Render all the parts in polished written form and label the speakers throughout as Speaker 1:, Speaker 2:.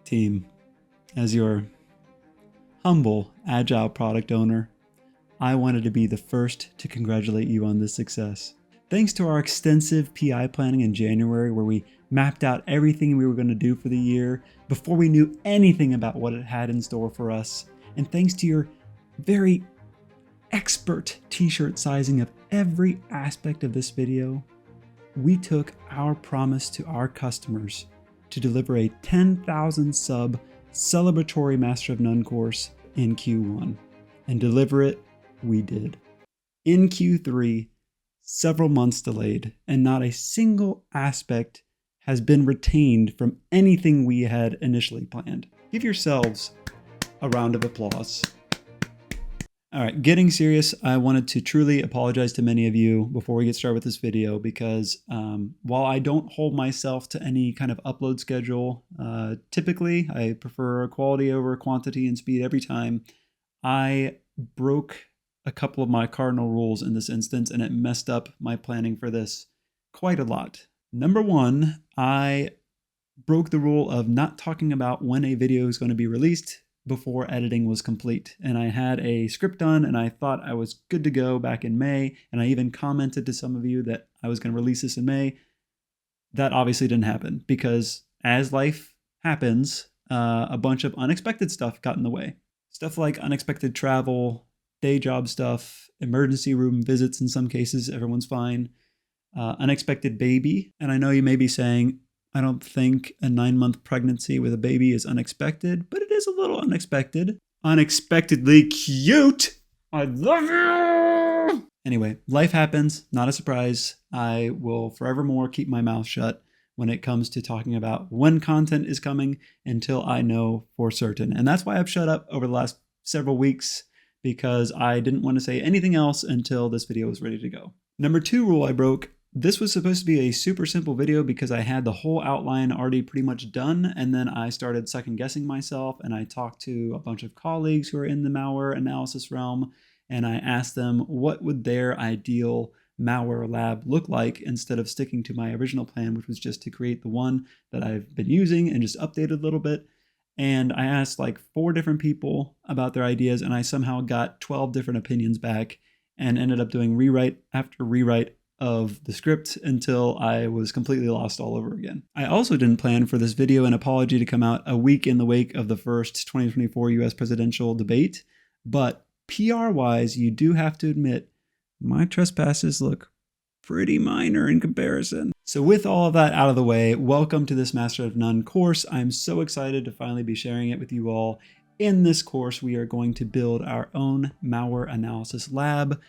Speaker 1: Team, as your humble Agile product owner, I wanted to be the first to congratulate you on this success. Thanks to our extensive PI planning in January, where we mapped out everything we were going to do for the year before we knew anything about what it had in store for us, and thanks to your very expert t-shirt sizing of every aspect of this video, we took our promise to our customers to deliver a 10,000 sub celebratory Master of None course in Q1. And deliver it, we did. In Q3, several months delayed, and not a single aspect has been retained from anything we had initially planned. Give yourselves a round of applause. All right, getting serious, I wanted to truly apologize to many of you before we get started with this video, because while I don't hold myself to any kind of upload schedule, typically I prefer quality over quantity and speed every time, I broke a couple of my cardinal rules in this instance, and it messed up my planning for this quite a lot. Number one, I broke the rule of not talking about when a video is going to be released before editing was complete. And I had a script done and I thought I was good to go back in May. And I even commented to some of you that I was going to release this in May. That obviously didn't happen because, as life happens, a bunch of unexpected stuff got in the way. Stuff like unexpected travel, day job stuff, emergency room visits in some cases, everyone's fine. Unexpected baby. And I know you may be saying, I don't think a 9-month pregnancy with a baby is unexpected, but it is a little unexpected. Unexpectedly cute! I love you! Anyway, life happens, not a surprise. I will forevermore keep my mouth shut when it comes to talking about when content is coming until I know for certain. And that's why I've shut up over the last several weeks, because I didn't want to say anything else until this video was ready to go. Number 2 rule I broke. This was supposed to be a super simple video because I had the whole outline already pretty much done, and then I started second guessing myself, and I talked to a bunch of colleagues who are in the malware analysis realm, and I asked them what would their ideal malware lab look like instead of sticking to my original plan, which was just to create the one that I've been using and just update it a little bit. And I asked like 4 different people about their ideas, and I somehow got 12 different opinions back and ended up doing rewrite after rewrite of the script until I was completely lost all over again. I also didn't plan for this video and apology to come out a week in the wake of the first 2024 US presidential debate, but PR-wise, you do have to admit, my trespasses look pretty minor in comparison. So with all of that out of the way, welcome to this Master of None course. I'm so excited to finally be sharing it with you all. In this course, we are going to build our own malware analysis lab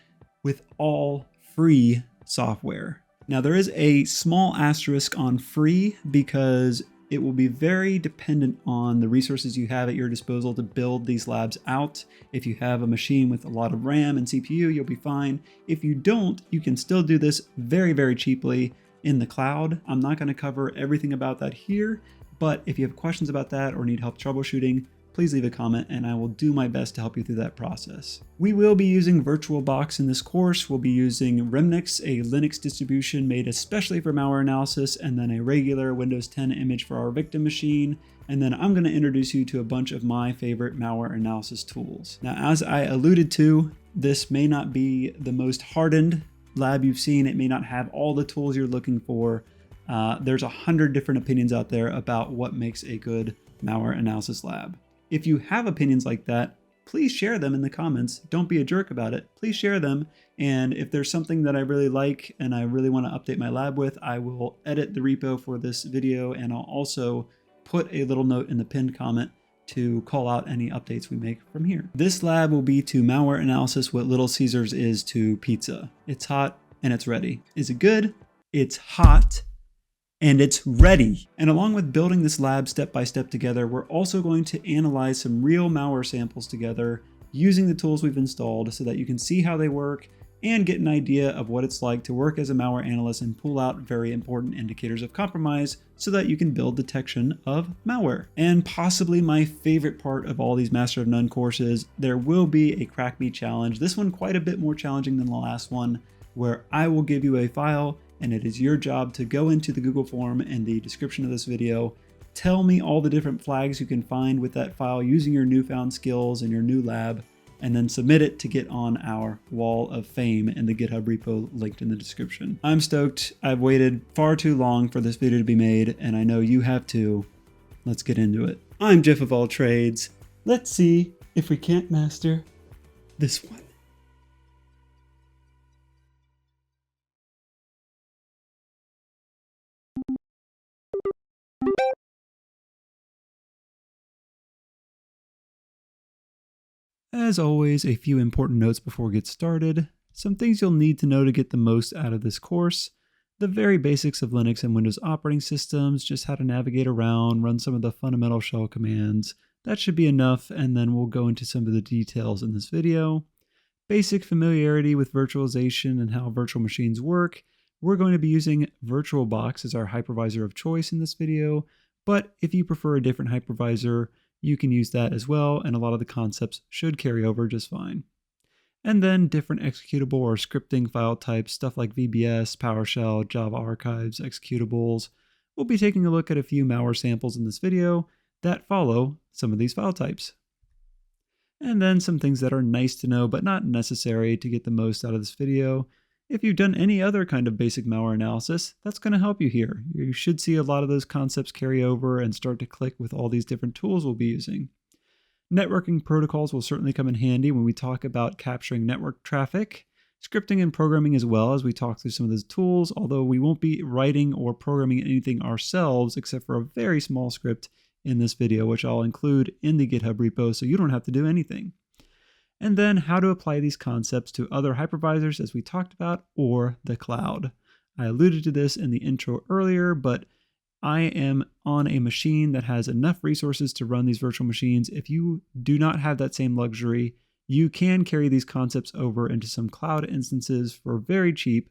Speaker 1: with all free software. Now there is a small asterisk on free because it will be very dependent on the resources you have at your disposal to build these labs out. If you have a machine with a lot of RAM and CPU, you'll be fine. If you don't, you can still do this very, very cheaply in the cloud. I'm not going to cover everything about that here, but if you have questions about that or need help troubleshooting, please leave a comment and I will do my best to help you through that process. We will be using VirtualBox in this course. We'll be using Remnux, a Linux distribution made especially for malware analysis, and then a regular Windows 10 image for our victim machine. And then I'm going to introduce you to a bunch of my favorite malware analysis tools. Now, as I alluded to, this may not be the most hardened lab you've seen. It may not have all the tools you're looking for. There's 100 different opinions out there about what makes a good malware analysis lab. If you have opinions like that, please share them in the comments. Don't be a jerk about it. Please share them. And if there's something that I really like and I really want to update my lab with, I will edit the repo for this video, and I'll also put a little note in the pinned comment to call out any updates we make from here. This lab will be to malware analysis what Little Caesars is to pizza. It's hot and it's ready. Is it good? It's hot and it's ready. And along with building this lab step by step together, we're also going to analyze some real malware samples together using the tools we've installed so that you can see how they work and get an idea of what it's like to work as a malware analyst and pull out very important indicators of compromise so that you can build detection of malware. And possibly my favorite part of all these Master of None courses, there will be a CrackMe challenge. This one quite a bit more challenging than the last one, where I will give you a file and it is your job to go into the Google form in the description of this video, Tell me all the different flags you can find with that file using your newfound skills in your new lab, and then submit it to get on our wall of fame in the GitHub repo linked in the description. I'm stoked. I've waited far too long for this video to be made, and I know you have too. Let's get into it. I'm Jeff of all trades. Let's see if we can't master this one. As always, a few important notes before we get started. Some things you'll need to know to get the most out of this course. The very basics of Linux and Windows operating systems, just how to navigate around, run some of the fundamental shell commands. That should be enough, and then we'll go into some of the details in this video. Basic familiarity with virtualization and how virtual machines work. We're going to be using VirtualBox as our hypervisor of choice in this video, but if you prefer a different hypervisor, you can use that as well, and a lot of the concepts should carry over just fine. And then different executable or scripting file types, stuff like VBS, PowerShell, Java archives, executables. We'll be taking a look at a few malware samples in this video that follow some of these file types. And then some things that are nice to know but not necessary to get the most out of this video. If you've done any other kind of basic malware analysis, that's going to help you here. You should see a lot of those concepts carry over and start to click with all these different tools we'll be using. Networking protocols will certainly come in handy when we talk about capturing network traffic, scripting and programming as well as we talk through some of those tools, although we won't be writing or programming anything ourselves except for a very small script in this video, which I'll include in the GitHub repo so you don't have to do anything. And then how to apply these concepts to other hypervisors as we talked about, or the cloud. I alluded to this in the intro earlier, but I am on a machine that has enough resources to run these virtual machines. If you do not have that same luxury, you can carry these concepts over into some cloud instances for very cheap.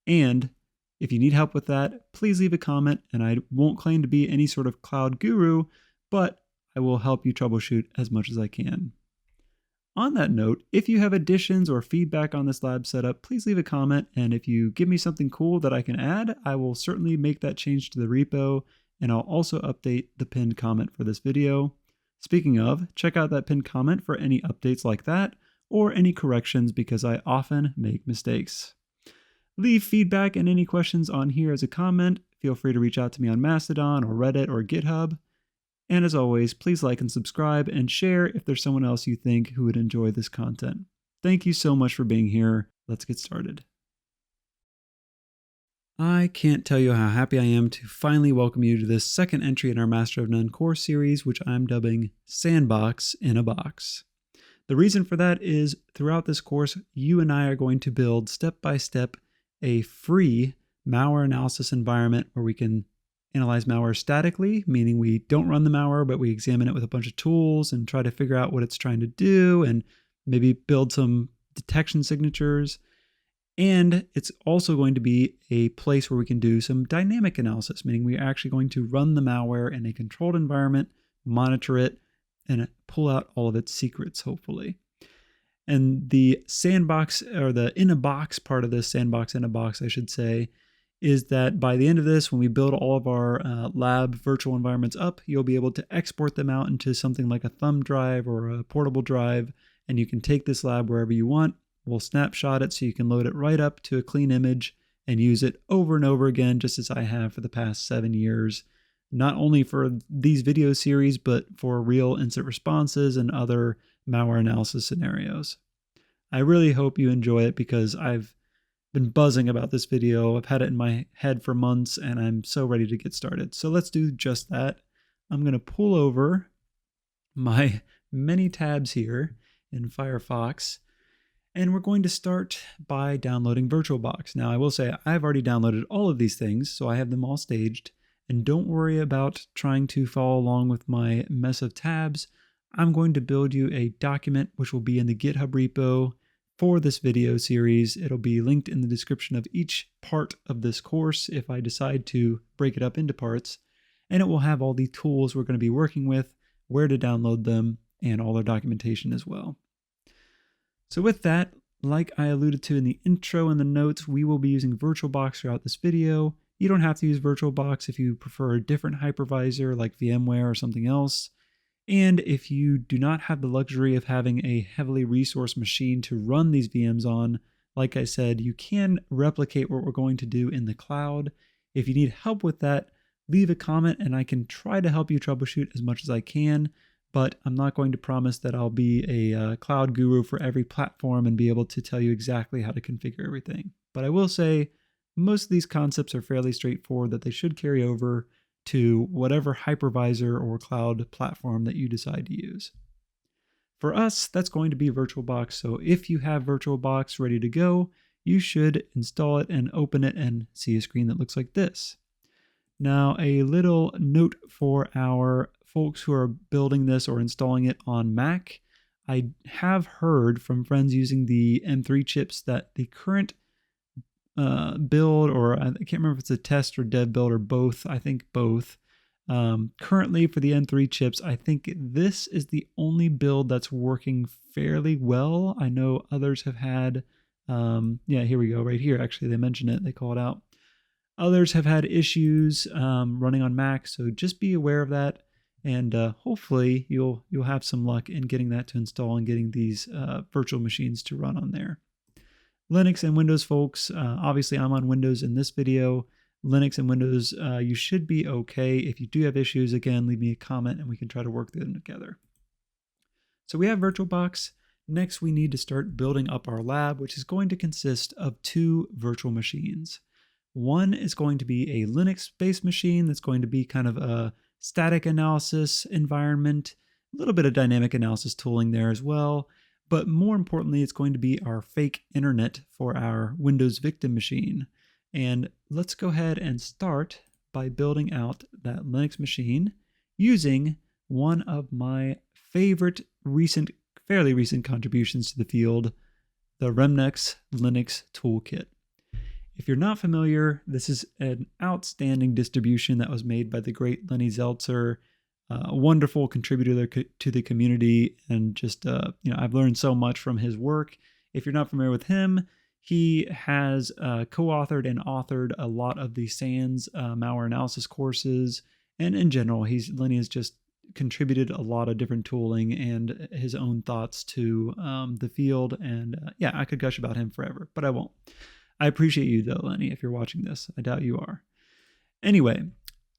Speaker 1: And if you need help with that, please leave a comment, and I won't claim to be any sort of cloud guru, but I will help you troubleshoot as much as I can. On that note, if you have additions or feedback on this lab setup, please leave a comment, and if you give me something cool that I can add, I will certainly make that change to the repo, and I'll also update the pinned comment for this video. Speaking of, check out that pinned comment for any updates like that, or any corrections because I often make mistakes. Leave feedback and any questions on here as a comment. Feel free to reach out to me on Mastodon or Reddit or GitHub. And as always, please like and subscribe and share if there's someone else you think who would enjoy this content. Thank you so much for being here. Let's get started. I can't tell you how happy I am to finally welcome you to this second entry in our Master of None course series, which I'm dubbing Sandbox in a Box. The reason for that is throughout this course, you and I are going to build step by step a free malware analysis environment where we can analyze malware statically, meaning we don't run the malware, but we examine it with a bunch of tools and try to figure out what it's trying to do and maybe build some detection signatures. And it's also going to be a place where we can do some dynamic analysis, meaning we're actually going to run the malware in a controlled environment, monitor it, and pull out all of its secrets, hopefully. And the sandbox, or the in a box part of this, sandbox in a box, I should say, is that by the end of this, when we build all of our lab virtual environments up, you'll be able to export them out into something like a thumb drive or a portable drive, and you can take this lab wherever you want. We'll snapshot it so you can load it right up to a clean image and use it over and over again, just as I have for the past 7 years, not only for these video series, but for real incident responses and other malware analysis scenarios. I really hope you enjoy it because I've been buzzing about this video. I've had it in my head for months and I'm so ready to get started. So let's do just that. I'm going to pull over my many tabs here in Firefox, and we're going to start by downloading VirtualBox. Now I will say I've already downloaded all of these things, so I have them all staged, and don't worry about trying to follow along with my mess of tabs. I'm going to build you a document which will be in the GitHub repo for this video series. It'll be linked in the description of each part of this course if I decide to break it up into parts, and it will have all the tools we're going to be working with, where to download them, and all their documentation as well. So with that, like I alluded to in the intro and the notes, we will be using VirtualBox throughout this video. You don't have to use VirtualBox if you prefer a different hypervisor like VMware or something else. And if you do not have the luxury of having a heavily resourced machine to run these VMs on, like I said, you can replicate what we're going to do in the cloud. If you need help with that, leave a comment and I can try to help you troubleshoot as much as I can, but I'm not going to promise that I'll be a cloud guru for every platform and be able to tell you exactly how to configure everything. But I will say most of these concepts are fairly straightforward, that they should carry over to whatever hypervisor or cloud platform that you decide to use. For us, that's going to be VirtualBox. So if you have VirtualBox ready to go, you should install it and open it and see a screen that looks like this. Now, a little note for our folks who are building this or installing it on Mac. I have heard from friends using the M3 chips that the current build, or I can't remember if it's a test or dev build or both, I think both. Currently for the M3 chips, I think this is the only build that's working fairly well. I know others have had, yeah, here we go, right here. Actually, they mention it, they call it out. Others have had issues running on Mac, so just be aware of that. And hopefully you'll have some luck in getting that to install and getting these virtual machines to run on there. Linux and Windows folks, obviously I'm on Windows in this video. Linux and Windows, you should be okay. If you do have issues, again, leave me a comment and we can try to work through them together. So we have VirtualBox. Next, we need to start building up our lab, which is going to consist of 2 virtual machines. One is going to be a Linux-based machine that's going to be kind of a static analysis environment, a little bit of dynamic analysis tooling there as well. But more importantly, it's going to be our fake internet for our Windows victim machine. And let's go ahead and start by building out that Linux machine using one of my favorite fairly recent contributions to the field, the Remnux Linux Toolkit. If you're not familiar, this is an outstanding distribution that was made by the great Lenny Zeltser, a wonderful contributor to the community, and just, I've learned so much from his work. If you're not familiar with him, he has co-authored and authored a lot of the SANS malware analysis courses, and in general, Lenny has just contributed a lot of different tooling and his own thoughts to the field, and yeah, I could gush about him forever, but I won't. I appreciate you though, Lenny, if you're watching this. I doubt you are. Anyway,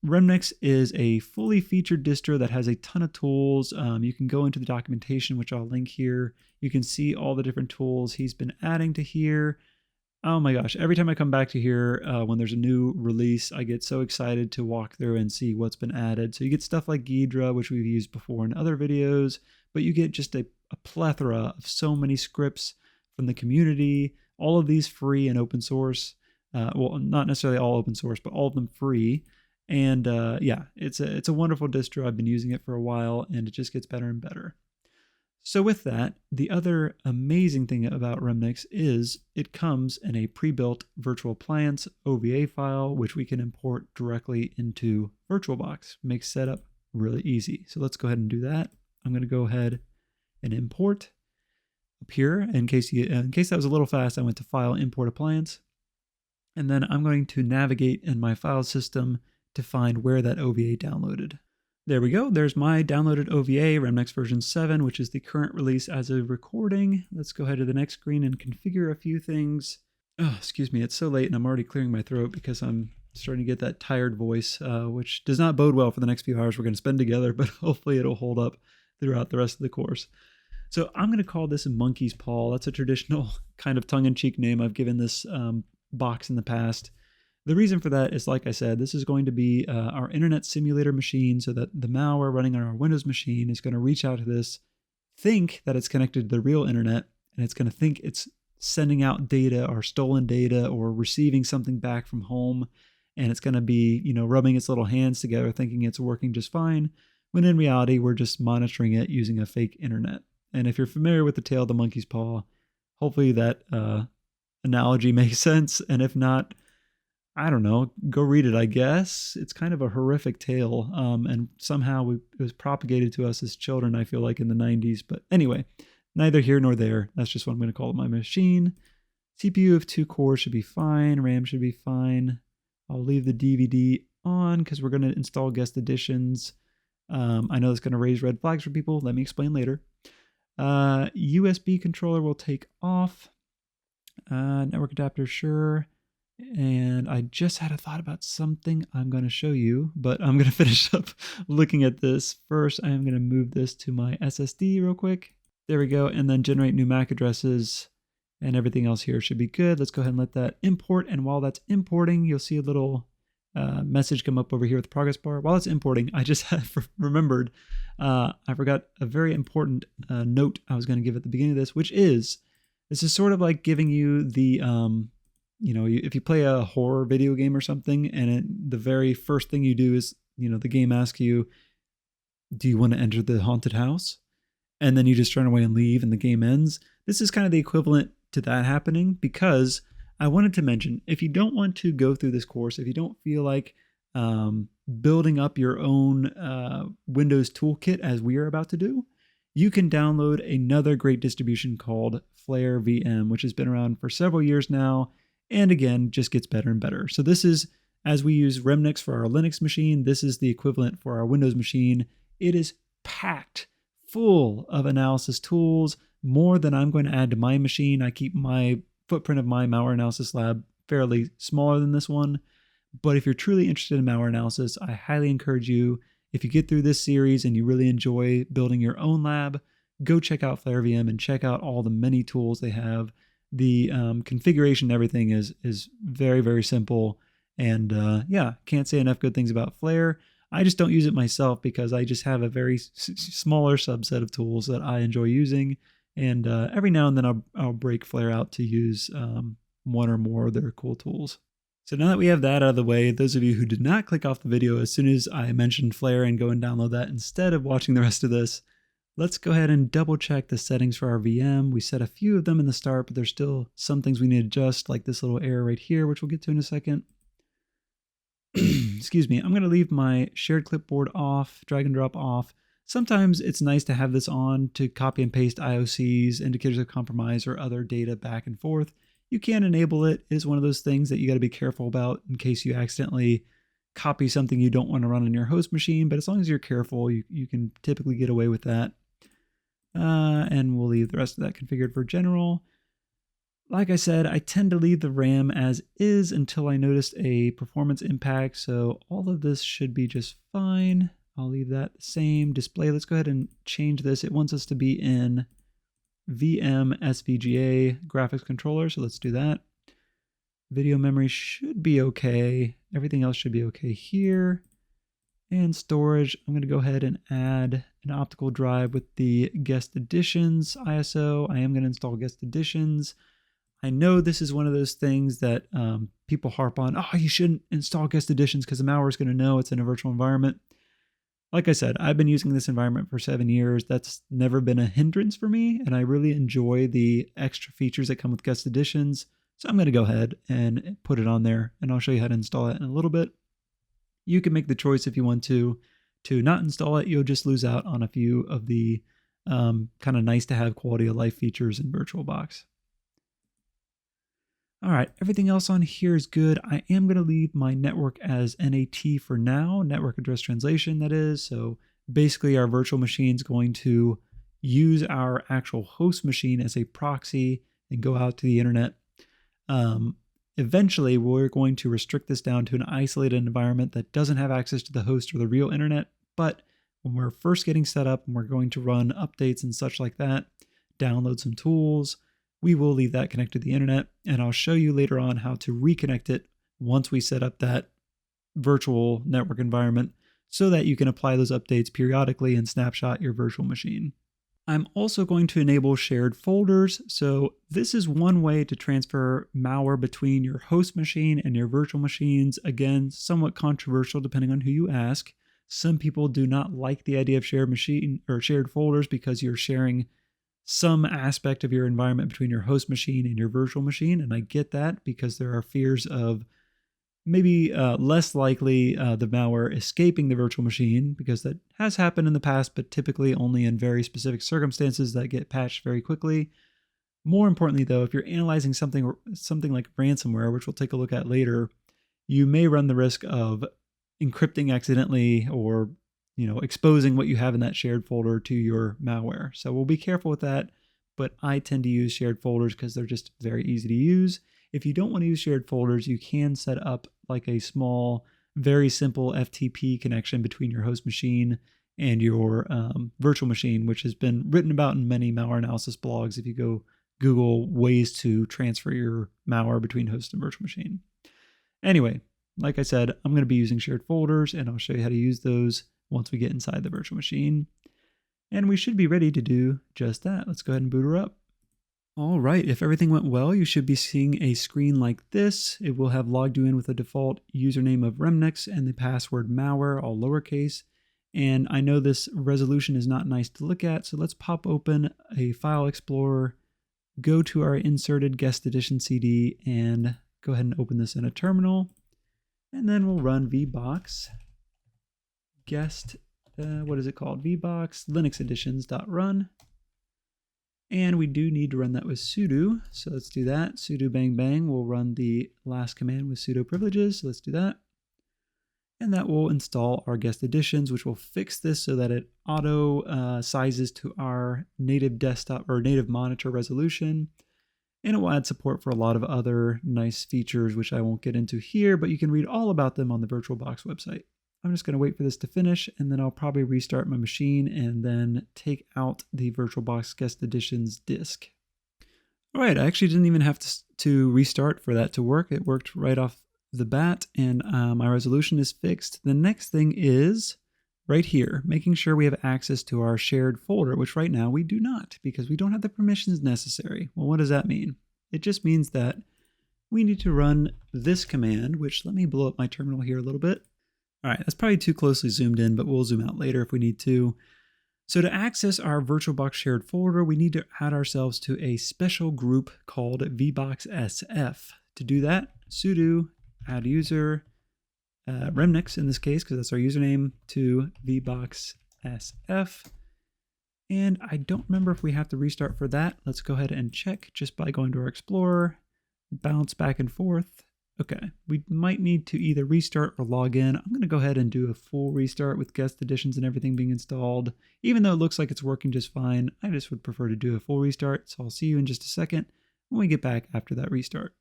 Speaker 1: Remnux is a fully featured distro that has a ton of tools. You can go into the documentation, which I'll link here. You can see all the different tools he's been adding to here. Oh my gosh, every time I come back to here, when there's a new release, I get so excited to walk through and see what's been added. So you get stuff like Ghidra, which we've used before in other videos, but you get just a plethora of so many scripts from the community, all of these free and open source. Well, not necessarily all open source, but all of them free. And yeah, it's a wonderful distro. I've been using it for a while and it just gets better and better. So with that, the other amazing thing about Remnux is it comes in a pre-built virtual appliance OVA file, which we can import directly into VirtualBox. Makes setup really easy. So let's go ahead and do that. I'm going to go ahead and import up here. In case that was a little fast, I went to File, Import Appliance. And then I'm going to navigate in my file system to find where that OVA downloaded. There we go. There's my downloaded OVA, Remnux version 7, which is the current release as of recording. Let's go ahead to the next screen and configure a few things. Oh, excuse me. It's so late and I'm already clearing my throat because I'm starting to get that tired voice, which does not bode well for the next few hours we're going to spend together, but hopefully it'll hold up throughout the rest of the course. So I'm going to call this a monkey's paw. That's a traditional kind of tongue-in-cheek name I've given this box in the past. The reason for that is, like I said, this is going to be our internet simulator machine, so that the malware running on our Windows machine is going to reach out to this, think that it's connected to the real internet, and it's going to think it's sending out data or stolen data or receiving something back from home, and it's going to be, rubbing its little hands together thinking it's working just fine, when in reality we're just monitoring it using a fake internet. And if you're familiar with the tale of the monkey's paw, hopefully that analogy makes sense, and if not, I don't know, go read it, I guess. It's kind of a horrific tale, and somehow it was propagated to us as children, I feel like, in the 90s. But anyway, neither here nor there. That's just what I'm going to call my machine. CPU of 2 cores should be fine. RAM should be fine. I'll leave the DVD on because we're going to install guest editions. I know that's going to raise red flags for people. Let me explain later. USB controller will take off. Network adapter, sure. And I just had a thought about something I'm going to show you, but I'm going to finish up looking at this. First, I'm going to move this to my SSD real quick. There we go. And then generate new MAC addresses, and everything else here should be good. Let's go ahead and let that import. And while that's importing, you'll see a little message come up over here with the progress bar. While it's importing, I just have remembered, I forgot a very important note I was going to give at the beginning of this, which is, this is sort of like giving you the, if you play a horror video game or something, and the very first thing you do is, the game asks you, do you want to enter the haunted house? And then you just turn away and leave and the game ends. This is kind of the equivalent to that happening, because I wanted to mention, if you don't want to go through this course, if you don't feel like building up your own Windows toolkit as we are about to do, you can download another great distribution called Flare VM, which has been around for several years now, and again, just gets better and better. So this is, as we use Remnux for our Linux machine, this is the equivalent for our Windows machine. It is packed full of analysis tools, more than I'm going to add to my machine. I keep my footprint of my Malware Analysis Lab fairly smaller than this one. But if you're truly interested in malware analysis, I highly encourage you, if you get through this series and you really enjoy building your own lab, go check out Flare VM and check out all the many tools they have. The configuration and everything is very, very simple. And can't say enough good things about Flare. I just don't use it myself because I just have a very smaller subset of tools that I enjoy using. And every now and then I'll break Flare out to use one or more of their cool tools. So now that we have that out of the way, those of you who did not click off the video as soon as I mentioned Flare and go and download that instead of watching the rest of this, let's go ahead and double check the settings for our VM. We set a few of them in the start, but there's still some things we need to adjust, like this little error right here, which we'll get to in a second. Excuse me, I'm going to leave my shared clipboard off, drag and drop off. Sometimes it's nice to have this on to copy and paste IOCs, indicators of compromise, or other data back and forth. You can enable it. It is one of those things that you got to be careful about in case you accidentally copy something you don't want to run on your host machine. But as long as you're careful, you can typically get away with that. And we'll leave the rest of that configured for general. Like I said, I tend to leave the RAM as is until I notice a performance impact. So all of this should be just fine. I'll leave that the same. Display, let's go ahead and change this. It wants us to be in VM SVGA graphics controller, so let's do that. Video memory should be okay. Everything else should be okay here. And storage, I'm going to go ahead and add an optical drive with the guest editions ISO. I am going to install guest editions. I know this is one of those things that people harp on. Oh, you shouldn't install guest editions because the malware is going to know it's in a virtual environment. Like I said, I've been using this environment for 7 years. That's never been a hindrance for me, and I really enjoy the extra features that come with guest editions. So I'm going to go ahead and put it on there, and I'll show you how to install it in a little bit. You can make the choice if you want to not install it. You'll just lose out on a few of the kind of nice to have quality of life features in VirtualBox. All right, everything else on here is good. I am going to leave my network as NAT for now, network address translation, that is. So basically our virtual machine is going to use our actual host machine as a proxy and go out to the internet. Eventually, we're going to restrict this down to an isolated environment that doesn't have access to the host or the real internet. But when we're first getting set up and we're going to run updates and such like that, download some tools, we will leave that connected to the internet, and I'll show you later on how to reconnect it once we set up that virtual network environment so that you can apply those updates periodically and snapshot your virtual machine. I'm also going to enable shared folders. So this is one way to transfer malware between your host machine and your virtual machines. Again, somewhat controversial depending on who you ask. Some people do not like the idea of shared machine or shared folders because you're sharing some aspect of your environment between your host machine and your virtual machine. And I get that because there are fears of maybe less likely the malware escaping the virtual machine, because that has happened in the past, but typically only in very specific circumstances that get patched very quickly. More importantly, though, if you're analyzing something like ransomware, which we'll take a look at later, you may run the risk of encrypting accidentally or exposing what you have in that shared folder to your malware. So we'll be careful with that, but I tend to use shared folders because they're just very easy to use. If you don't want to use shared folders, you can set up like a small, very simple FTP connection between your host machine and your virtual machine, which has been written about in many malware analysis blogs if you go Google ways to transfer your malware between host and virtual machine. Anyway, like I said, I'm going to be using shared folders, and I'll show you how to use those once we get inside the virtual machine. And we should be ready to do just that. Let's go ahead and boot her up. All right, if everything went well, you should be seeing a screen like this. It will have logged you in with a default username of Remnux and the password malware, all lowercase. And I know this resolution is not nice to look at, so let's pop open a file explorer, go to our inserted guest edition CD, and go ahead and open this in a terminal. And then we'll run VBox guest, what is it called? VBox Linux editions.run. And we do need to run that with sudo. So let's do that. Sudo bang bang. We'll run the last command with sudo privileges. So let's do that. And that will install our guest editions, which will fix this so that it auto sizes to our native desktop or native monitor resolution. And it will add support for a lot of other nice features, which I won't get into here, but you can read all about them on the VirtualBox website. I'm just going to wait for this to finish, and then I'll probably restart my machine and then take out the VirtualBox Guest Editions disk. All right, I actually didn't even have to restart for that to work. It worked right off the bat, and my resolution is fixed. The next thing is right here, making sure we have access to our shared folder, which right now we do not because we don't have the permissions necessary. Well, what does that mean? It just means that we need to run this command, which let me blow up my terminal here a little bit. All right, that's probably too closely zoomed in, but we'll zoom out later if we need to. So to access our VirtualBox shared folder, we need to add ourselves to a special group called VBoxSF. To do that, sudo add user, Remnux in this case, because that's our username, to VBoxSF. And I don't remember if we have to restart for that. Let's go ahead and check just by going to our Explorer, bounce back and forth. Okay, we might need to either restart or log in. I'm going to go ahead and do a full restart with guest editions and everything being installed. Even though it looks like it's working just fine, I just would prefer to do a full restart. So I'll see you in just a second when we get back after that restart.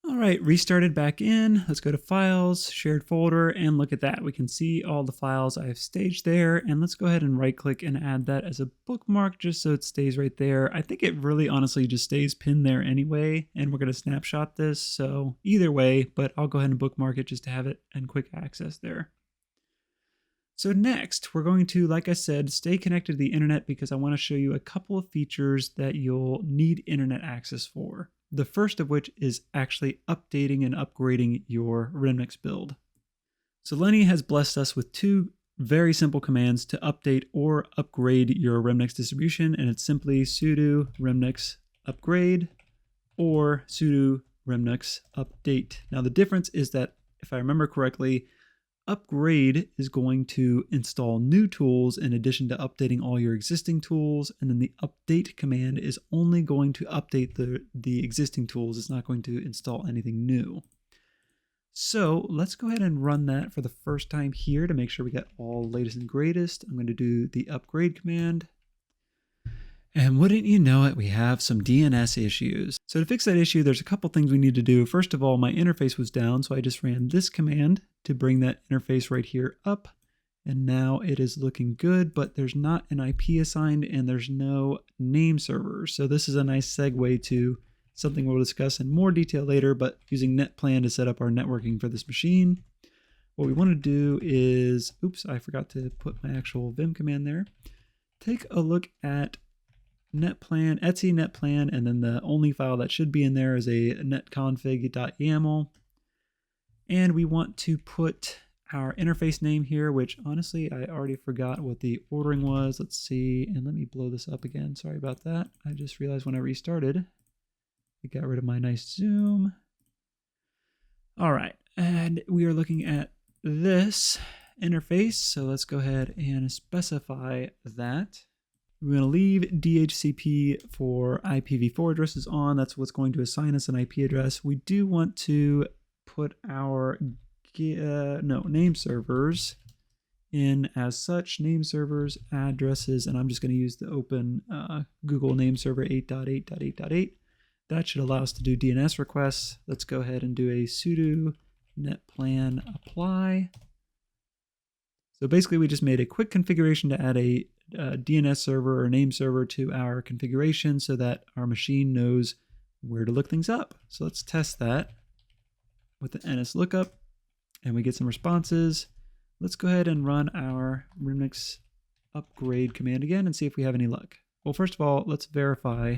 Speaker 1: All right, restarted back in. Let's go to Files, Shared Folder, and look at that. We can see all the files I have staged there, and let's go ahead and right-click and add that as a bookmark just so it stays right there. I think it really honestly just stays pinned there anyway, and we're going to snapshot this, so either way, but I'll go ahead and bookmark it just to have it in quick access there. So next, we're going to, like I said, stay connected to the internet because I want to show you a couple of features that you'll need internet access for. The first of which is actually updating and upgrading your Remnux build. So Lenny has blessed us with two very simple commands to update or upgrade your Remnux distribution, and it's simply sudo remnux upgrade or sudo remnux update. Now the difference is that, if I remember correctly, upgrade is going to install new tools in addition to updating all your existing tools, and then the update command is only going to update the existing tools. It's not going to install anything new. So let's go ahead and run that for the first time here to make sure we get all latest and greatest. I'm going to do the upgrade command. And wouldn't you know it, we have some DNS issues. So to fix that issue, there's a couple things we need to do. First of all, my interface was down, so I just ran this command to bring that interface right here up. And now it is looking good, but there's not an IP assigned and there's no name server. So this is a nice segue to something we'll discuss in more detail later, but using NetPlan to set up our networking for this machine. What we want to do is, oops, I forgot to put my actual vim command there. Take a look at netplan, etc netplan, and then the only file that should be in there is a netconfig.yaml. And we want to put our interface name here, which honestly, I already forgot what the ordering was. Let's see, and let me blow this up again. Sorry about that. I just realized when I restarted, it got rid of my nice zoom. All right, and we are looking at this interface. So let's go ahead and specify that. We're going to leave DHCP for IPv4 addresses on. That's what's going to assign us an IP address. We do want to put our name servers in as such, name servers, addresses, and I'm just going to use the open Google name server 8.8.8.8. That should allow us to do DNS requests. Let's go ahead and do a sudo netplan apply. So basically we just made a quick configuration to add a DNS server or name server to our configuration so that our machine knows where to look things up. So let's test that with the nslookup, and we get some responses. Let's go ahead and run our Remnux upgrade command again and see if we have any luck. Well, first of all, let's verify.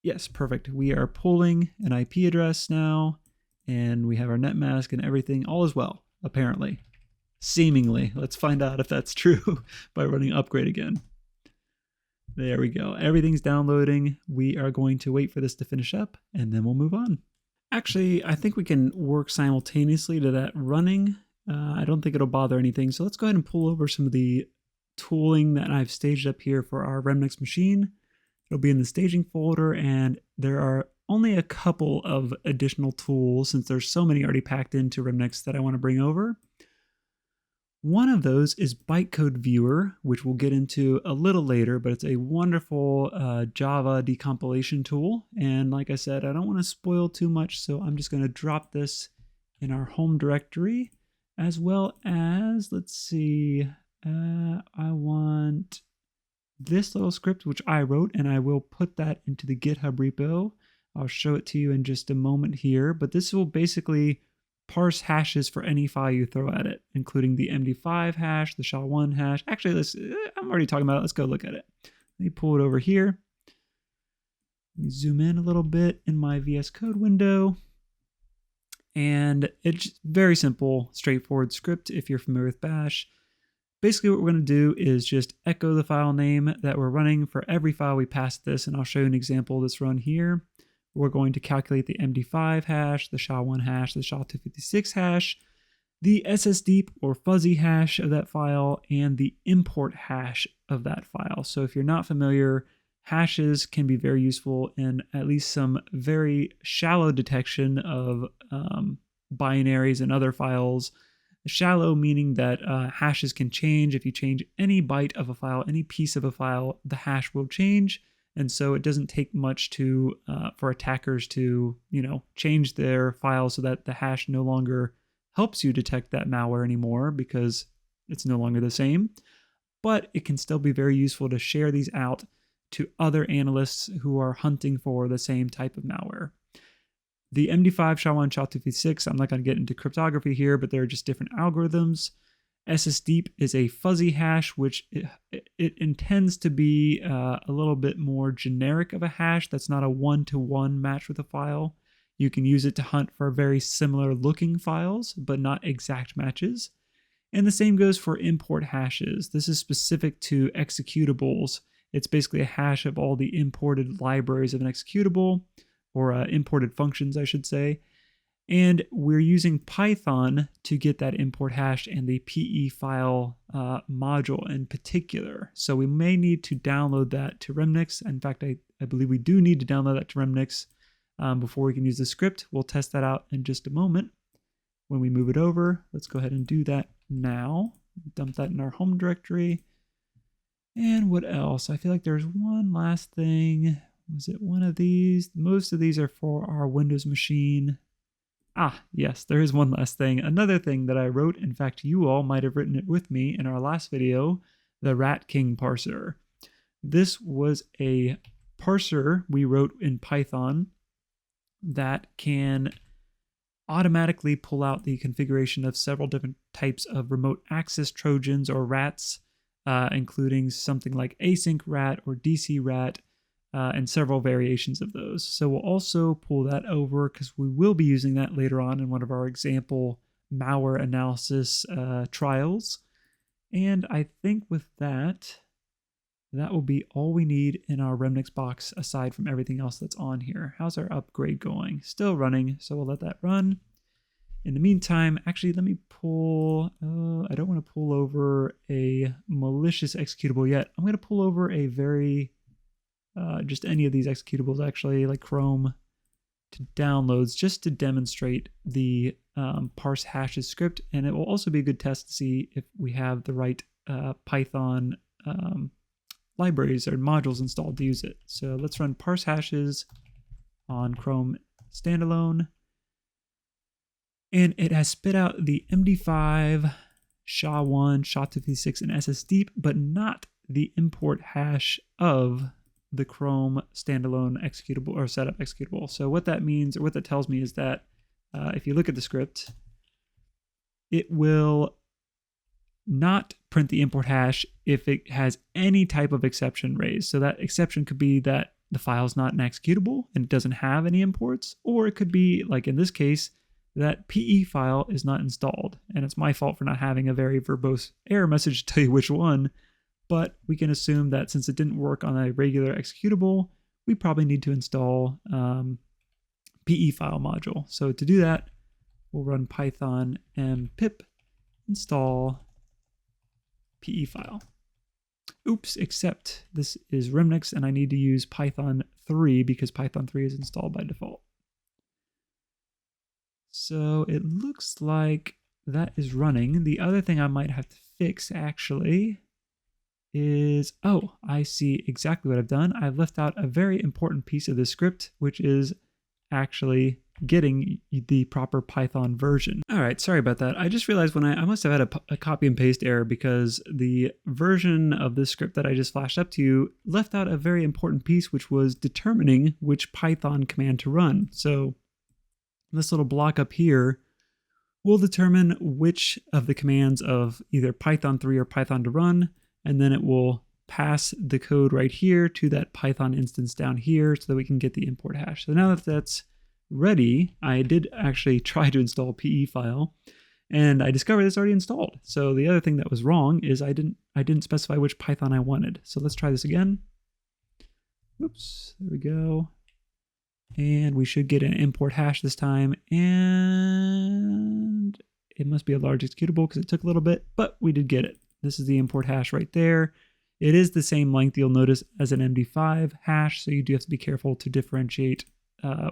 Speaker 1: Yes, perfect. We are pulling an IP address now, and we have our net mask and everything. All is well, apparently. Seemingly. Let's find out if that's true by running upgrade again. There we go. Everything's downloading. We are going to wait for this to finish up, and then we'll move on. Actually, I think we can work simultaneously to that running. I don't think it'll bother anything. So let's go ahead and pull over some of the tooling that I've staged up here for our Remnux machine. It'll be in the staging folder, and there are only a couple of additional tools since there's so many already packed into Remnux that I want to bring over. One of those is bytecode viewer, which we'll get into a little later, but it's a wonderful Java decompilation tool. And like I said, I don't want to spoil too much, so I'm just going to drop this in our home directory, as well as, let's see, I want this little script, which I wrote, and I will put that into the GitHub repo. I'll show it to you in just a moment here, but this will basically parse hashes for any file you throw at it, including the MD5 hash, the SHA-1 hash. Actually, I'm already talking about it. Let's go look at it. Let me pull it over here. Let me zoom in a little bit in my VS Code window. And it's very simple, straightforward script if you're familiar with Bash. Basically what we're going to do is just echo the file name that we're running for every file we pass this, and I'll show you an example that's run here. We're going to calculate the MD5 hash, the SHA-1 hash, the SHA-256 hash, the SSDeep or fuzzy hash of that file, and the import hash of that file. So if you're not familiar, hashes can be very useful in at least some very shallow detection of binaries and other files. Shallow meaning that hashes can change. If you change any byte of a file, any piece of a file, the hash will change. And so it doesn't take much to for attackers to, change their file so that the hash no longer helps you detect that malware anymore because it's no longer the same. But it can still be very useful to share these out to other analysts who are hunting for the same type of malware. The MD5, SHA-1, SHA-256, I'm not going to get into cryptography here, but they're just different algorithms. SSDeep is a fuzzy hash, which it intends to be a little bit more generic of a hash that's not a one-to-one match with a file. You can use it to hunt for very similar looking files, but not exact matches. And the same goes for import hashes. This is specific to executables. It's basically a hash of all the imported libraries of an executable, or imported functions, I should say. And we're using Python to get that import hash and the PE file module in particular. So we may need to download that to Remnux. In fact, I believe we do need to download that to Remnux before we can use the script. We'll test that out in just a moment. When we move it over, let's go ahead and do that now. Dump that in our home directory. And what else? I feel like there's one last thing. Was it one of these? Most of these are for our Windows machine. Ah, yes, there is one last thing. Another thing that I wrote, in fact, you all might have written it with me in our last video, the RAT King Parser. This was a parser we wrote in Python that can automatically pull out the configuration of several different types of remote access Trojans or RATs, including something like async RAT or DC RAT, and several variations of those. So we'll also pull that over because we will be using that later on in one of our example malware analysis trials. And I think with that, that will be all we need in our Remnux box aside from everything else that's on here. How's our upgrade going? Still running, so we'll let that run. In the meantime, actually, let me pull, I don't want to pull over a malicious executable yet. I'm going to pull over a very, just any of these executables actually, like Chrome. to downloads just to demonstrate the parse hashes script, and it will also be a good test to see if we have the right Python libraries or modules installed to use it. So let's run parse hashes on Chrome standalone, and it has spit out the MD5, SHA-1, SHA-256, and SSDeep, but not the import hash of the Chrome standalone executable or setup executable. So what that means, or what that tells me, is that if you look at the script, it will not print the import hash if it has any type of exception raised. So that exception could be that the file's not an executable and it doesn't have any imports, or it could be, like in this case, that PE file is not installed. And it's my fault for not having a very verbose error message to tell you which one. But we can assume that since it didn't work on a regular executable, we probably need to install PE file module. So to do that, we'll run python and pip install PE file. Oops, except this is Remnux and I need to use Python 3 because Python 3 is installed by default. So it looks like that is running. The other thing I might have to fix actually is, oh, I see exactly what I've done. I've left out a very important piece of this script, which is actually getting the proper Python version. All right, sorry about that. I just realized when I must have had a copy and paste error because the version of this script that I just flashed up to you left out a very important piece, which was determining which Python command to run. So this little block up here will determine which of the commands of either Python 3 or Python to run, and then it will pass the code right here to that Python instance down here so that we can get the import hash. So now that that's ready, I did actually try to install a PE file, and I discovered it's already installed. So the other thing that was wrong is I didn't specify which Python I wanted. So let's try this again. Oops, there we go. And we should get an import hash this time, and it must be a large executable because it took a little bit, but we did get it. This is the import hash right there. It is the same length, you'll notice, as an MD5 hash, so you do have to be careful to differentiate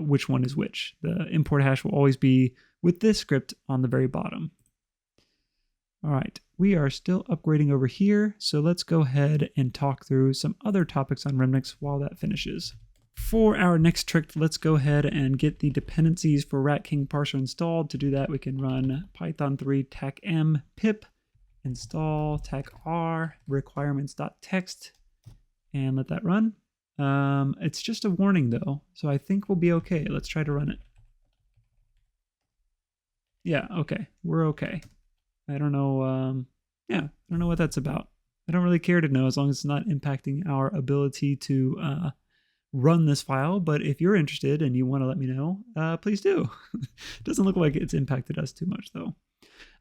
Speaker 1: which one is which. The import hash will always be with this script on the very bottom. All right, we are still upgrading over here, so let's go ahead and talk through some other topics on Remnux while that finishes. For our next trick, let's go ahead and get the dependencies for RAT King Parser installed. To do that, we can run python 3 tacm pip install tac-r requirements.txt and let that run. It's just a warning though, so I think we'll be okay. Let's try to run it. Yeah, okay, we're okay. I don't know, I don't know what that's about. I don't really care to know as long as it's not impacting our ability to run this file, but if you're interested and you want to let me know, please do. It doesn't look like it's impacted us too much though.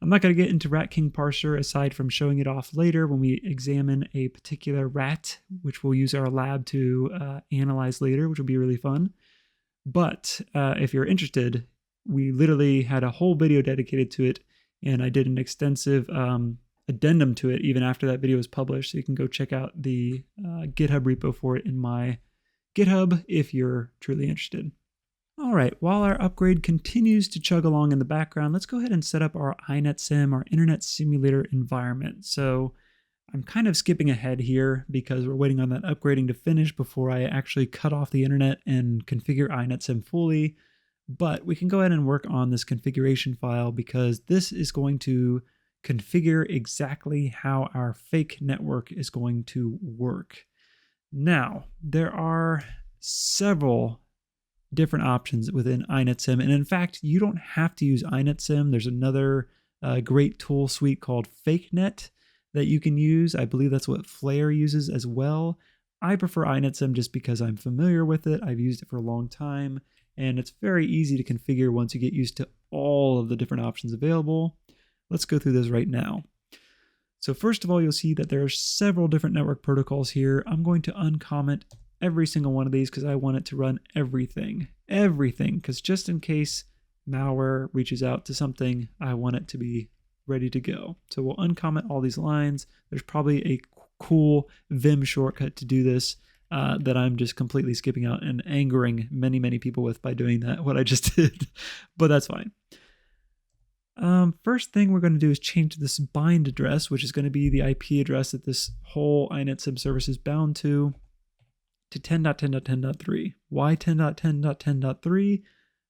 Speaker 1: I'm not going to get into RAT King Parser aside from showing it off later when we examine a particular rat, which we'll use our lab to analyze later, which will be really fun. But if you're interested, we literally had a whole video dedicated to it, and I did an extensive addendum to it even after that video was published, so you can go check out the GitHub repo for it in my GitHub if you're truly interested. All right, while our upgrade continues to chug along in the background, let's go ahead and set up our INetSim, our Internet Simulator environment. So I'm kind of skipping ahead here because we're waiting on that upgrading to finish before I actually cut off the internet and configure INetSim fully. But we can go ahead and work on this configuration file because this is going to configure exactly how our fake network is going to work. Now, there are several different options within INetSim, and in fact, you don't have to use INetSim. There's another great tool suite called FakeNet that you can use. I believe that's what Flare uses as well. I prefer INetSim just because I'm familiar with it. I've used it for a long time, and it's very easy to configure once you get used to all of the different options available. Let's go through this right now. So first of all, you'll see that there are several different network protocols here. I'm going to uncomment every single one of these because I want it to run everything, because just in case malware reaches out to something, I want it to be ready to go. So we'll uncomment all these lines. There's probably a cool Vim shortcut to do this. that I'm just completely skipping out and angering many, many people with by doing that, what I just did, but that's fine. First thing we're going to do is change this bind address, which is going to be the IP address that this whole INetSim service is bound to 10.10.10.3. Why 10.10.10.3?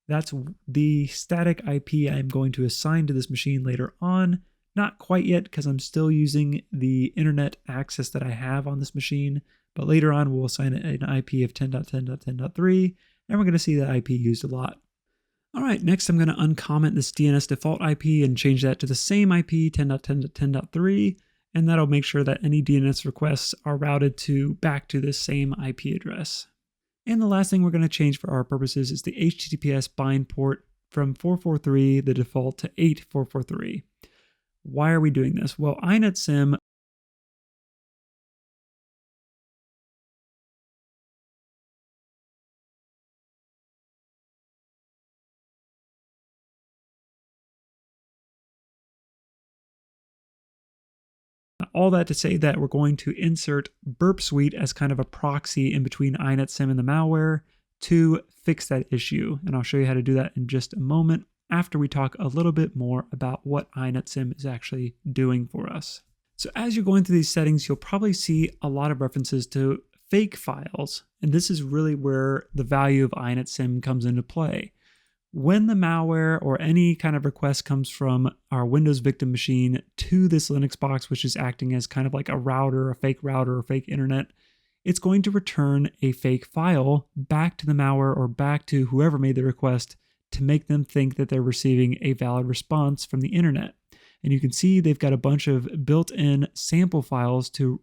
Speaker 1: That's the static IP I'm going to assign to this machine later on. Not quite yet, because I'm still using the internet access that I have on this machine, but later on we'll assign it an IP of 10.10.10.3, and we're going to see that IP used a lot. All right, next I'm going to uncomment this DNS default IP and change that to the same IP, 10.10.10.3, and that'll make sure that any DNS requests are routed back to this same IP address. And the last thing we're going to change for our purposes is the HTTPS bind port from 443, the default, to 8443. Why are we doing this? Well, INetSim all that to say that we're going to insert Burpsuite as kind of a proxy in between INetSim and the malware to fix that issue. And I'll show you how to do that in just a moment after we talk a little bit more about what INetSim is actually doing for us. So as you're going through these settings, you'll probably see a lot of references to fake files. And this is really where the value of INetSim comes into play. When the malware or any kind of request comes from our Windows victim machine to this Linux box, which is acting as kind of like a router, a fake router, or fake internet, it's going to return a fake file back to the malware or back to whoever made the request to make them think that they're receiving a valid response from the internet. And you can see they've got a bunch of built-in sample files to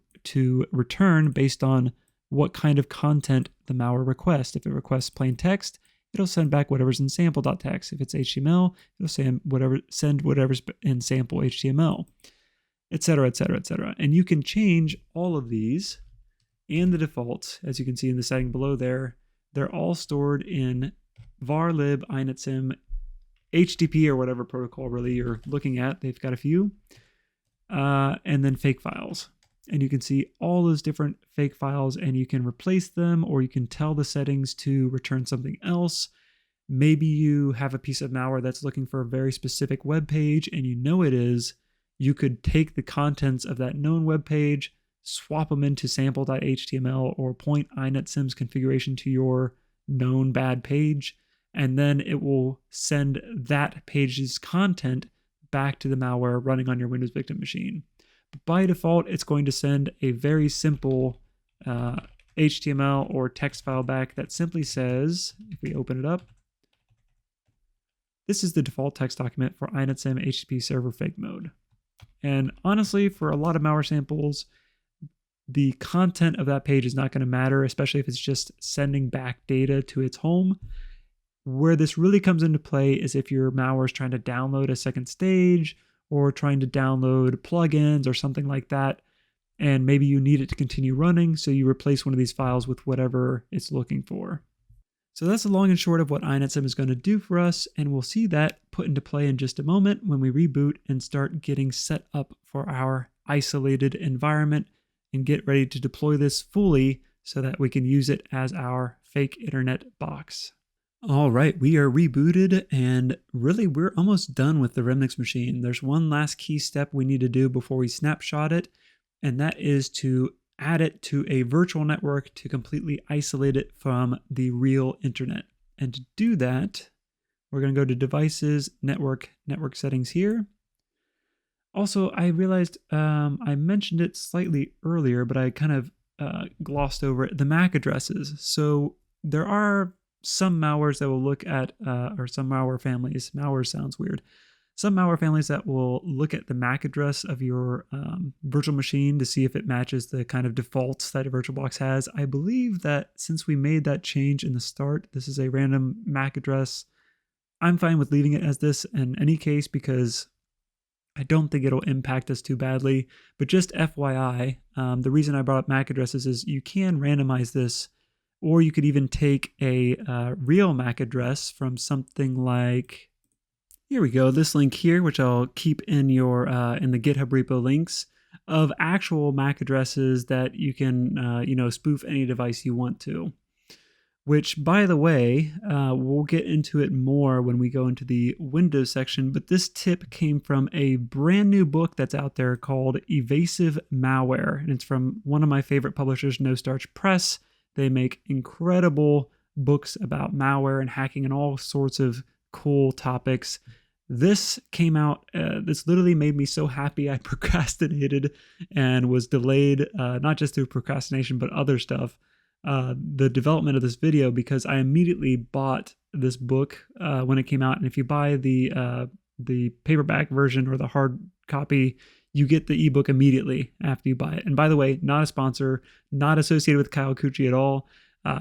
Speaker 1: return based on what kind of content the malware requests. If it requests plain text, it'll send back whatever's in sample.txt. If it's HTML, it'll send whatever's in sample HTML, etc., etc., etc. And you can change all of these and the defaults, as you can see in the setting below there. They're all stored in var lib INetSim HTTP or whatever protocol really you're looking at. They've got a few. And then fake files. And you can see all those different fake files, and you can replace them, or you can tell the settings to return something else. Maybe you have a piece of malware that's looking for a very specific web page, and you know it is. You could take the contents of that known web page, swap them into sample.html, or point INetSim's configuration to your known bad page, and then it will send that page's content back to the malware running on your Windows victim machine. By default, it's going to send a very simple HTML or text file back that simply says, if we open it up, this is the default text document for INetSim HTTP server fake mode. And honestly, for a lot of malware samples, the content of that page is not going to matter, especially if it's just sending back data to its home. Where this really comes into play is if your malware is trying to download a second stage, or trying to download plugins or something like that, and maybe you need it to continue running, so you replace one of these files with whatever it's looking for. So that's the long and short of what INetSim is going to do for us, and we'll see that put into play in just a moment when we reboot and start getting set up for our isolated environment and get ready to deploy this fully so that we can use it as our fake internet box. All right, we are rebooted, and really we're almost done with the Remnux machine. There's one last key step we need to do before we snapshot it, and that is to add it to a virtual network to completely isolate it from the real internet. And to do that, we're going to go to Devices, Network Settings here. Also, I realized I mentioned it slightly earlier, but I kind of glossed over it, the MAC addresses. So there are some malwares that will look at, or some malware families, malware sounds weird, some malware families that will look at the MAC address of your virtual machine to see if it matches the kind of defaults that a VirtualBox has. I believe that since we made that change in the start, this is a random MAC address. I'm fine with leaving it as this in any case because I don't think it'll impact us too badly. But just FYI, the reason I brought up MAC addresses is you can randomize this, or you could even take a real MAC address from something like, here we go, this link here, which I'll keep in your in the GitHub repo links. of actual MAC addresses that you can, spoof any device you want to. Which, by the way, we'll get into it more when we go into the Windows section, but this tip came from a brand new book that's out there called Evasive Malware, and it's from one of my favorite publishers, No Starch Press. They make incredible books about malware and hacking and all sorts of cool topics. This came out, this literally made me so happy I procrastinated and was delayed, not just through procrastination, but other stuff. The development of this video, because I immediately bought this book when it came out. And if you buy the paperback version or the hard copy, you get the ebook immediately after you buy it. And by the way, not a sponsor, not associated with Kyle Cucci at all.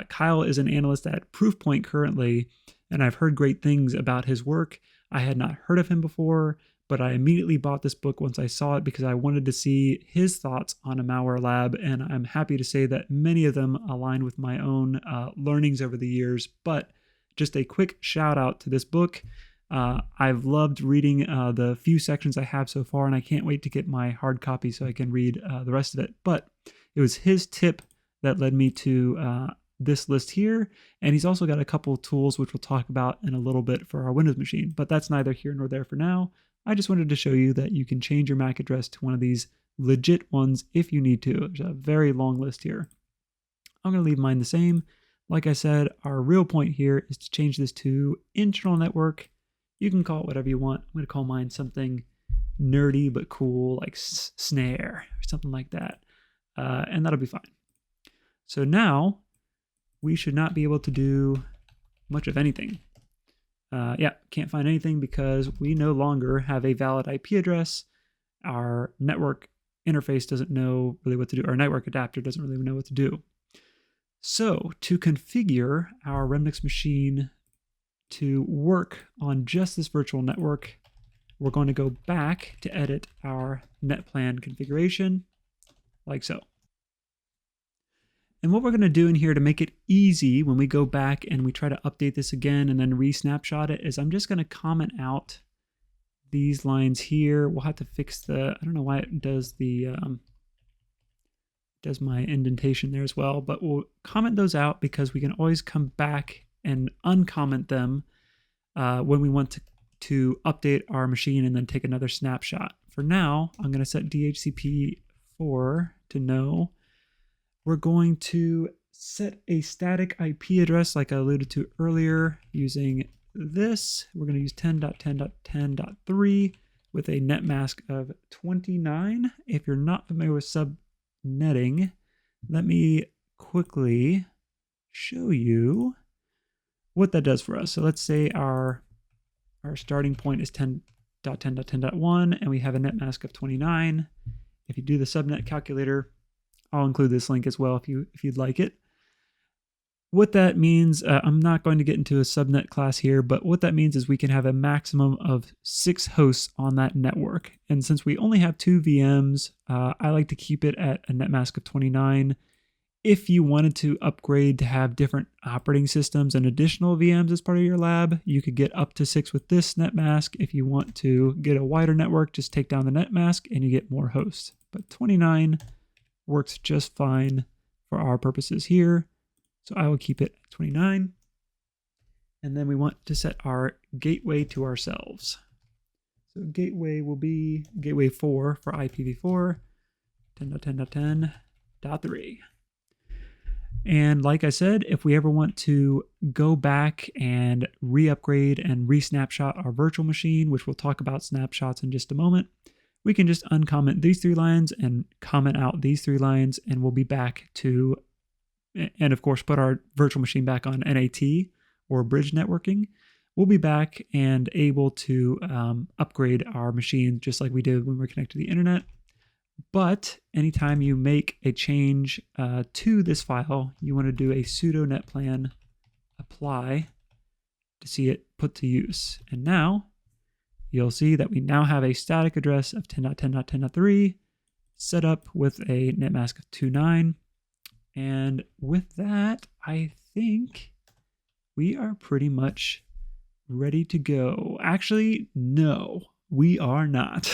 Speaker 1: Kyle is an analyst at Proofpoint currently, and I've heard great things about his work. I had not heard of him before, but I immediately bought this book once I saw it because I wanted to see his thoughts on a malware lab, and I'm happy to say that many of them align with my own learnings over the years. But just a quick shout out to this book. I've loved reading the few sections I have so far, and I can't wait to get my hard copy so I can read the rest of it. But it was his tip that led me to this list here, and he's also got a couple of tools which we'll talk about in a little bit for our Windows machine, but that's neither here nor there for now. I just wanted to show you that you can change your MAC address to one of these legit ones if you need to. There's a very long list here. I'm going to leave mine the same. Like I said, our real point here is to change this to internal network. You can call it whatever you want. I'm going to call mine something nerdy but cool, like snare or something like that. And that'll be fine. So now we should not be able to do much of anything. Can't find anything because we no longer have a valid IP address. Our network interface doesn't know really what to do. Our network adapter doesn't really know what to do. So to configure our Remnux machine to work on just this virtual network, we're going to go back to edit our netplan configuration like so. And what we're going to do in here to make it easy when we go back and we try to update this again and then re-snapshot it is I'm just going to comment out these lines here. We'll have to fix I don't know why it does does my indentation there as well, but we'll comment those out because we can always come back and uncomment them when we want to update our machine and then take another snapshot. For now, I'm going to set DHCP4 to no. We're going to set a static IP address like I alluded to earlier using this. We're going to use 10.10.10.3 with a net mask of 29. If you're not familiar with subnetting, let me quickly show you what that does for us. So let's say our starting point is 10.10.10.1 and we have a net mask of 29. If you do the subnet calculator, I'll include this link as well if you'd like it. What that means, I'm not going to get into a subnet class here, but what that means is we can have a maximum of 6 hosts on that network. And since we only have 2 VMs, I like to keep it at a net mask of 29. If you wanted to upgrade to have different operating systems and additional VMs as part of your lab, you could get up to 6 with this net mask. If you want to get a wider network, just take down the net mask and you get more hosts. But 29 works just fine for our purposes here. So I will keep it at 29. And then we want to set our gateway to ourselves. So gateway will be gateway 4 for IPv4, 10.10.10.3. And like I said, if we ever want to go back and re-upgrade and re-snapshot our virtual machine, which we'll talk about snapshots in just a moment, we can just uncomment these 3 lines and comment out these 3 lines, and we'll be back to, and of course, put our virtual machine back on NAT or bridge networking. We'll be back and able to upgrade our machine just like we did when we were connected to the internet. But anytime you make a change to this file, you want to do a sudo netplan apply to see it put to use. And now you'll see that we now have a static address of 10.10.10.3 set up with a net mask of 29. And with that, I think we are pretty much ready to go. Actually, no, we are not.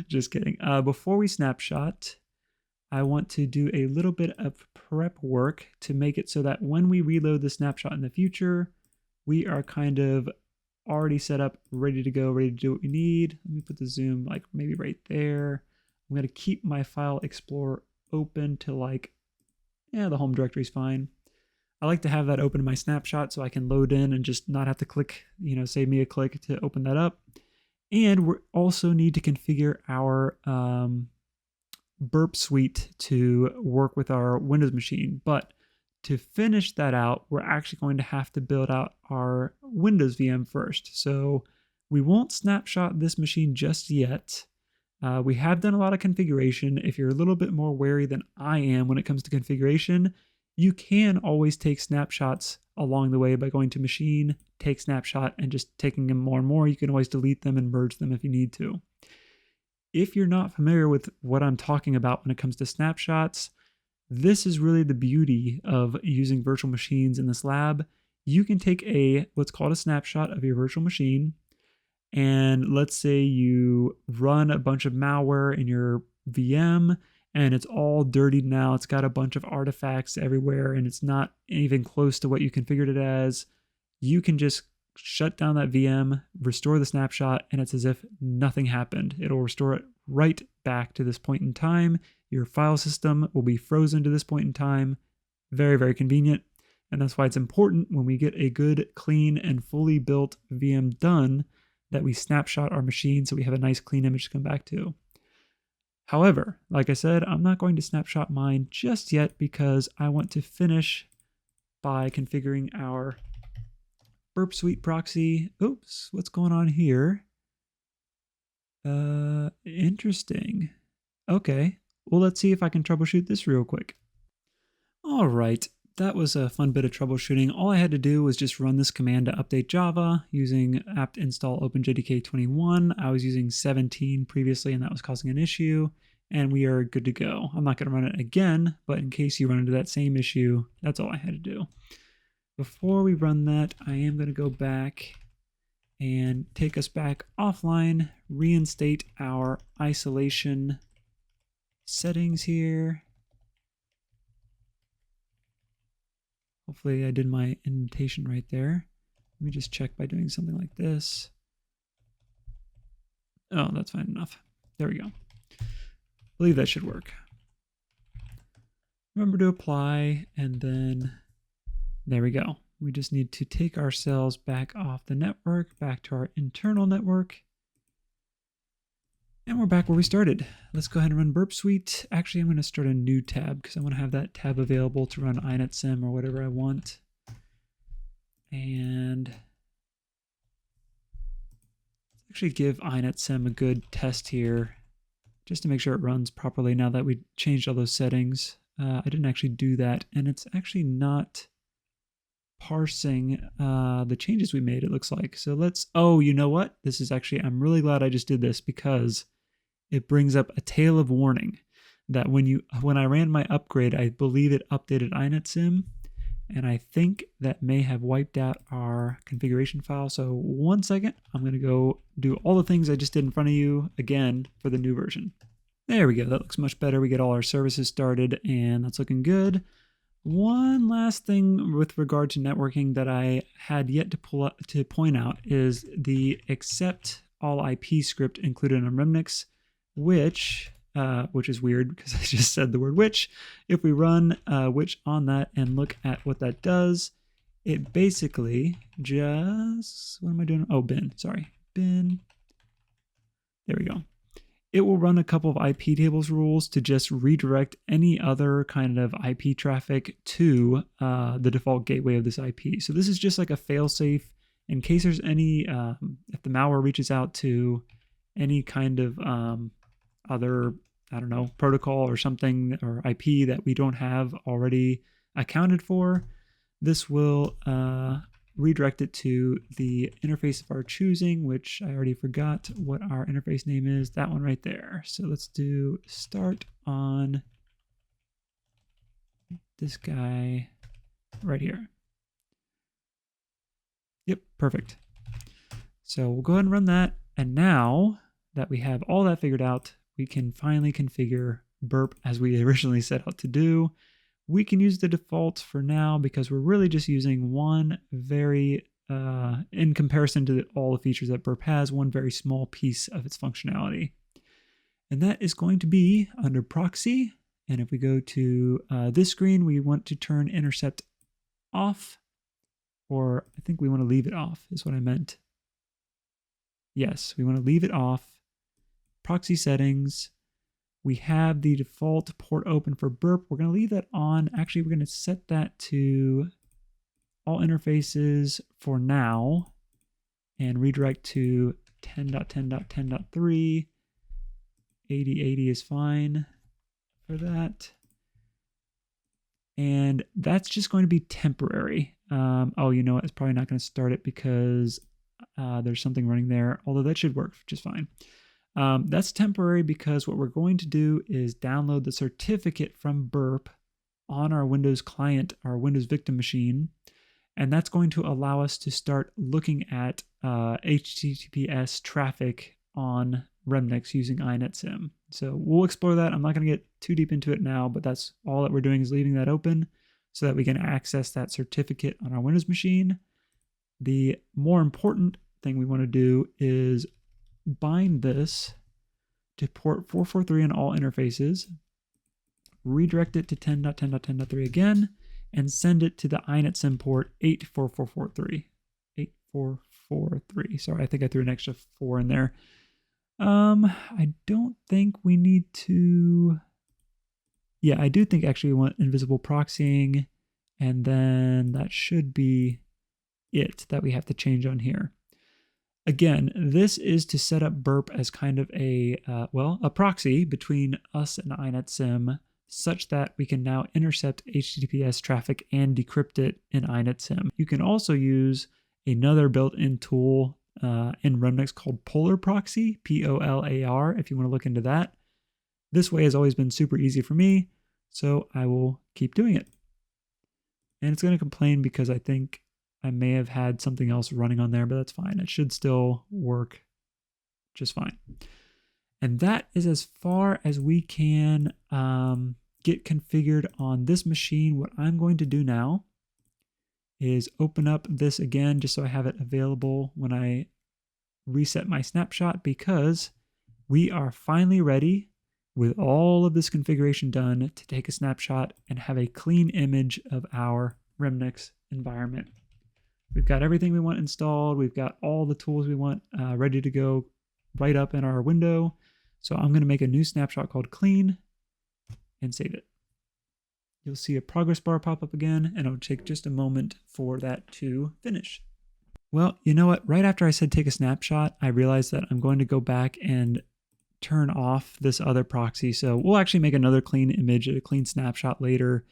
Speaker 1: Just kidding. Before we snapshot, I want to do a little bit of prep work to make it so that when we reload the snapshot in the future, we are kind of already set up, ready to go, ready to do what we need. Let me put the zoom like maybe right there. I'm going to keep my file explorer open to like, yeah, the home directory is fine. I like to have that open in my snapshot so I can load in and just not have to click, save me a click to open that up. And we also need to configure our Burpsuite to work with our Windows machine. But to finish that out, we're actually going to have to build out our Windows VM first. So we won't snapshot this machine just yet. We have done a lot of configuration. If you're a little bit more wary than I am when it comes to configuration, you can always take snapshots along the way by going to machine, take snapshot, and just taking them more and more. You can always delete them and merge them if you need to. If you're not familiar with what I'm talking about when it comes to snapshots, this is really the beauty of using virtual machines in this lab. You can take what's called a snapshot of your virtual machine, and let's say you run a bunch of malware in your VM and it's all dirtied now. It's got a bunch of artifacts everywhere and it's not even close to what you configured it as. You can just shut down that VM, restore the snapshot, and it's as if nothing happened. It'll restore it right back to this point in time. Your file system will be frozen to this point in time. Very, very convenient. And that's why it's important when we get a good, clean, and fully built VM done that we snapshot our machine so we have a nice clean image to come back to. However, like I said, I'm not going to snapshot mine just yet because I want to finish by configuring our Burpsuite proxy. Oops, what's going on here? Interesting. Okay, well, let's see if I can troubleshoot this real quick. All right, that was a fun bit of troubleshooting. All I had to do was just run this command to update Java using apt install openjdk21. I was using 17 previously, and that was causing an issue, and we are good to go. I'm not going to run it again, but in case you run into that same issue, that's all I had to do. Before we run that, I am going to go back and take us back offline, reinstate our isolation settings here. Hopefully I did my indentation right there. Let me just check by doing something like this. Oh, that's fine enough. There we go. I believe that should work. Remember to apply, and then there we go. We just need to take ourselves back off the network, back to our internal network. And we're back where we started. Let's go ahead and run Burpsuite. Actually, I'm going to start a new tab because I want to have that tab available to run INetSim or whatever I want. And let's actually give INetSim a good test here just to make sure it runs properly now that we changed all those settings. I didn't actually do that, and it's actually not parsing the changes we made, it looks like. So let's, oh, you know what? This is actually, I'm really glad I just did this because it brings up a tale of warning that when I ran my upgrade, I believe it updated INetSim, and I think that may have wiped out our configuration file. So 1 second, I'm going to go do all the things I just did in front of you again for the new version. There we go. That looks much better. We get all our services started, and that's looking good. One last thing with regard to networking that I had yet to point out is the accept all IP script included in Remnux, which is weird because I just said the word which. If we run which on that and look at what that does, it basically just, what am I doing? Oh, bin, sorry, bin. There we go. It will run a couple of IP tables rules to just redirect any other kind of IP traffic to the default gateway of this IP. So this is just like a failsafe in case there's any, if the malware reaches out to any kind of other, I don't know, protocol or something or IP that we don't have already accounted for, this will redirect it to the interface of our choosing, which I already forgot what our interface name is, that one right there. So let's do start on this guy right here. Yep, perfect. So we'll go ahead and run that. And now that we have all that figured out, we can finally configure burp as we originally set out to do. We can use the defaults for now because we're really just using one very, in comparison to all the features that burp has, one very small piece of its functionality. And that is going to be under proxy. And if we go to this screen, we want to turn intercept off, or I think we want to leave it off is what I meant. Yes, we want to leave it off. Proxy settings. We have the default port open for burp. We're going to leave that on. Actually, we're going to set that to all interfaces for now and redirect to 10.10.10.3. 8080 is fine for that. And that's just going to be temporary. Oh, you know what? It's probably not going to start it because there's something running there, although that should work just fine. That's temporary because what we're going to do is download the certificate from burp on our Windows client, our Windows victim machine. And that's going to allow us to start looking at HTTPS traffic on Remnux using INetSim. So we'll explore that. I'm not going to get too deep into it now, but that's all that we're doing is leaving that open so that we can access that certificate on our Windows machine. The more important thing we want to do is bind this to port 443 on all interfaces, redirect it to 10.10.10.3 again, and send it to the INetSim port 84443. 8443. Sorry, I think I threw an extra 4 in there. I don't think we need to... Yeah, I do think actually we want invisible proxying, and then that should be it that we have to change on here. Again, this is to set up burp as kind of a proxy between us and INetSim, such that we can now intercept HTTPS traffic and decrypt it in INetSim. You can also use another built-in tool in Remnux called Polar Proxy, Polar, if you want to look into that. This way has always been super easy for me, so I will keep doing it. And it's going to complain because I think I may have had something else running on there, but that's fine. It should still work just fine. And that is as far as we can get configured on this machine. What I'm going to do now is open up this again just so I have it available when I reset my snapshot, because we are finally ready with all of this configuration done to take a snapshot and have a clean image of our Remnux environment. We've got everything we want installed. We've got all the tools we want ready to go right up in our window. So I'm going to make a new snapshot called clean and save it. You'll see a progress bar pop up again, and it'll take just a moment for that to finish. Well, you know what? Right after I said take a snapshot, I realized that I'm going to go back and turn off this other proxy. So we'll actually make another clean image, a clean snapshot later.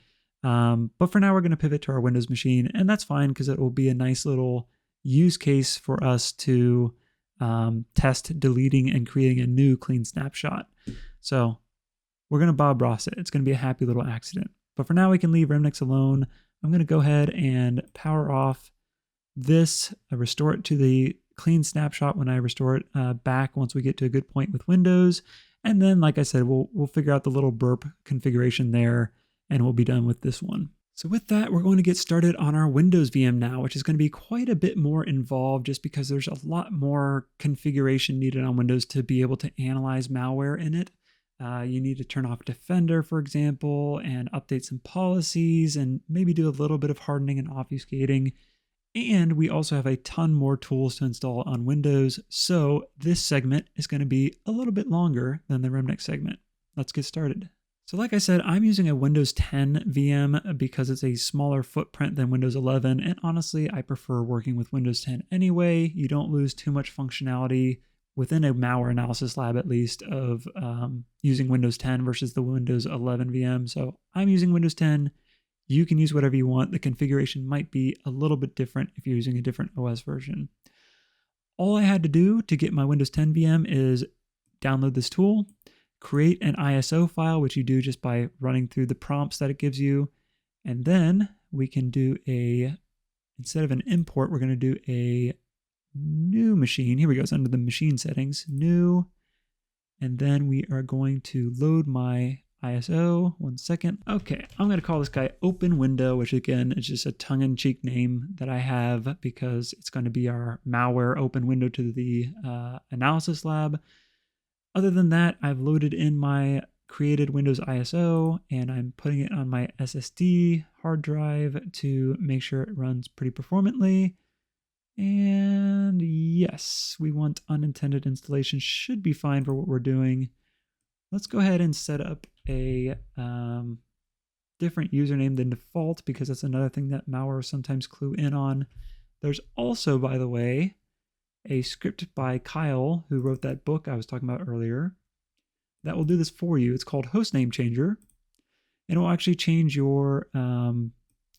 Speaker 1: But for now, we're going to pivot to our Windows machine, and that's fine because it will be a nice little use case for us to test deleting and creating a new clean snapshot. So we're going to Bob Ross it. It's going to be a happy little accident. But for now, we can leave Remnux alone. I'm going to go ahead and power off this, restore it to the clean snapshot when I restore it back once we get to a good point with Windows. And then, like I said, we'll figure out the little burp configuration there, and we'll be done with this one. So with that, we're going to get started on our Windows VM now, which is going to be quite a bit more involved just because there's a lot more configuration needed on Windows to be able to analyze malware in it. You need to turn off Defender, for example, and update some policies and maybe do a little bit of hardening and obfuscating. And we also have a ton more tools to install on Windows. So this segment is going to be a little bit longer than the Remnux segment. Let's get started. So like I said, I'm using a Windows 10 VM because it's a smaller footprint than Windows 11. And honestly, I prefer working with Windows 10 anyway. You don't lose too much functionality within a malware analysis lab, at least, of using Windows 10 versus the Windows 11 VM. So I'm using Windows 10. You can use whatever you want. The configuration might be a little bit different if you're using a different OS version. All I had to do to get my Windows 10 VM is download this tool, create an ISO file, which you do just by running through the prompts that it gives you. And then we can do instead of an import, we're going to do a new machine. Here we go. It's under the machine settings, new, And then we are going to load my ISO. 1 second. Okay, I'm going to call this guy Open Window, which again is just a tongue-in-cheek name that I have because it's going to be our malware open window to the analysis lab. Other than that, I've loaded in my created Windows ISO and I'm putting it on my SSD hard drive to make sure it runs pretty performantly. And yes, we want unintended installation, should be fine for what we're doing. Let's go ahead and set up a different username than default because that's another thing that malware sometimes clue in on. There's also, by the way, a script by Kyle, who wrote that book I was talking about earlier, that will do this for you. It's called Hostname Changer, and it will actually change your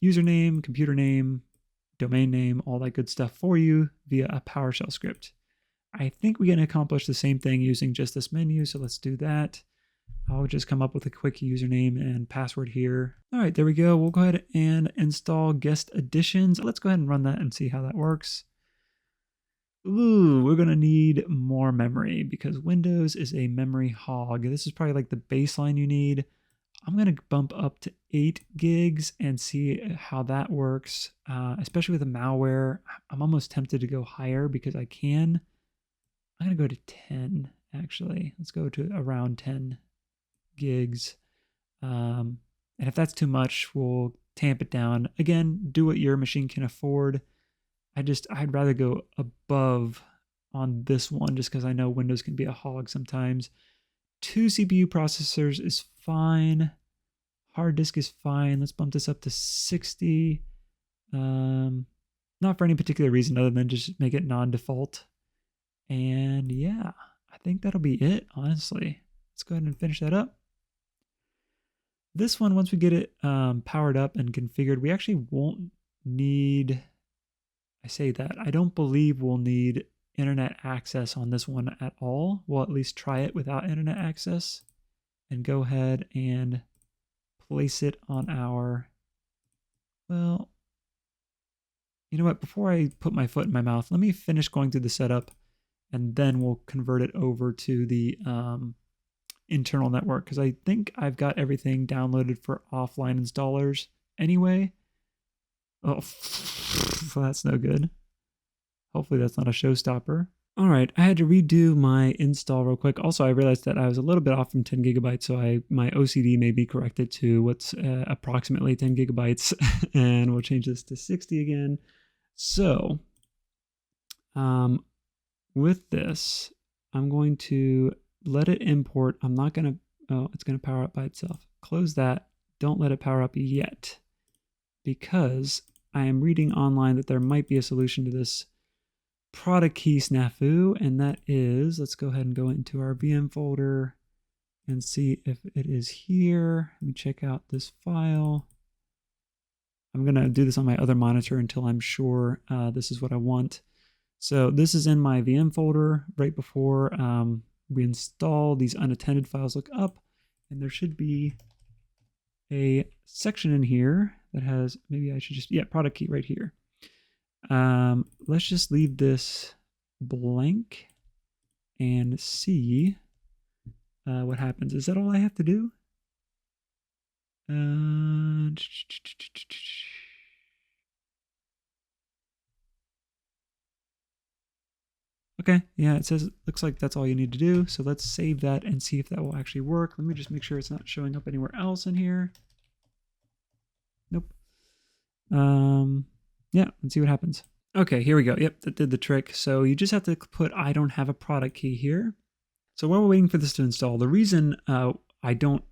Speaker 1: username, computer name, domain name, all that good stuff for you via a PowerShell script. I think we can accomplish the same thing using just this menu, so let's do that. I'll just come up with a quick username and password here. All right, there we go. We'll go ahead and install guest additions. Let's go ahead and run that and see how that works. Ooh, we're gonna need more memory because Windows is a memory hog. This is probably like the baseline you need. I'm gonna bump up to 8 gigs and see how that works, especially with the malware. I'm almost tempted to go higher because I can. I'm gonna go to 10 actually. Let's go to around 10 gigs. And if that's too much, we'll tamp it down. Again, do what your machine can afford. I'd rather go above on this one just because I know Windows can be a hog sometimes. 2 CPU processors is fine. Hard disk is fine. Let's bump this up to 60. Not for any particular reason other than just make it non-default. And yeah, I think that'll be it, honestly. Let's go ahead and finish that up. This one, once we get it powered up and configured, we actually won't need... I say that. I don't believe we'll need internet access on this one at all. We'll at least try it without internet access and go ahead and place it on our, well, you know what? Before I put my foot in my mouth, let me finish going through the setup and then we'll convert it over to the internal network because I think I've got everything downloaded for offline installers anyway. Oh, well, that's no good. Hopefully that's not a showstopper. All right, I had to redo my install real quick. Also, I realized that I was a little bit off from 10 gigabytes, so my OCD may be corrected to what's approximately 10 gigabytes, and we'll change this to 60 again. So, with this, I'm going to let it import. I'm not going to, oh, it's going to power up by itself. Close that. Don't let it power up yet, because I am reading online that there might be a solution to this product key snafu, and that is, let's go ahead and go into our VM folder and see if it is here. Let me check out this file. I'm going to do this on my other monitor until I'm sure this is what I want. So this is in my VM folder right before we install. These unattended files look up, and there should be a section in here that has, maybe I should just, yeah, product key right here. Let's just leave this blank and see what happens. Is that all I have to do? Okay, yeah, it says, looks like that's all you need to do. So let's save that and see if that will actually work. Let me just make sure it's not showing up anywhere else in here. Nope. Yeah, let's see what happens. Okay, here we go. Yep, that did the trick. So you just have to put I don't have a product key here. So while we're waiting for this to install, the reason I don't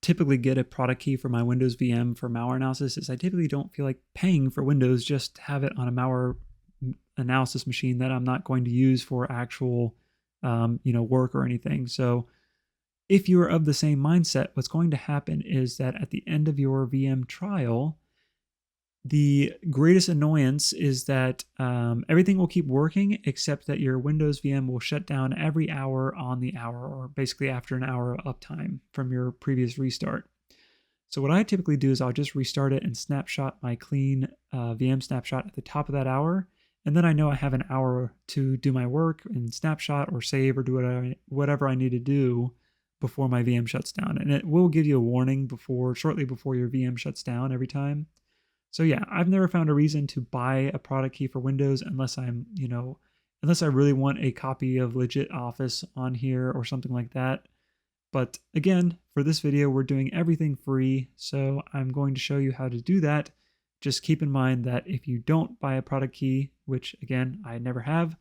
Speaker 1: typically get a product key for my Windows VM for malware analysis is I typically don't feel like paying for Windows just to have it on a malware analysis machine that I'm not going to use for actual work or anything. So if you're of the same mindset, what's going to happen is that at the end of your VM trial, the greatest annoyance is that everything will keep working except that your Windows VM will shut down every hour on the hour, or basically after an hour of uptime from your previous restart. So what I typically do is I'll just restart it and snapshot my clean VM snapshot at the top of that hour, And then I know I have an hour to do my work in Snapshot or save or do whatever I need to do before my VM shuts down. And it will give you a warning shortly before your VM shuts down every time. So yeah, I've never found a reason to buy a product key for Windows unless unless I really want a copy of legit Office on here or something like that. But again, for this video, we're doing everything free. So I'm going to show you how to do that. Just keep in mind that if you don't buy a product key, which again, I never have,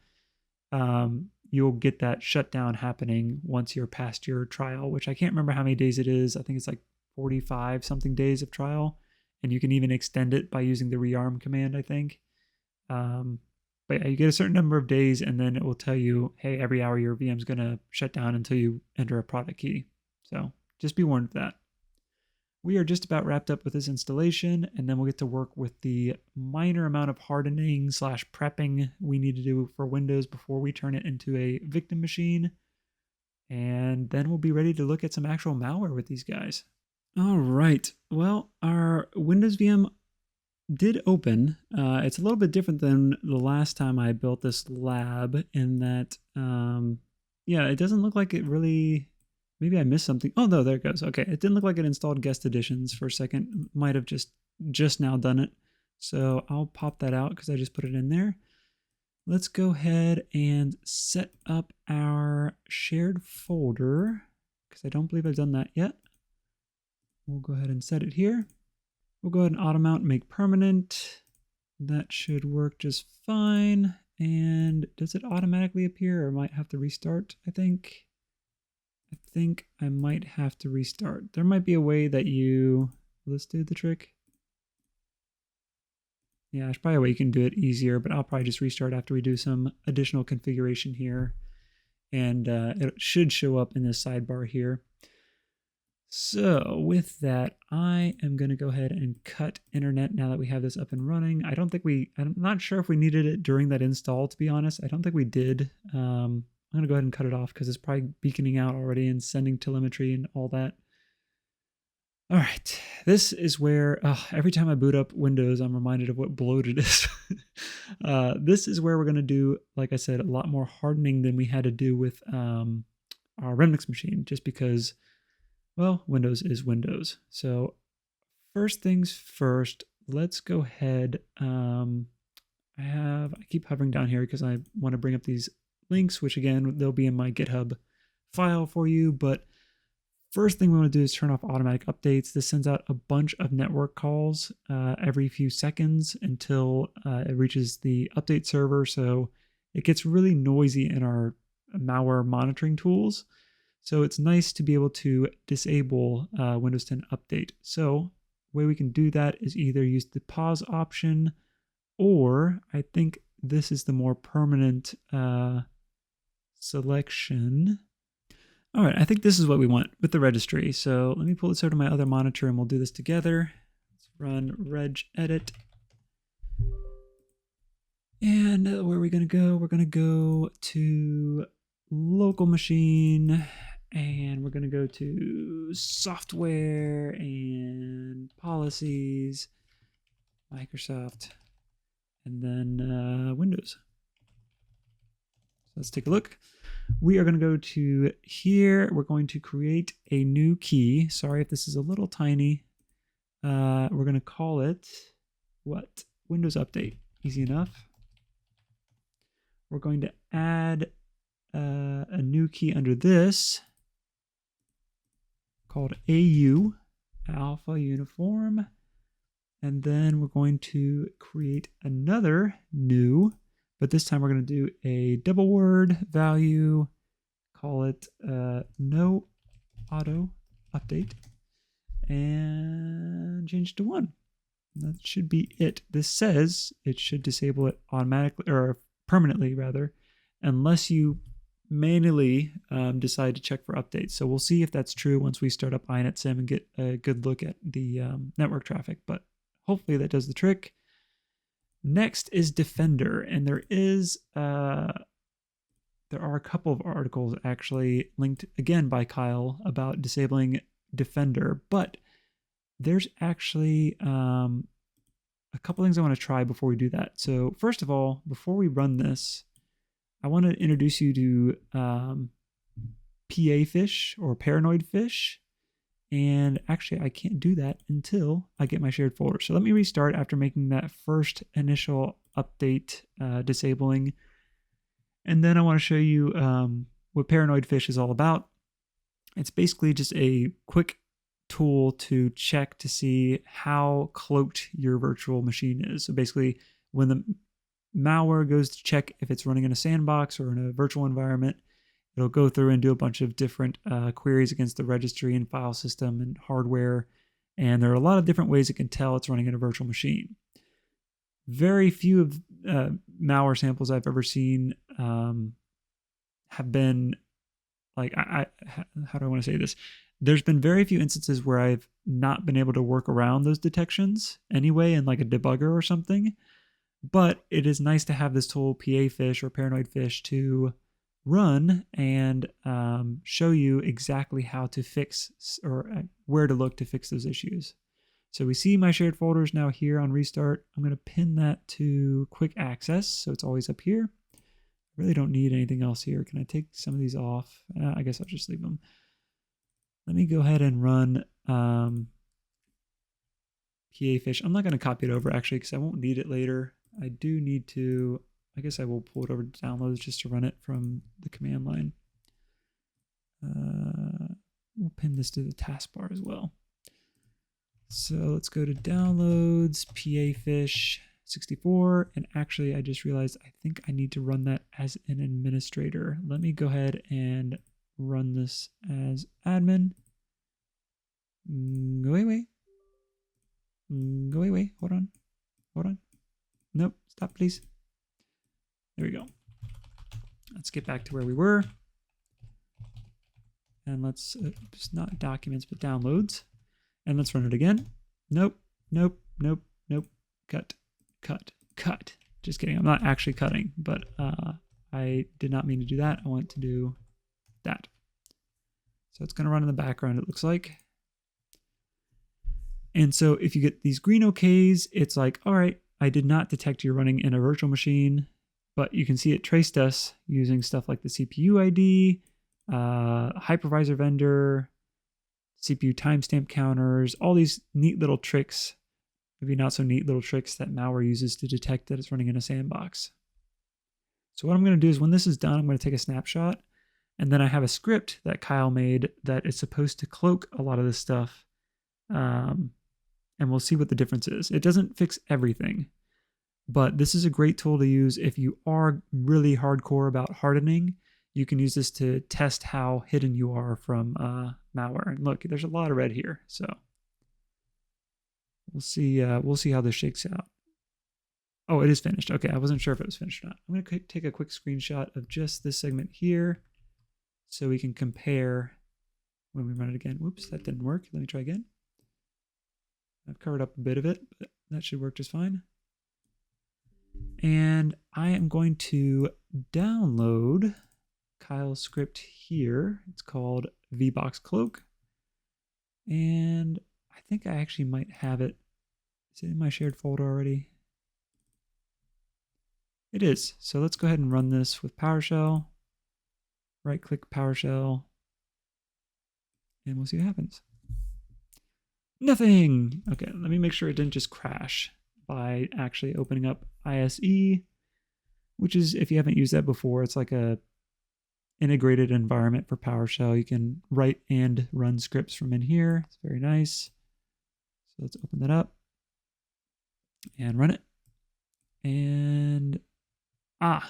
Speaker 1: you'll get that shutdown happening once you're past your trial, which I can't remember how many days it is. I think it's like 45 something days of trial. And you can even extend it by using the rearm command, I think. But yeah, you get a certain number of days and then it will tell you, hey, every hour your VM's going to shut down until you enter a product key. So just be warned of that. We are just about wrapped up with this installation, and then we'll get to work with the minor amount of hardening / prepping we need to do for Windows before we turn it into a victim machine. And then we'll be ready to look at some actual malware with these guys. All right. Well, our Windows VM did open. It's a little bit different than the last time I built this lab in that, yeah, it doesn't look like it really... Maybe I missed something. Oh, no, there it goes. Okay, it didn't look like it installed guest editions for a second. Might have just now done it. So I'll pop that out because I just put it in there. Let's go ahead and set up our shared folder because I don't believe I've done that yet. We'll go ahead and set it here. We'll go ahead and auto mount and make permanent. That should work just fine. And does it automatically appear or might have to restart, I think? I think I might have to restart. There might be a way that let's do the trick. Yeah, there's probably a way you can do it easier, but I'll probably just restart after we do some additional configuration here. And it should show up in this sidebar here. So with that, I am going to go ahead and cut internet now that we have this up and running. I'm not sure if we needed it during that install, to be honest. I don't think we did. I'm going to go ahead and cut it off because it's probably beaconing out already and sending telemetry and all that. All right, this is where every time I boot up Windows, I'm reminded of what bloated is. This is where we're going to do, like I said, a lot more hardening than we had to do with our Remnux machine, just because, well, Windows is Windows. So first things first, let's go ahead. I keep hovering down here because I want to bring up these links, which again, they'll be in my GitHub file for you. But first thing we want to do is turn off automatic updates. This sends out a bunch of network calls every few seconds until it reaches the update server. So it gets really noisy in our malware monitoring tools. So it's nice to be able to disable Windows 10 update. So the way we can do that is either use the pause option, or I think this is the more permanent selection. All right, I think this is what we want with the registry. So let me pull this over to my other monitor and we'll do this together. Let's run regedit. And where are we going to go? We're going to go to local machine, and we're going to go to software and policies, Microsoft, and then Windows. So let's take a look. We are going to go to here. We're going to create a new key. Sorry if this is a little tiny. We're going to call it what? Windows Update. Easy enough. We're going to add a new key under this called AU, Alpha Uniform. And then we're going to create another new, but this time we're going to do a double word value, call it no auto update, and change it to 1. That should be it. This says it should disable it automatically, or permanently rather, unless you manually decide to check for updates. So we'll see if that's true once we start up INetSim and get a good look at the network traffic, but hopefully that does the trick. Next is Defender, and there are a couple of articles actually linked again by Kyle about disabling Defender, but there's actually a a couple things I want to try before we do that. So first of all, before we run this, I want to introduce you to pafish or paranoid fish. And actually, I can't do that until I get my shared folder. So let me restart after making that first initial update, disabling. And then I want to show you what paranoid fish is all about. It's basically just a quick tool to check to see how cloaked your virtual machine is. So basically, when the malware goes to check if it's running in a sandbox or in a virtual environment, it'll go through and do a bunch of different queries against the registry and file system and hardware. And there are a lot of different ways it can tell it's running in a virtual machine. Very few of malware samples I've ever seen have been like, how do I want to say this? There's been very few instances where I've not been able to work around those detections anyway in like a debugger or something. But it is nice to have this tool, pafish or paranoid fish, to run and show you exactly how to fix or where to look to fix those issues. So we see my shared folders now here on restart. I'm going to pin that to quick access, so it's always up here. I really don't need anything else here. Can I take some of these off? I guess I'll just leave them. Let me go ahead and run pafish. I'm not going to copy it over actually because I won't need it later. I do need to, I guess I will pull it over to downloads just to run it from the command line. We'll pin this to the taskbar as well. So let's go to downloads, pafish 64. And actually, I just realized I think I need to run that as an administrator. Let me go ahead and run this as admin. Go away. Go away. Hold on. Hold on. Nope. Stop, please. There we go. Let's get back to where we were. And let's, it's not documents, but downloads. And let's run it again. Nope. Nope. Nope. Nope. Cut. Cut. Cut. Just kidding. I'm not actually cutting, but I did not mean to do that. I want to do that. So it's going to run in the background, it looks like. And so if you get these green OKs, it's like, all right, I did not detect you're running in a virtual machine, but you can see it traced us using stuff like the CPU ID, hypervisor vendor, CPU timestamp counters, all these neat little tricks, maybe not so neat little tricks that malware uses to detect that it's running in a sandbox. So what I'm going to do is when this is done, I'm going to take a snapshot, and then I have a script that Kyle made that is supposed to cloak a lot of this stuff. And we'll see what the difference is. It doesn't fix everything, but this is a great tool to use if you are really hardcore about hardening. You can use this to test how hidden you are from malware. And look, there's a lot of red here, so we'll see how this shakes out. Oh, it is finished. Okay, I wasn't sure if it was finished or not. I'm going to take a quick screenshot of just this segment here so we can compare when we run it again. Whoops, that didn't work. Let me try again. I've covered up a bit of it, but that should work just fine. And I am going to download Kyle's script here. It's called VBoxCloak. And I think I actually might have it. Is it in my shared folder already? It is. So let's go ahead and run this with PowerShell. Right-click PowerShell. And we'll see what happens. Nothing. Okay, let me make sure it didn't just crash by actually opening up ISE, which is, if you haven't used that before, it's like a integrated environment for PowerShell. You can write and run scripts from in here. It's very nice. So let's open that up and run it. And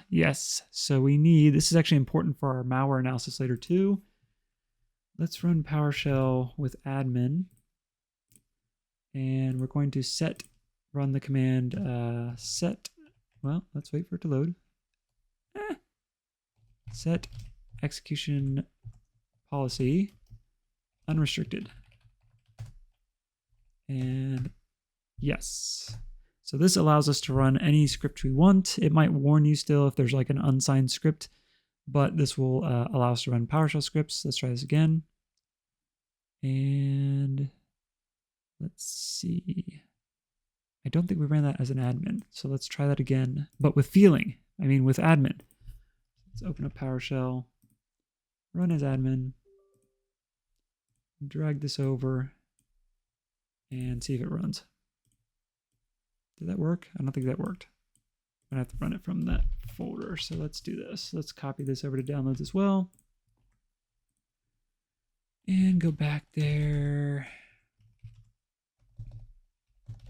Speaker 1: yes. So we need, this is actually important for our malware analysis later too. Let's run PowerShell with admin. And we're going to run the command set, well, let's wait for it to load. Set execution policy unrestricted. And yes. So this allows us to run any script we want. It might warn you still if there's like an unsigned script, but this will allow us to run PowerShell scripts. Let's try this again. And let's see. I don't think we ran that as an admin. So let's try that again, but with feeling. I mean, with admin. Let's open up PowerShell, run as admin, drag this over, and see if it runs. Did that work? I don't think that worked. I'm gonna have to run it from that folder. So let's do this. Let's copy this over to downloads as well. And go back there.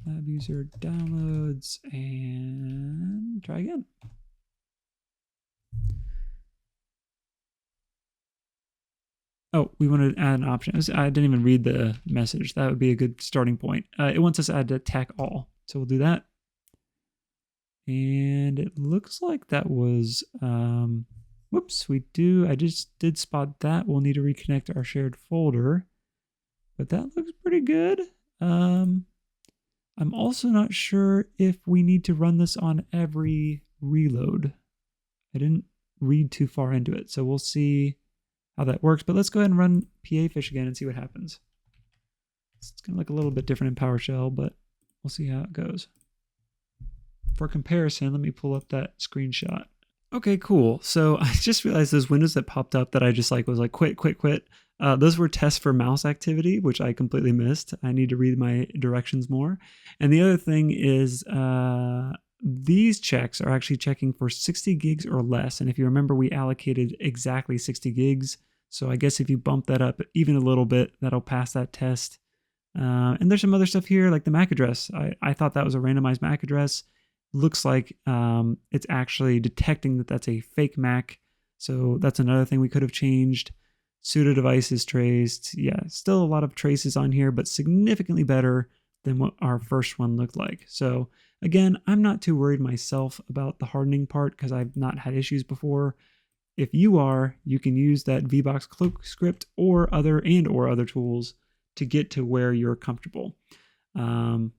Speaker 1: Lab user downloads and try again. Oh, we wanted to add an option. I didn't even read the message. That would be a good starting point. It wants us to add attack all. So we'll do that. And it looks like that was, whoops, I just did spot that. We'll need to reconnect our shared folder, but that looks pretty good. I'm also not sure if we need to run this on every reload. I didn't read too far into it, so we'll see how that works. But let's go ahead and run pafish again and see what happens. It's going to look a little bit different in PowerShell, but we'll see how it goes. For comparison, let me pull up that screenshot. Okay, cool. So I just realized those windows that popped up that I just was like, quit. Those were tests for mouse activity, which I completely missed. I need to read my directions more. And the other thing is these checks are actually checking for 60 gigs or less. And if you remember, we allocated exactly 60 gigs. So I guess if you bump that up even a little bit, that'll pass that test. And there's some other stuff here, like the MAC address. I thought that was a randomized MAC address. Looks like it's actually detecting that that's a fake MAC. So that's another thing we could have changed. Pseudo devices traced. Yeah, still a lot of traces on here, but significantly better than what our first one looked like. So again, I'm not too worried myself about the hardening part because I've not had issues before. If you are, you can use that VBoxCloak script or other tools to get to where you're comfortable. I'm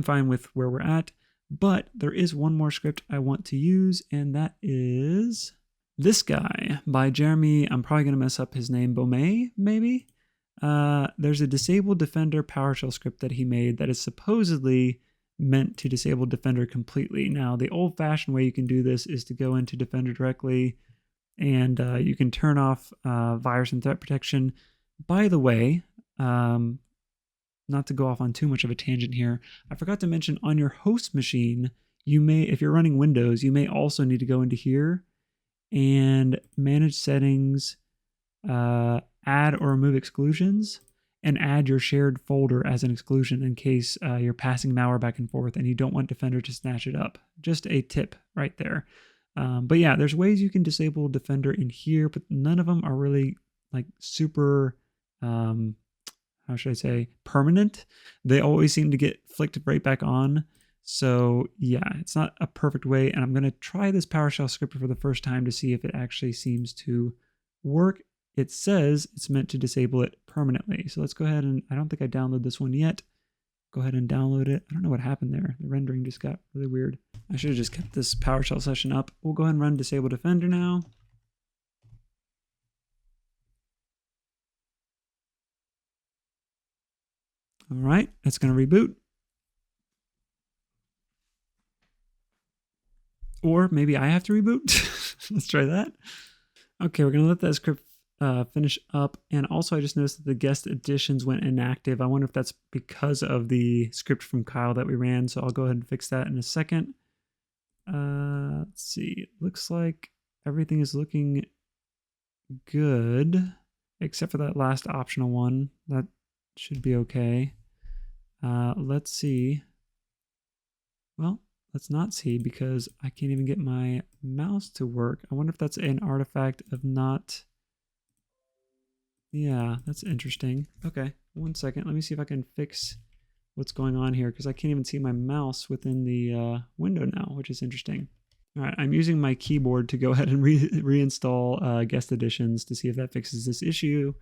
Speaker 1: fine with where we're at, but there is one more script I want to use, and that is this guy by Jeremy. I'm probably going to mess up his name, Beaumet, maybe? There's a Disable Defender PowerShell script that he made that is supposedly meant to disable Defender completely. Now, the old-fashioned way you can do this is to go into Defender directly, and you can turn off virus and threat protection. By the way, not to go off on too much of a tangent here, I forgot to mention on your host machine, you may, if you're running Windows, you may also need to go into here and manage settings, add or remove exclusions, and add your shared folder as an exclusion in case you're passing malware back and forth and you don't want Defender to snatch it up. Just a tip right there. But yeah, there's ways you can disable Defender in here, but none of them are really like super, how should I say, permanent. They always seem to get flicked right back on. So yeah, it's not a perfect way. And I'm going to try this PowerShell script for the first time to see if it actually seems to work. It says it's meant to disable it permanently. So let's go ahead and, I don't think I downloaded this one yet. Go ahead and download it. I don't know what happened there. The rendering just got really weird. I should have just kept this PowerShell session up. We'll go ahead and run Disable Defender now. All right, it's going to reboot. Or maybe I have to reboot. Let's try that. Okay, we're going to let that script finish up. And also, I just noticed that the guest additions went inactive. I wonder if that's because of the script from Kyle that we ran. So I'll go ahead and fix that in a second. Let's see. It looks like everything is looking good, except for that last optional one. That should be okay. Let's see. Well, let's not see because I can't even get my mouse to work. I wonder if that's an artifact of not... Yeah, that's interesting. Okay, 1 second. Let me see if I can fix what's going on here because I can't even see my mouse within the window now, which is interesting. All right, I'm using my keyboard to go ahead and reinstall guest additions to see if that fixes this issue.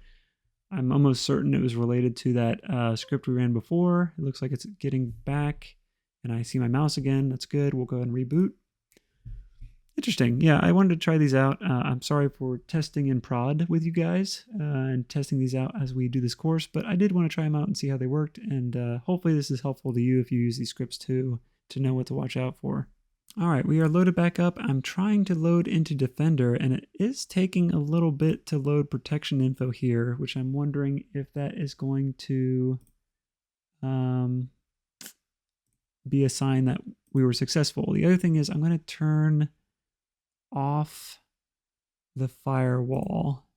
Speaker 1: I'm almost certain it was related to that script we ran before. It looks like it's getting back, and I see my mouse again. That's good. We'll go ahead and reboot. Interesting. Yeah, I wanted to try these out. I'm sorry for testing in prod with you guys and testing these out as we do this course, but I did want to try them out and see how they worked. And hopefully this is helpful to you if you use these scripts too, to know what to watch out for. All right, we are loaded back up. I'm trying to load into Defender, and it is taking a little bit to load protection info here, which I'm wondering if that is going to be a sign that we were successful. The other thing is I'm going to turn off the firewall.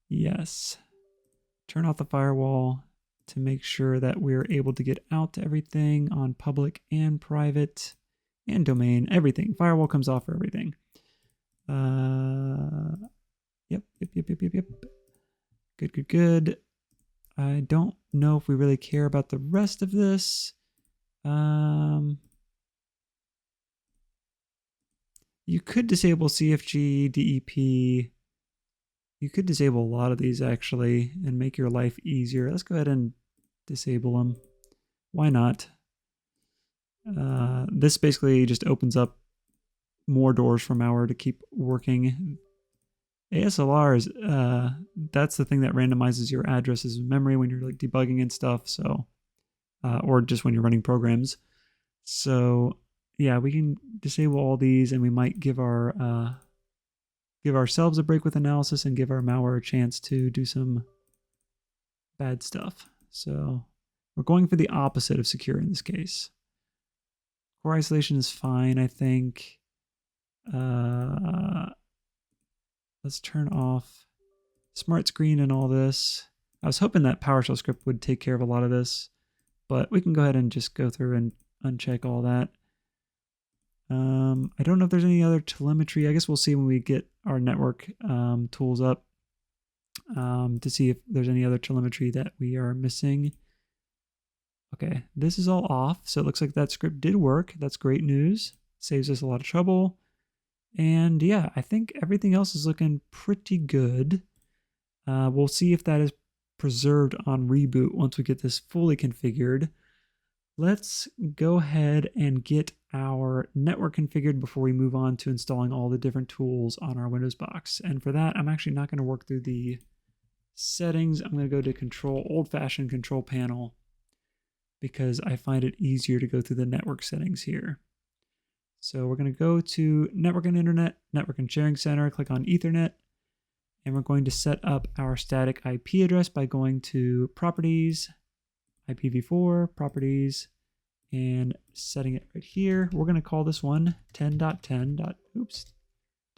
Speaker 1: Yes. Turn off the firewall to make sure that we're able to get out to everything on public and private and domain, everything. Firewall comes off for everything. Yep. Good. I don't know if we really care about the rest of this. You could disable CFG, DEP. You could disable a lot of these actually and make your life easier. Let's go ahead and disable them. Why not? This basically just opens up more doors for malware to keep working. ASLR is, that's the thing that randomizes your addresses in memory when you're like debugging and stuff. So, or just when you're running programs. So yeah, we can disable all these, and we might give our give ourselves a break with analysis and give our malware a chance to do some bad stuff. So we're going for the opposite of secure in this case. Core isolation is fine, I think. Let's turn off smart screen and all this. I was hoping that PowerShell script would take care of a lot of this, but we can go ahead and just go through and uncheck all that. I don't know if there's any other telemetry. I guess we'll see when we get our network tools up to see if there's any other telemetry that we are missing. Okay, this is all off, so it looks like that script did work. That's great news. Saves us a lot of trouble. And yeah, I think everything else is looking pretty good. We'll see if that is preserved on reboot once we get this fully configured. Let's go ahead and get our network configured before we move on to installing all the different tools on our Windows box. And for that, I'm actually not going to work through the settings. I'm going to go to control, old-fashioned control panel, because I find it easier to go through the network settings here. So we're going to go to Network and Internet, Network and Sharing Center, click on Ethernet, and we're going to set up our static IP address by going to Properties, IPv4, Properties, and setting it right here. We're going to call this one 10.10. Oops,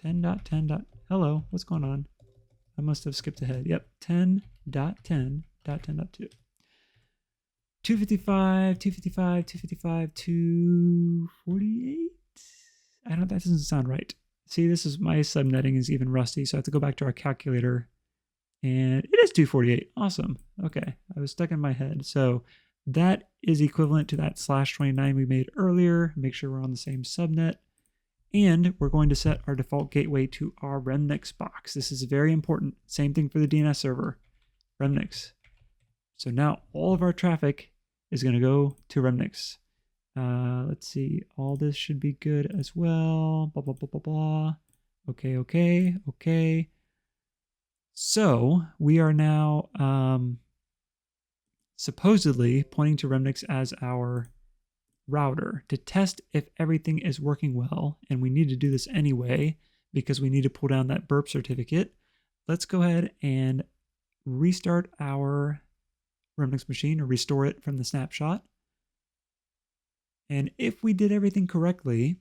Speaker 1: 10.10. Hello, what's going on? I must have skipped ahead. Yep, 10.10.10.2. 255, 255, 255, 248. I don't know, that doesn't sound right. See, this is my subnetting is even rusty, so I have to go back to our calculator. And it is 248. Awesome. Okay, I was stuck in my head. So that is equivalent to that /29 we made earlier. Make sure we're on the same subnet. And we're going to set our default gateway to our Remnux box. This is very important. Same thing for the DNS server, Remnux. So now all of our traffic is going to go to Remnux. Let's see. All this should be good as well. Blah, blah, blah, blah, blah. Okay. So we are now supposedly pointing to Remnux as our router to test if everything is working well. And we need to do this anyway because we need to pull down that burp certificate. Let's go ahead and restart our Remnux machine or restore it from the snapshot. And if we did everything correctly,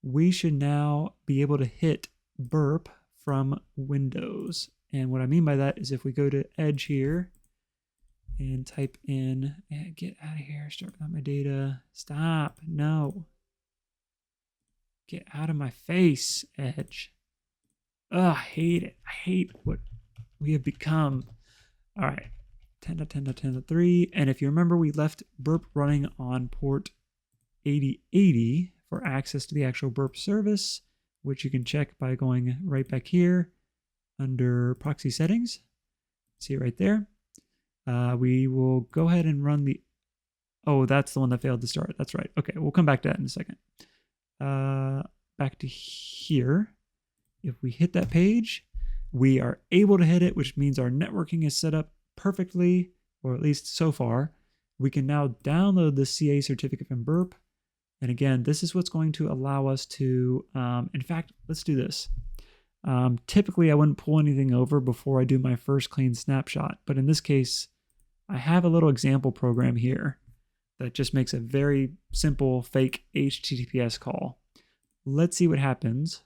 Speaker 1: we should now be able to hit burp from Windows. And what I mean by that is if we go to Edge here and type in, get out of here, start without my data. Stop, no. Get out of my face, Edge. Ugh, I hate it. I hate what we have become. All right, 10.10.10.3. And if you remember, we left burp running on port 8080 for access to the actual burp service, which you can check by going right back here under proxy settings. See it right there. We will go ahead and run the, oh, that's the one that failed to start. That's right. Okay, we'll come back to that in a second. back to here. If we hit that page, we are able to hit it, which means our networking is set up perfectly, or at least so far. We can now download the CA certificate from Burp. And again, this is what's going to allow us to, in fact, let's do this. Typically, I wouldn't pull anything over before I do my first clean snapshot. But in this case, I have a little example program here that just makes a very simple fake HTTPS call. Let's see what happens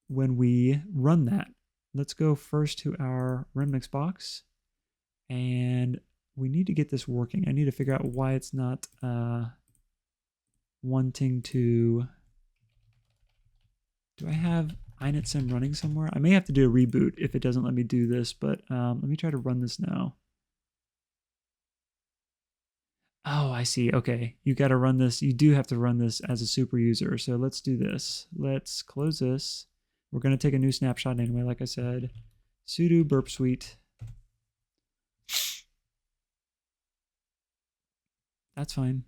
Speaker 1: when we run that. Let's go first to our Remnux box, and we need to get this working. I need to figure out why it's not wanting to. Do I have INetSim running somewhere? I may have to do a reboot if it doesn't let me do this, but let me try to run this now. Oh, I see. Okay, you got to run this. You do have to run this as a super user. So let's do this. Let's close this. We're going to take a new snapshot anyway, like I said. Sudo Burpsuite. That's fine.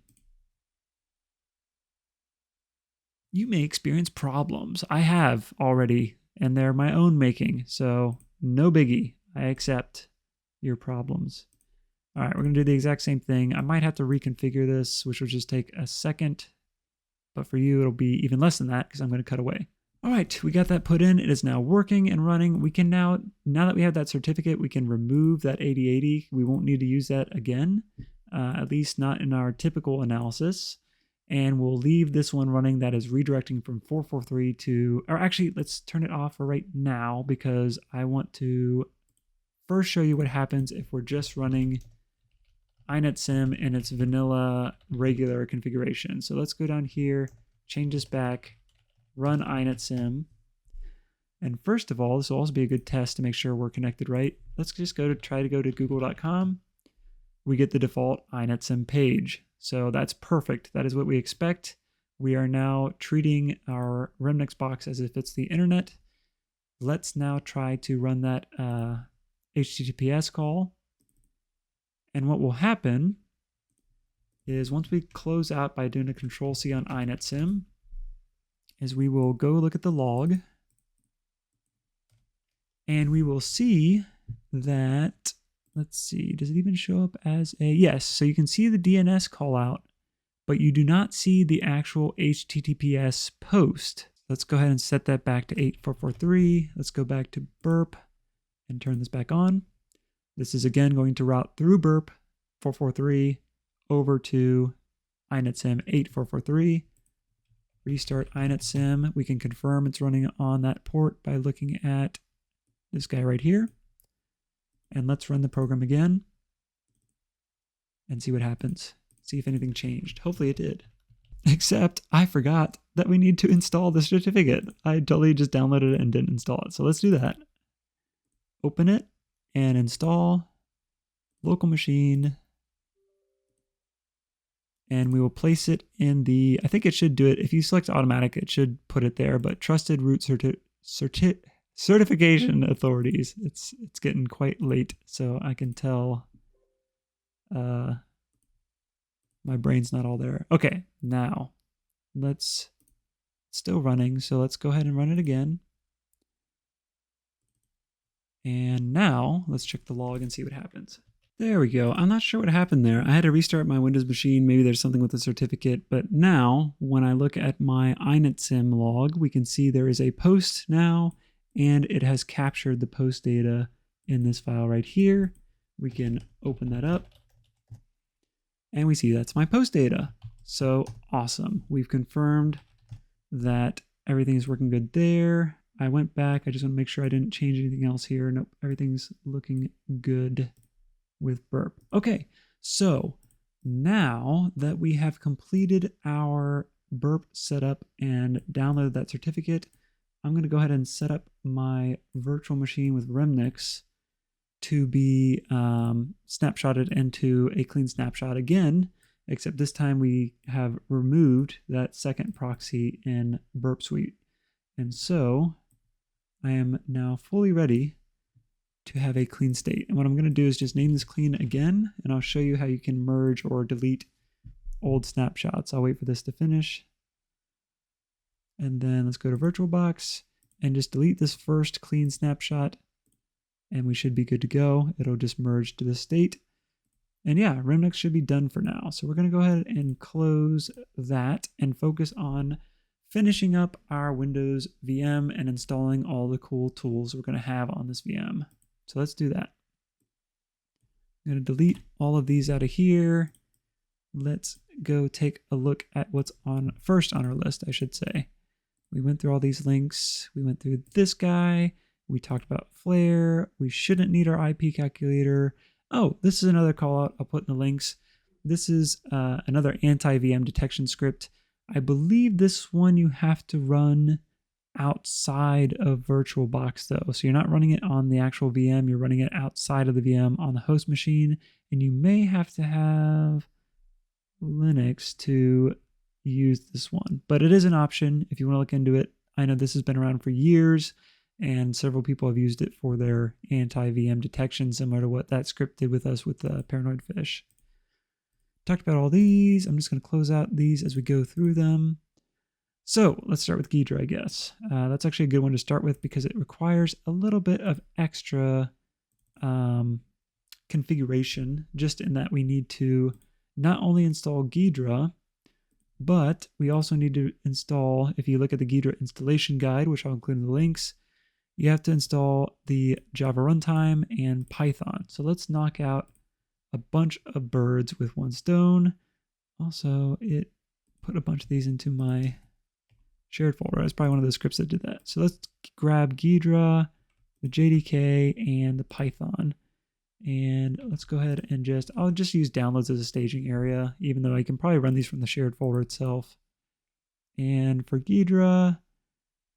Speaker 1: You may experience problems. I have already, and they're my own making. So no biggie. I accept your problems. All right, we're going to do the exact same thing. I might have to reconfigure this, which will just take a second. But for you, it'll be even less than that because I'm going to cut away. All right, we got that put in. It is now working and running. We can now that we have that certificate, we can remove that 8080. We won't need to use that again, at least not in our typical analysis. And we'll leave this one running that is redirecting from 443 to, or actually, let's turn it off for right now because I want to first show you what happens if we're just running INetSim in its vanilla regular configuration. So let's go down here, change this back, run INetSim. And first of all, this will also be a good test to make sure we're connected right. Let's just try to go to google.com. We get the default INetSim page. So that's perfect. That is what we expect. We are now treating our Remnux box as if it's the internet. Let's now try to run that HTTPS call. And what will happen is once we close out by doing a Control-C on INetSim, is we will go look at the log, and we will see that, let's see, does it even show up as a, yes, so you can see the DNS call out, but you do not see the actual HTTPS post. Let's go ahead and set that back to 8443. Let's go back to Burp and turn this back on. This is again going to route through Burp 443 over to INetSim 8443. Restart INetSim. We can confirm it's running on that port by looking at this guy right here. And let's run the program again and see what happens. See if anything changed. Hopefully it did. Except I forgot that we need to install the certificate. I totally just downloaded it and didn't install it. So let's do that. Open it and install local machine. And we will place it in the, I think it should do it. If you select automatic, it should put it there, but trusted root certification authorities. It's getting quite late, so I can tell my brain's not all there. Okay, now let's, still running, so let's go ahead and run it again. And now let's check the log and see what happens. There we go. I'm not sure what happened there. I had to restart my Windows machine. Maybe there's something with the certificate. But now, when I look at my INetSim log, we can see there is a post now, and it has captured the post data in this file right here. We can open that up, and we see that's my post data. So awesome. We've confirmed that everything is working good there. I went back. I just want to make sure I didn't change anything else here. Nope, everything's looking good with Burp. Okay, so now that we have completed our Burp setup and downloaded that certificate, I'm going to go ahead and set up my virtual machine with Remnux to be snapshotted into a clean snapshot again, except this time we have removed that second proxy in Burpsuite. And so I am now fully ready to have a clean state. And what I'm going to do is just name this clean again, and I'll show you how you can merge or delete old snapshots. I'll wait for this to finish. And then let's go to VirtualBox and just delete this first clean snapshot. And we should be good to go. It'll just merge to the state. And yeah, Remnux should be done for now. So we're going to go ahead and close that and focus on finishing up our Windows VM and installing all the cool tools we're going to have on this VM. So let's do that. I'm going to delete all of these out of here. Let's go take a look at what's first on our list, I should say. We went through all these links. We went through this guy. We talked about Flare. We shouldn't need our IP calculator. Oh, this is another call out I'll put in the links. This is another anti-VM detection script. I believe this one you have to run outside of VirtualBox though. So you're not running it on the actual VM, you're running it outside of the VM on the host machine. And you may have to have Linux to use this one, but it is an option if you want to look into it. I know this has been around for years and several people have used it for their anti-VM detection, similar to what that script did with us with the Paranoid Fish. Talked about all these. I'm just going to close out these as we go through them. So let's start with Ghidra, I guess. That's actually a good one to start with because it requires a little bit of extra configuration, just in that we need to not only install Ghidra, but we also need to install, if you look at the Ghidra installation guide, which I'll include in the links, you have to install the Java runtime and Python. So let's knock out a bunch of birds with one stone. Also, it put a bunch of these into my shared folder. It's probably one of the scripts that did that. So let's grab Ghidra, the JDK, and the Python. And let's go ahead and I'll just use downloads as a staging area, even though I can probably run these from the shared folder itself. And for Ghidra,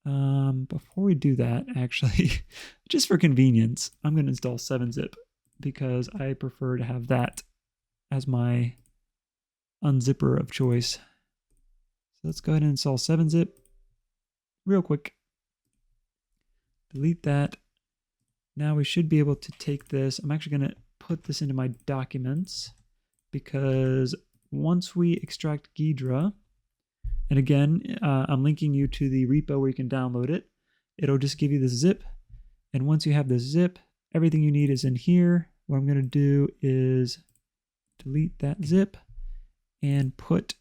Speaker 1: before we do that, actually, just for convenience, I'm going to install 7-zip because I prefer to have that as my unzipper of choice. So let's go ahead and install 7-zip real quick. Delete that. Now we should be able to take this. I'm actually going to put this into my documents because once we extract Ghidra, and again, I'm linking you to the repo where you can download it. It'll just give you the zip. And once you have the zip, everything you need is in here. What I'm going to do is delete that zip and put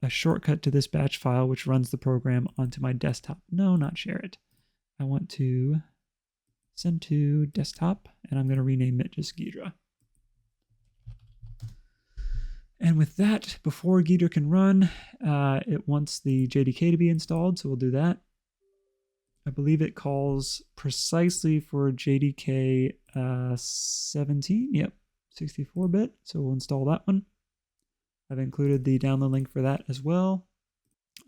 Speaker 1: a shortcut to this batch file, which runs the program onto my desktop. No, not share it. I want to send to desktop, and I'm going to rename it just Ghidra. And with that, before Ghidra can run, it wants the JDK to be installed, so we'll do that. I believe it calls precisely for JDK 17, yep, 64-bit, so we'll install that one. I've included the download link for that as well.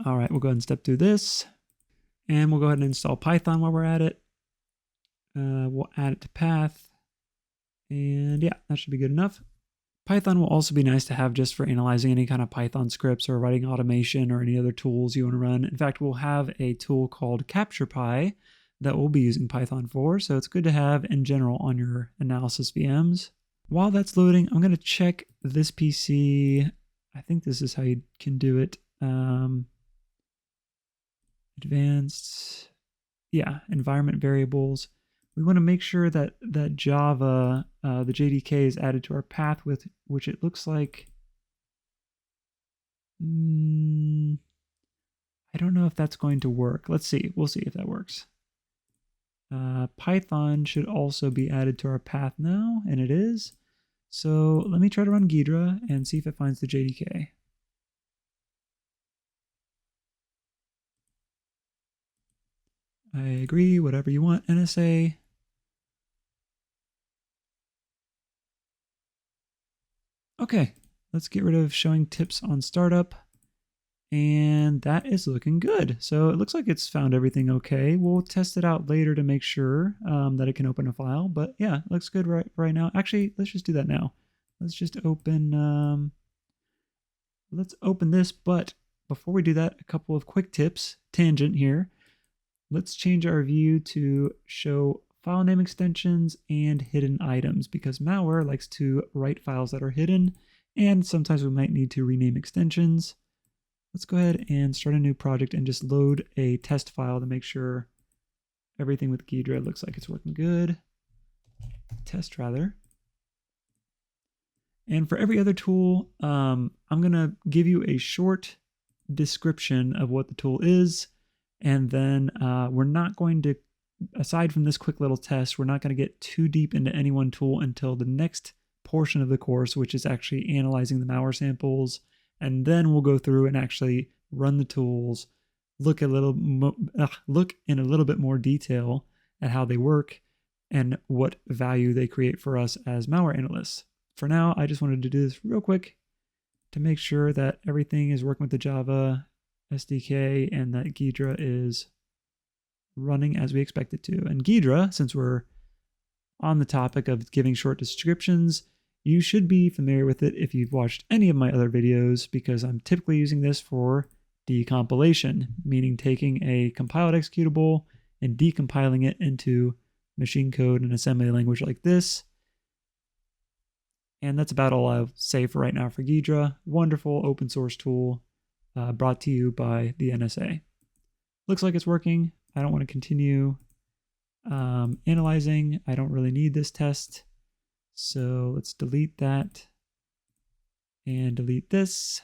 Speaker 1: All right, we'll go ahead and step through this, and we'll go ahead and install Python while we're at it. We'll add it to path, and yeah, that should be good enough. Python will also be nice to have just for analyzing any kind of Python scripts or writing automation or any other tools you want to run. In fact, we'll have a tool called CapturePy that we'll be using Python for, so it's good to have in general on your analysis VMs. While that's loading, I'm going to check this PC. I think this is how you can do it. Advanced, yeah, environment variables. We want to make sure that Java, the JDK, is added to our path, with which it looks like. I don't know if that's going to work. Let's see. We'll see if that works. Python should also be added to our path now, and it is. So let me try to run Ghidra and see if it finds the JDK. I agree, whatever you want, NSA. Okay, let's get rid of showing tips on startup. And that is looking good. So it looks like it's found everything okay. We'll test it out later to make sure that it can open a file. But yeah, it looks good right now. Actually, let's just do that now. Let's just open, let's open this. But before we do that, a couple of quick tips, tangent here. Let's change our view to show file name extensions and hidden items, because malware likes to write files that are hidden, and sometimes we might need to rename extensions. let's go ahead and start a new project and just load a test file to make sure everything with Ghidra looks like it's working good. Test rather. And for every other tool, I'm going to give you a short description of what the tool is. And then we're not going to, aside from this quick little test, we're not going to get too deep into any one tool until the next portion of the course, which is actually analyzing the malware samples. And then we'll go through and actually run the tools, look in a little bit more detail at how they work and what value they create for us as malware analysts. For now, I just wanted to do this real quick to make sure that everything is working with the Java SDK and that Ghidra is running as we expect it to. And Ghidra, since we're on the topic of giving short descriptions, you should be familiar with it if you've watched any of my other videos, because I'm typically using this for decompilation, meaning taking a compiled executable and decompiling it into machine code and assembly language like this. And that's about all I'll say for right now for Ghidra. Wonderful open source tool brought to you by the NSA. Looks like it's working. I don't want to continue analyzing. I don't really need this test. So let's delete that and delete this.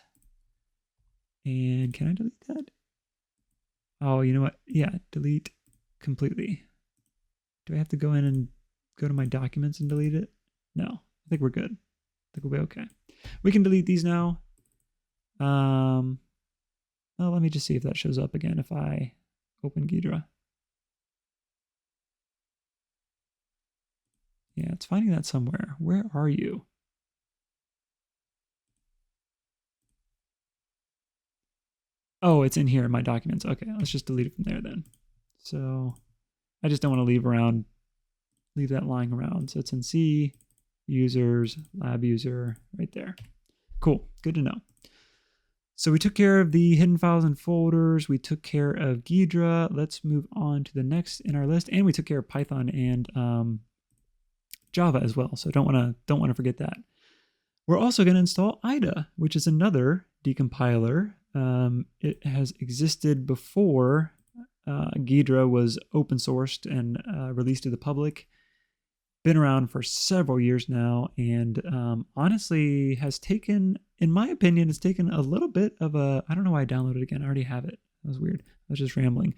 Speaker 1: And can I delete that? Oh, you know what? Yeah, delete completely. Do I have to go in and go to my documents and delete it? No, I think we're good. I think we'll be okay. We can delete these now. Well, let me just see if that shows up again if I open Ghidra. Yeah, it's finding that somewhere. Where are you? Oh, it's in here in my documents. Okay, let's just delete it from there then. So I just don't want to leave that lying around. So it's in C, users, lab user, right there. Cool, good to know. So we took care of the hidden files and folders. We took care of Ghidra. Let's move on to the next in our list. And we took care of Python and Java as well. So don't want to forget that. We're also going to install IDA, which is another decompiler. It has existed before Ghidra was open sourced and released to the public. Been around for several years now, and honestly has taken, in my opinion, it's taken a little bit of a, I don't know why I downloaded it again. I already have it. That was weird. I was just rambling.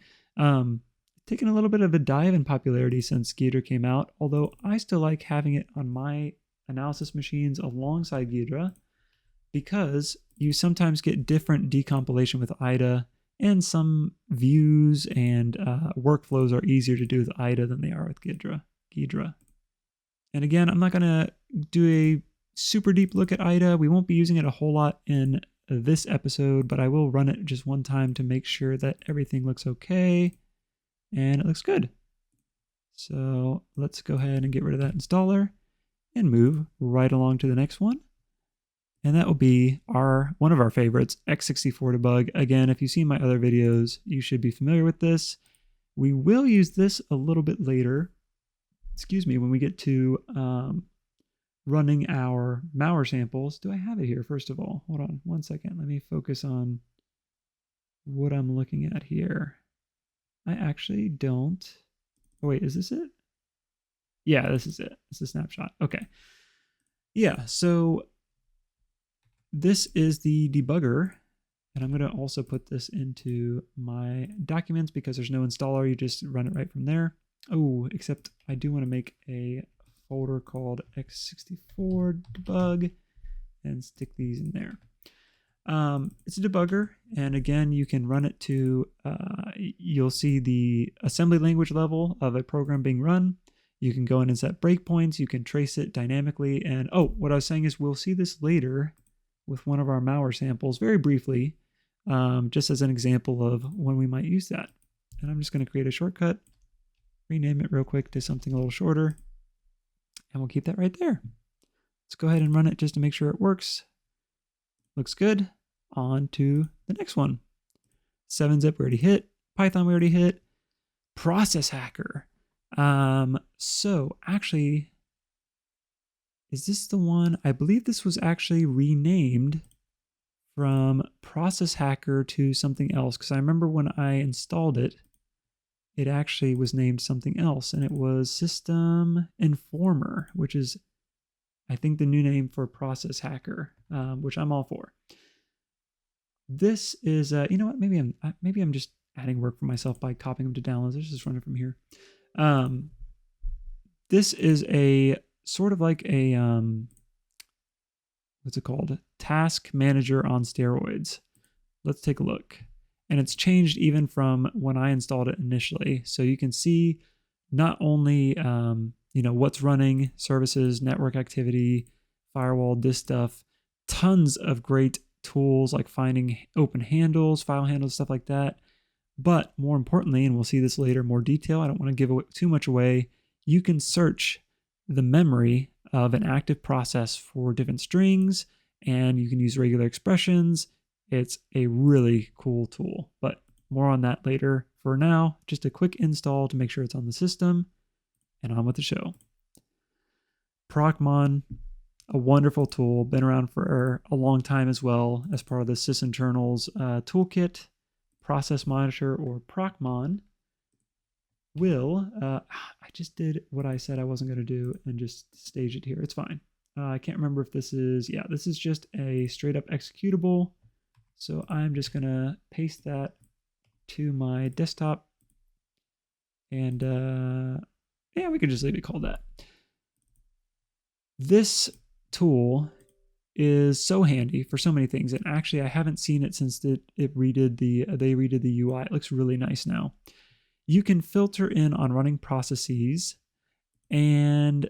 Speaker 1: Taken a little bit of a dive in popularity since Ghidra came out, although I still like having it on my analysis machines alongside Ghidra, because you sometimes get different decompilation with IDA, and some views and workflows are easier to do with IDA than they are with Ghidra. And again, I'm not going to do a super deep look at IDA. We won't be using it a whole lot in this episode, but I will run it just one time to make sure that everything looks okay. And it looks good. So let's go ahead and get rid of that installer and move right along to the next one. And that will be one of our favorites, x64 debug. Again, if you've seen my other videos, you should be familiar with this. We will use this a little bit later, when we get to running our malware samples. Do I have it here, first of all? Hold on 1 second. Let me focus on what I'm looking at here. I actually don't. Oh, wait, is this it? Yeah, this is it. It's a snapshot. Okay. Yeah, so this is the debugger, and I'm going to also put this into my documents because there's no installer. You just run it right from there. Oh, except I do want to make a folder called x64 debug and stick these in there. It's a debugger, and again, you can run it to, you'll see the assembly language level of a program being run. You can go in and set breakpoints. You can trace it dynamically. And oh, what I was saying is we'll see this later with one of our malware samples very briefly, just as an example of when we might use that. And I'm just going to create a shortcut, rename it real quick to something a little shorter, and we'll keep that right there. Let's go ahead and run it just to make sure it works. Looks good. On to the next one. 7-zip we already hit. Python we already hit. Process Hacker. So actually, is this the one? I believe this was actually renamed from Process Hacker to something else, because I remember when I installed it, it actually was named something else, and it was System Informer, which is, I think, the new name for Process Hacker, which I'm all for. This is, you know what? Maybe I'm just adding work for myself by copying them to downloads. Let's just run it from here. This is a sort of like a what's it called? Task manager on steroids. Let's take a look. And it's changed even from when I installed it initially. So you can see not only what's running, services, network activity, firewall, this stuff, tons of great tools like finding open handles, file handles, stuff like that. But more importantly, and we'll see this later in more detail, I don't want to give too much away, you can search the memory of an active process for different strings, and you can use regular expressions. It's a really cool tool, but more on that later. For now, just a quick install to make sure it's on the system, and on with the show. Procmon, a wonderful tool, been around for a long time as well as part of the sysinternals toolkit. Process Monitor, or procmon, will, I just did what I said I wasn't going to do and just stage it here. It's fine. I can't remember if this is, yeah, this is just a straight up executable. So I'm just going to paste that to my desktop, and yeah, we could just leave it called that. This tool is so handy for so many things, and actually I haven't seen it since they redid the UI. It looks really nice now. You can filter in on running processes, and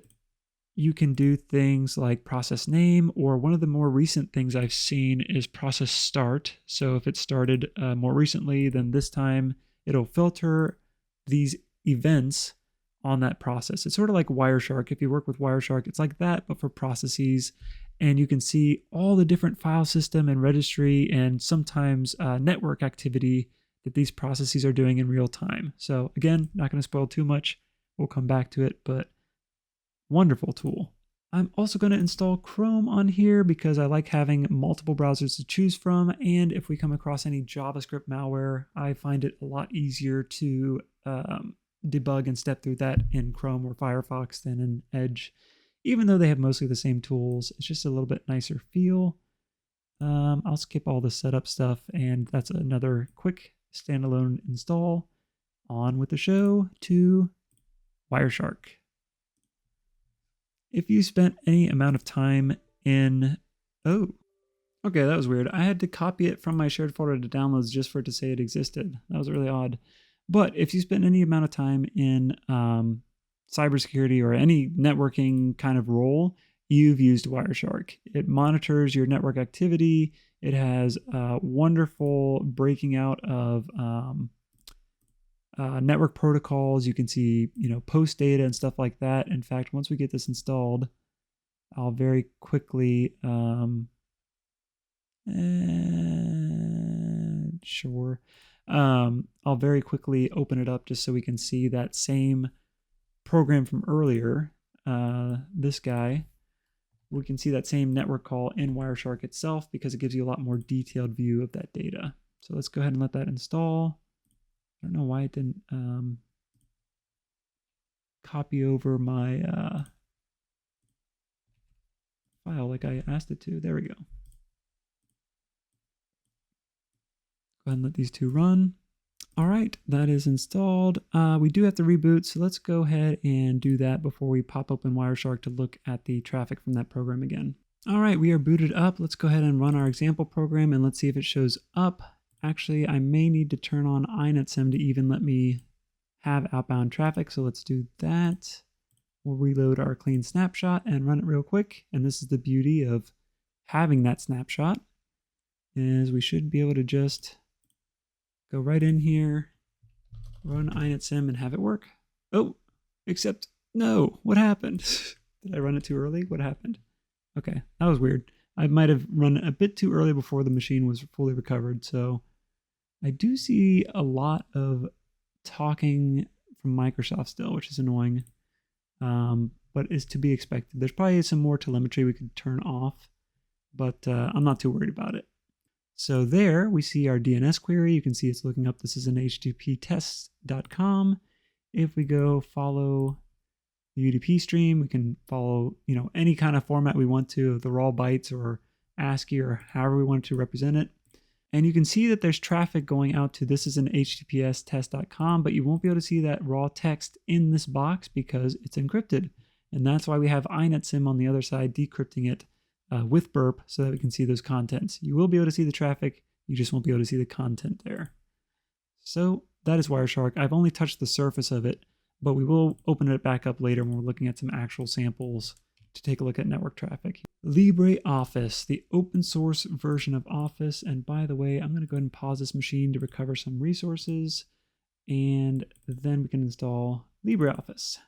Speaker 1: you can do things like process name, or one of the more recent things I've seen is process start. So if it started more recently, then this time it'll filter these events on that process. It's sort of like Wireshark. If you work with Wireshark, it's like that, but for processes. And you can see all the different file system and registry and sometimes network activity that these processes are doing in real time. So again, not going to spoil too much. We'll come back to it, but wonderful tool. I'm also going to install Chrome on here because I like having multiple browsers to choose from. And if we come across any JavaScript malware, I find it a lot easier to debug and step through that in Chrome or Firefox than in Edge. Even though they have mostly the same tools, it's just a little bit nicer feel. I'll skip all the setup stuff, and that's another quick standalone install. On with the show to Wireshark. If you spent any amount of time in... Oh, okay, that was weird. I had to copy it from my shared folder to downloads just for it to say it existed. That was really odd. But if you spend any amount of time in cybersecurity or any networking kind of role, you've used Wireshark. It monitors your network activity. It has wonderful breaking out of network protocols. You can see, post data and stuff like that. In fact, once we get this installed, I'll very quickly, I'll very quickly open it up just so we can see that same program from earlier, this guy. We can see that same network call in Wireshark itself because it gives you a lot more detailed view of that data. So let's go ahead and let that install. I don't know why it didn't copy over my file like I asked it to. There we go. Go ahead and let these two run. All right, that is installed. We do have to reboot, so let's go ahead and do that before we pop open Wireshark to look at the traffic from that program again. All right, we are booted up. Let's go ahead and run our example program and let's see if it shows up. Actually, I may need to turn on INetSim to even let me have outbound traffic, so let's do that. We'll reload our clean snapshot and run it real quick. And this is the beauty of having that snapshot, is we should be able to just go right in here, run INetSim, and have it work. Oh, except no, what happened? Did I run it too early? What happened? Okay, that was weird. I might have run it a bit too early before the machine was fully recovered. So I do see a lot of talking from Microsoft still, which is annoying, but is to be expected. There's probably some more telemetry we could turn off, but I'm not too worried about it. So there we see our DNS query. You can see it's looking up, this is an http://test.com. If we go follow the UDP stream, we can follow, any kind of format we want to, the raw bytes or ASCII or however we want to represent it. And you can see that there's traffic going out to this is an https test.com, but you won't be able to see that raw text in this box because it's encrypted. And that's why we have INetSim on the other side decrypting it with burp so that we can see those contents. You will be able to see the traffic, you just won't be able to see the content there. So that is Wireshark. I've only touched the surface of it, but we will open it back up later when we're looking at some actual samples to take a look at network traffic. LibreOffice, the open source version of Office. And by the way, I'm going to go ahead and pause this machine to recover some resources, and then we can install LibreOffice.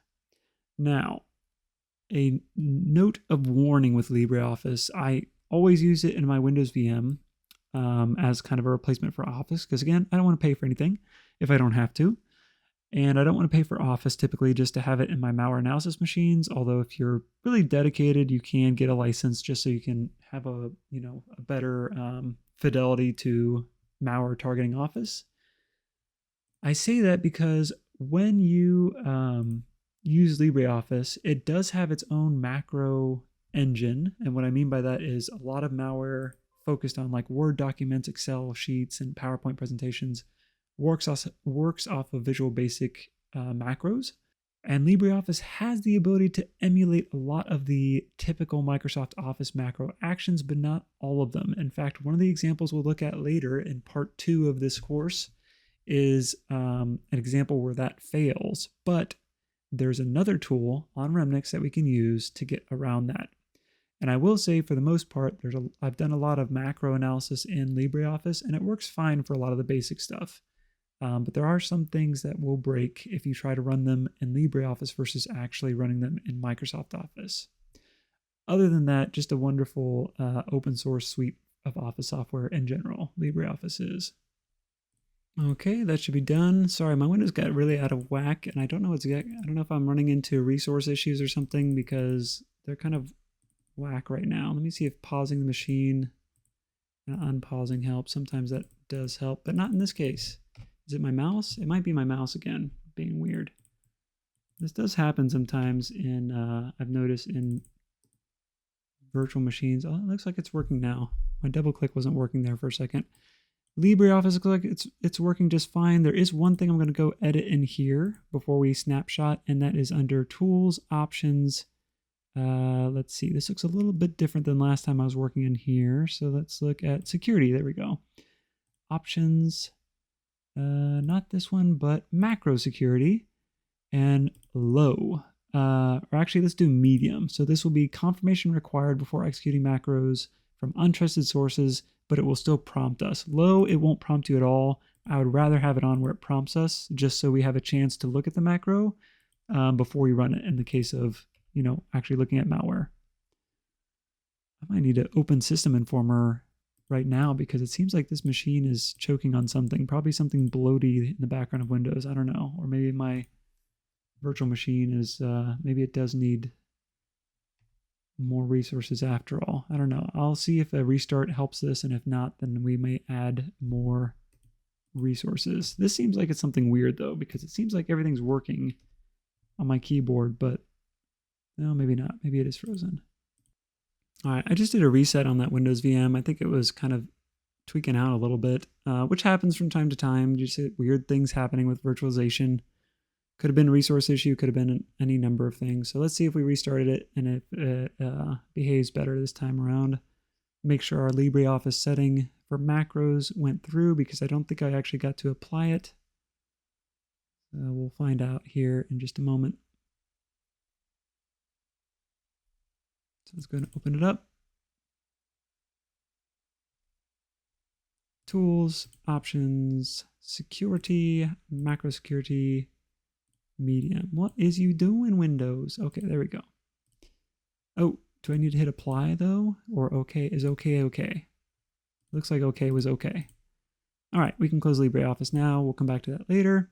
Speaker 1: Now, a note of warning with LibreOffice, I always use it in my Windows VM as kind of a replacement for Office, because again, I don't want to pay for anything if I don't have to. And I don't want to pay for Office typically just to have it in my malware analysis machines. Although if you're really dedicated, you can get a license just so you can have a better fidelity to malware targeting Office. I say that because when you use LibreOffice, it does have its own macro engine. And what I mean by that is a lot of malware focused on like Word documents, Excel sheets, and PowerPoint presentations works off of Visual Basic macros. And LibreOffice has the ability to emulate a lot of the typical Microsoft Office macro actions, but not all of them. In fact, one of the examples we'll look at later in part 2 of this course is an example where that fails. But there's another tool on Remnux that we can use to get around that. And I will say, for the most part, I've done a lot of macro analysis in LibreOffice, and it works fine for a lot of the basic stuff. But there are some things that will break if you try to run them in LibreOffice versus actually running them in Microsoft Office. Other than that, just a wonderful open source suite of Office software in general, LibreOffice is. Okay, that should be done. Sorry, my Windows got really out of whack, and I don't know if I'm running into resource issues or something because they're kind of whack right now. Let me see if pausing the machine and unpausing helps. Sometimes that does help, but not in this case. Is it my mouse? It might be my mouse again, being weird. This does happen sometimes I've noticed in virtual machines. Oh, it looks like it's working now. My double click wasn't working there for a second. LibreOffice looks like it's working just fine. There is one thing I'm going to go edit in here before we snapshot, and that is under Tools, Options. Let's see. This looks a little bit different than last time I was working in here. So let's look at Security. There we go. Options. Not this one, but macro security and low. Or actually, let's do medium. So this will be confirmation required before executing macros from untrusted sources, but it will still prompt us. Low, it won't prompt you at all. I would rather have it on where it prompts us, just so we have a chance to look at the macro before we run it in the case of, actually looking at malware. I might need to open System Informer right now because it seems like this machine is choking on something, probably something bloaty in the background of Windows. I don't know. Or maybe my virtual machine is, maybe it does need more resources after all. I don't know. I'll see if a restart helps this, and if not, then we may add more resources. This seems like it's something weird though, because it seems like everything's working on my keyboard, but no, maybe not. Maybe it is frozen. All right, I just did a reset on that Windows VM. I think it was kind of tweaking out a little bit, which happens from time to time. You see weird things happening with virtualization. Could have been a resource issue, could have been any number of things. So let's see if we restarted it and if it behaves better this time around. Make sure our LibreOffice setting for macros went through, because I don't think I actually got to apply it. We'll find out here in just a moment. So let's go ahead and open it up. Tools, Options, Security, Macro Security, Medium. What is you doing, Windows? Okay, there we go. Oh, do I need to hit apply though? Or okay, is okay okay? Looks like okay was okay. All right, we can close LibreOffice now. We'll come back to that later.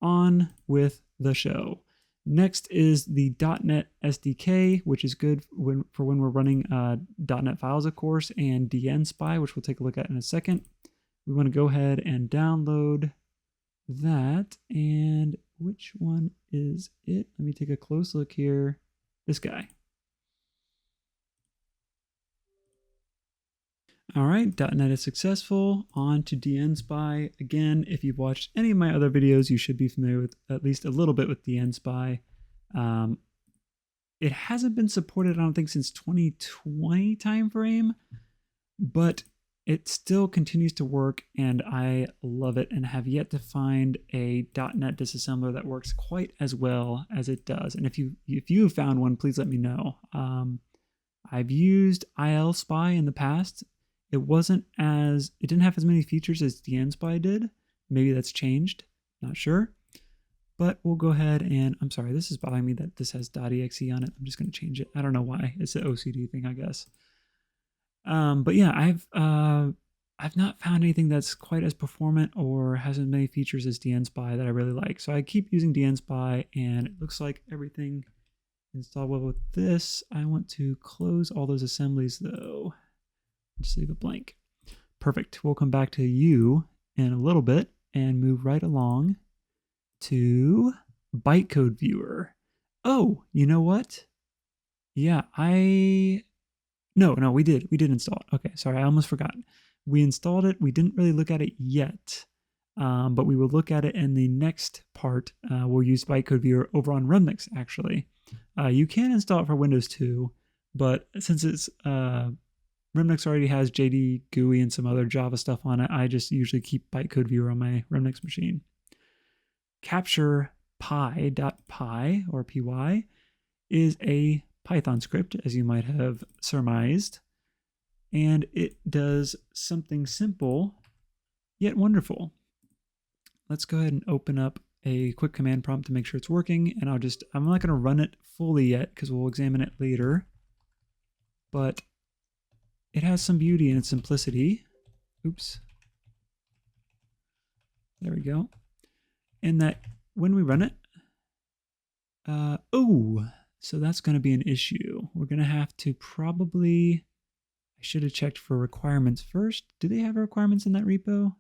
Speaker 1: On with the show. Next is the .NET SDK, which is good for when we're running .NET files, of course, and dnSpy, which we'll take a look at in a second. We want to go ahead and download that. And which one is it? Let me take a close look here. This guy. All right, .NET is successful. On to dnSpy. Again, if you've watched any of my other videos, you should be familiar with at least a little bit with dnSpy. It hasn't been supported, I don't think, since 2020 timeframe, but it still continues to work, and I love it and have yet to find a .NET disassembler that works quite as well as it does. And if you found one, please let me know. I've used ILSpy in the past. It didn't have as many features as dnSpy did. Maybe that's changed, not sure. But we'll go ahead and, I'm sorry, this is bothering me that this has .exe on it. I'm just going to change it. I don't know why. It's an OCD thing, I guess. But yeah, I've not found anything that's quite as performant or has as many features as dnSpy that I really like. So I keep using dnSpy, and it looks like everything installed well with this. I want to close all those assemblies though. Just leave it blank. Perfect. We'll come back to you in a little bit and move right along to bytecode viewer. Oh, you know what? Yeah, No, we did install it. Okay, sorry, I almost forgot. We installed it. We didn't really look at it yet, but we will look at it in the next part. We'll use bytecode viewer over on Remnux, actually. You can install it for Windows 2, but since it's Remnux already has JD, GUI, and some other Java stuff on it, I just usually keep bytecode viewer on my Remnux machine. Capture py.py or py is a Python script, as you might have surmised, and it does something simple yet wonderful. Let's go ahead and open up a quick command prompt to make sure it's working, and I'm not going to run it fully yet because we'll examine it later, but it has some beauty in its simplicity. Oops. There we go. And that when we run it, so that's going to be an issue. We're going to have to probably, I should have checked for requirements first. Do they have requirements in that repo?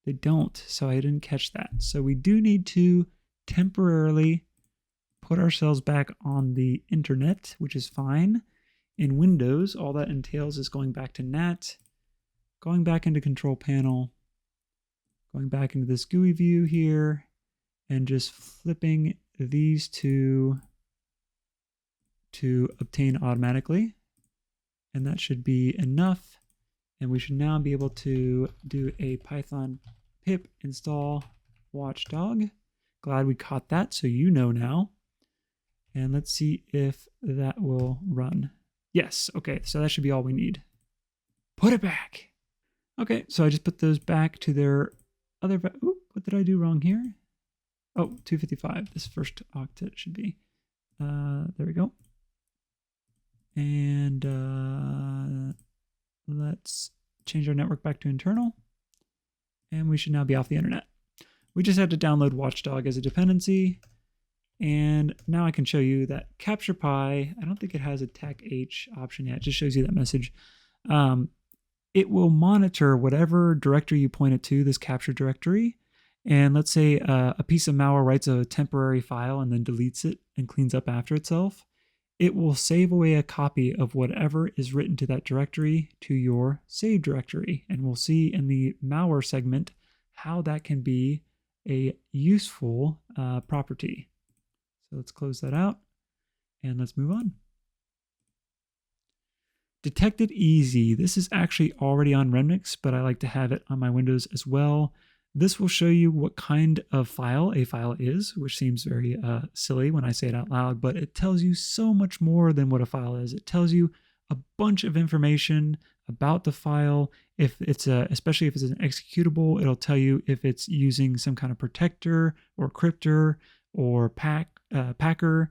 Speaker 1: They don't, so I didn't catch that. So we do need to temporarily put ourselves back on the internet, which is fine. In Windows, all that entails is going back to NAT, going back into Control Panel, going back into this GUI view here, and just flipping these two to obtain automatically. And that should be enough. And we should now be able to do a Python pip install watchdog. Glad we caught that, so you know now. And let's see if that will run. Yes, okay, so that should be all we need. Put it back. Okay, so I just put those back to their other, ooh, what did I do wrong here? Oh, 255, this first octet should be. There we go. And let's change our network back to internal. And we should now be off the internet. We just had to download Watchdog as a dependency. And now I can show you that capture py, I don't think it has a TAC-H option yet, it just shows you that message. It will monitor whatever directory you point it to, this capture directory. And let's say a piece of malware writes a temporary file and then deletes it and cleans up after itself. It will save away a copy of whatever is written to that directory to your save directory. And we'll see in the malware segment how that can be a useful property. So let's close that out and let's move on. Detected easy. This is actually already on Remnux, but I like to have it on my Windows as well. This will show you what kind of file a file is, which seems very silly when I say it out loud, but it tells you so much more than what a file is. It tells you a bunch of information about the file. If it's especially if it's an executable, it'll tell you if it's using some kind of protector or cryptor or packer,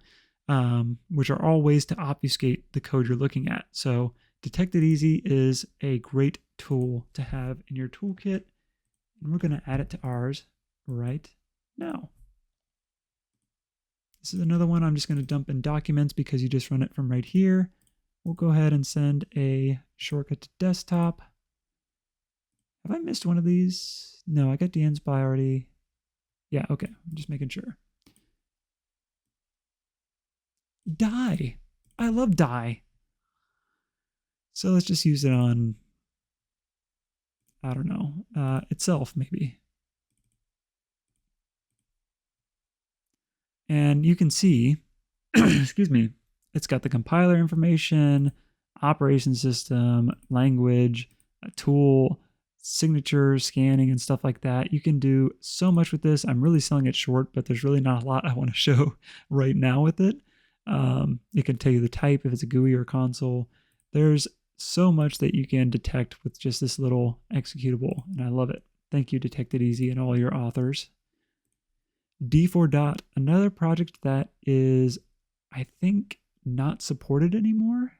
Speaker 1: which are all ways to obfuscate the code you're looking at. So Detected Easy is a great tool to have in your toolkit. And we're going to add it to ours right now. This is another one I'm just going to dump in documents because you just run it from right here. We'll go ahead and send a shortcut to desktop. Have I missed one of these? No, I got dnSpy already. Yeah, okay, I'm just making sure. Die. I love die. So let's just use it on, I don't know, itself maybe. And you can see, excuse me, it's got the compiler information, operation system, language, a tool, signature scanning and stuff like that. You can do so much with this. I'm really selling it short, but there's really not a lot I want to show right now with it. It can tell you the type, if it's a GUI or console. There's so much that you can detect with just this little executable, and I love it. Thank you, Detect It Easy, and all your authors. D4 another project that is, I think, not supported anymore.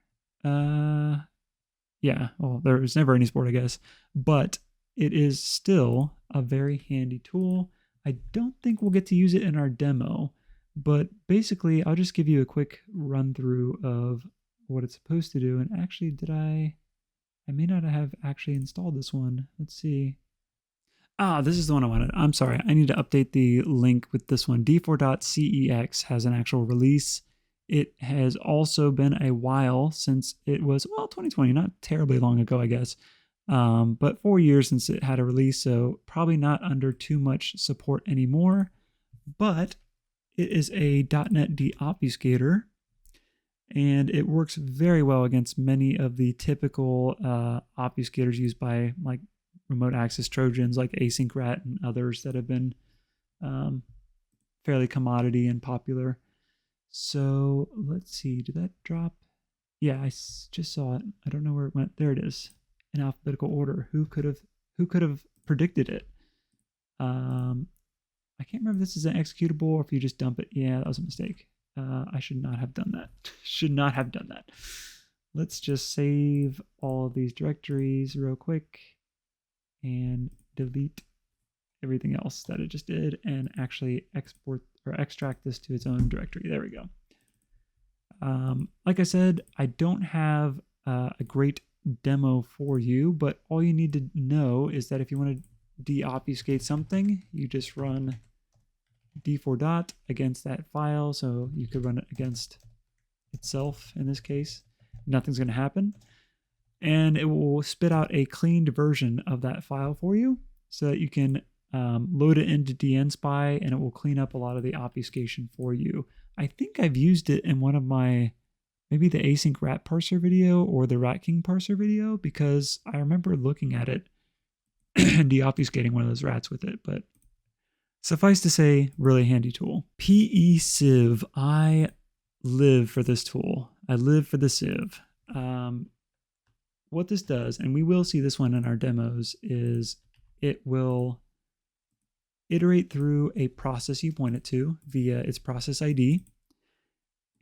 Speaker 1: Yeah, well, there was never any support, I guess, but it is still a very handy tool. I don't think we'll get to use it in our demo, but basically I'll just give you a quick run through of what it's supposed to do. And actually, I may not have actually installed this one. Let's see. This is the one I wanted. I'm sorry. I need to update the link with this one. D4.cex has an actual release. It has also been a while since it was, well, 2020, not terribly long ago, I guess. But 4 years since it had a release, so probably not under too much support anymore. But it is a .NET deobfuscator, and it works very well against many of the typical obfuscators used by like remote access Trojans like async RAT and others that have been fairly commodity and popular. So let's see, did that drop? Yeah, I just saw it. I don't know where it went. There it is, in alphabetical order. Who could have predicted it? I can't remember if this is an executable or if you just dump it. Yeah, that was a mistake. I should not have done that. Should not have done that. Let's just save all of these directories real quick and delete everything else that it just did and actually export or extract this to its own directory. There we go. Like I said, I don't have a great demo for you, but all you need to know is that if you want to deobfuscate something, you just run d4 against that file. So you could run it against itself in this case. Nothing's going to happen. And it will spit out a cleaned version of that file for you so that you can load it into dnSpy and it will clean up a lot of the obfuscation for you. I think I've used it in one of my, maybe the async RAT parser video or the RAT King Parser video, because I remember looking at it and deobfuscating one of those rats with it. But suffice to say, really handy tool. pe-sieve, I live for this tool. I live for the sieve. What this does, and we will see this one in our demos, is it will iterate through a process you point it to via its process ID.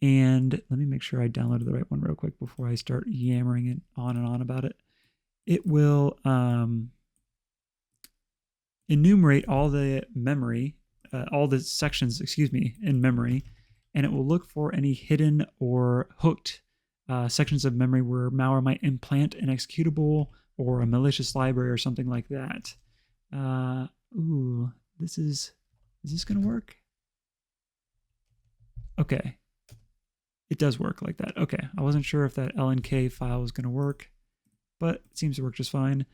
Speaker 1: And let me make sure I downloaded the right one real quick before I start yammering it on and on about it. It will enumerate all the memory, all the sections, in memory, and it will look for any hidden or hooked sections of memory where malware might implant an executable or a malicious library or something like that. Is this going to work? Okay. It does work like that. Okay. I wasn't sure if that LNK file was going to work, but it seems to work just fine.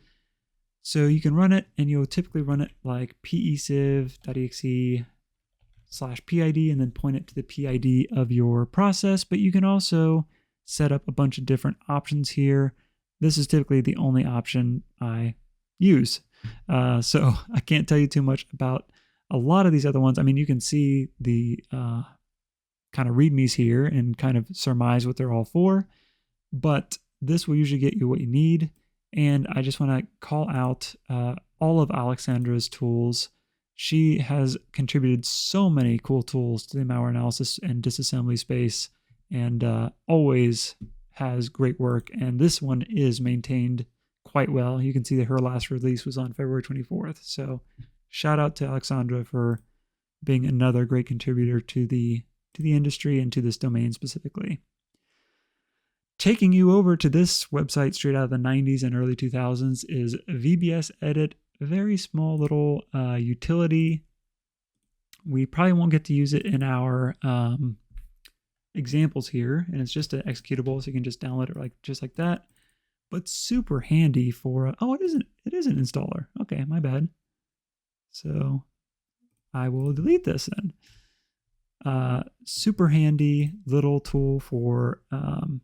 Speaker 1: So you can run it, and you'll typically run it like pe-sieve.exe/PID and then point it to the PID of your process, but you can also set up a bunch of different options here. This is typically the only option I use. So I can't tell you too much about a lot of these other ones. I mean, you can see the kind of readmes here and kind of surmise what they're all for, but this will usually get you what you need. And I just want to call out all of Alexandra's tools. She has contributed so many cool tools to the malware analysis and disassembly space, and always has great work. And this one is maintained quite well. You can see that her last release was on February 24th. So shout out to Alexandra for being another great contributor to the to the industry and to this domain specifically. Taking you over to this website straight out of the 90s and early 2000s is VbsEdit, a very small little utility. We probably won't get to use it in our examples here, and it's just an executable, so you can just download it just like that. But super handy for oh, it is an installer. Okay, my bad. So I will delete this then. Super handy little tool for oh,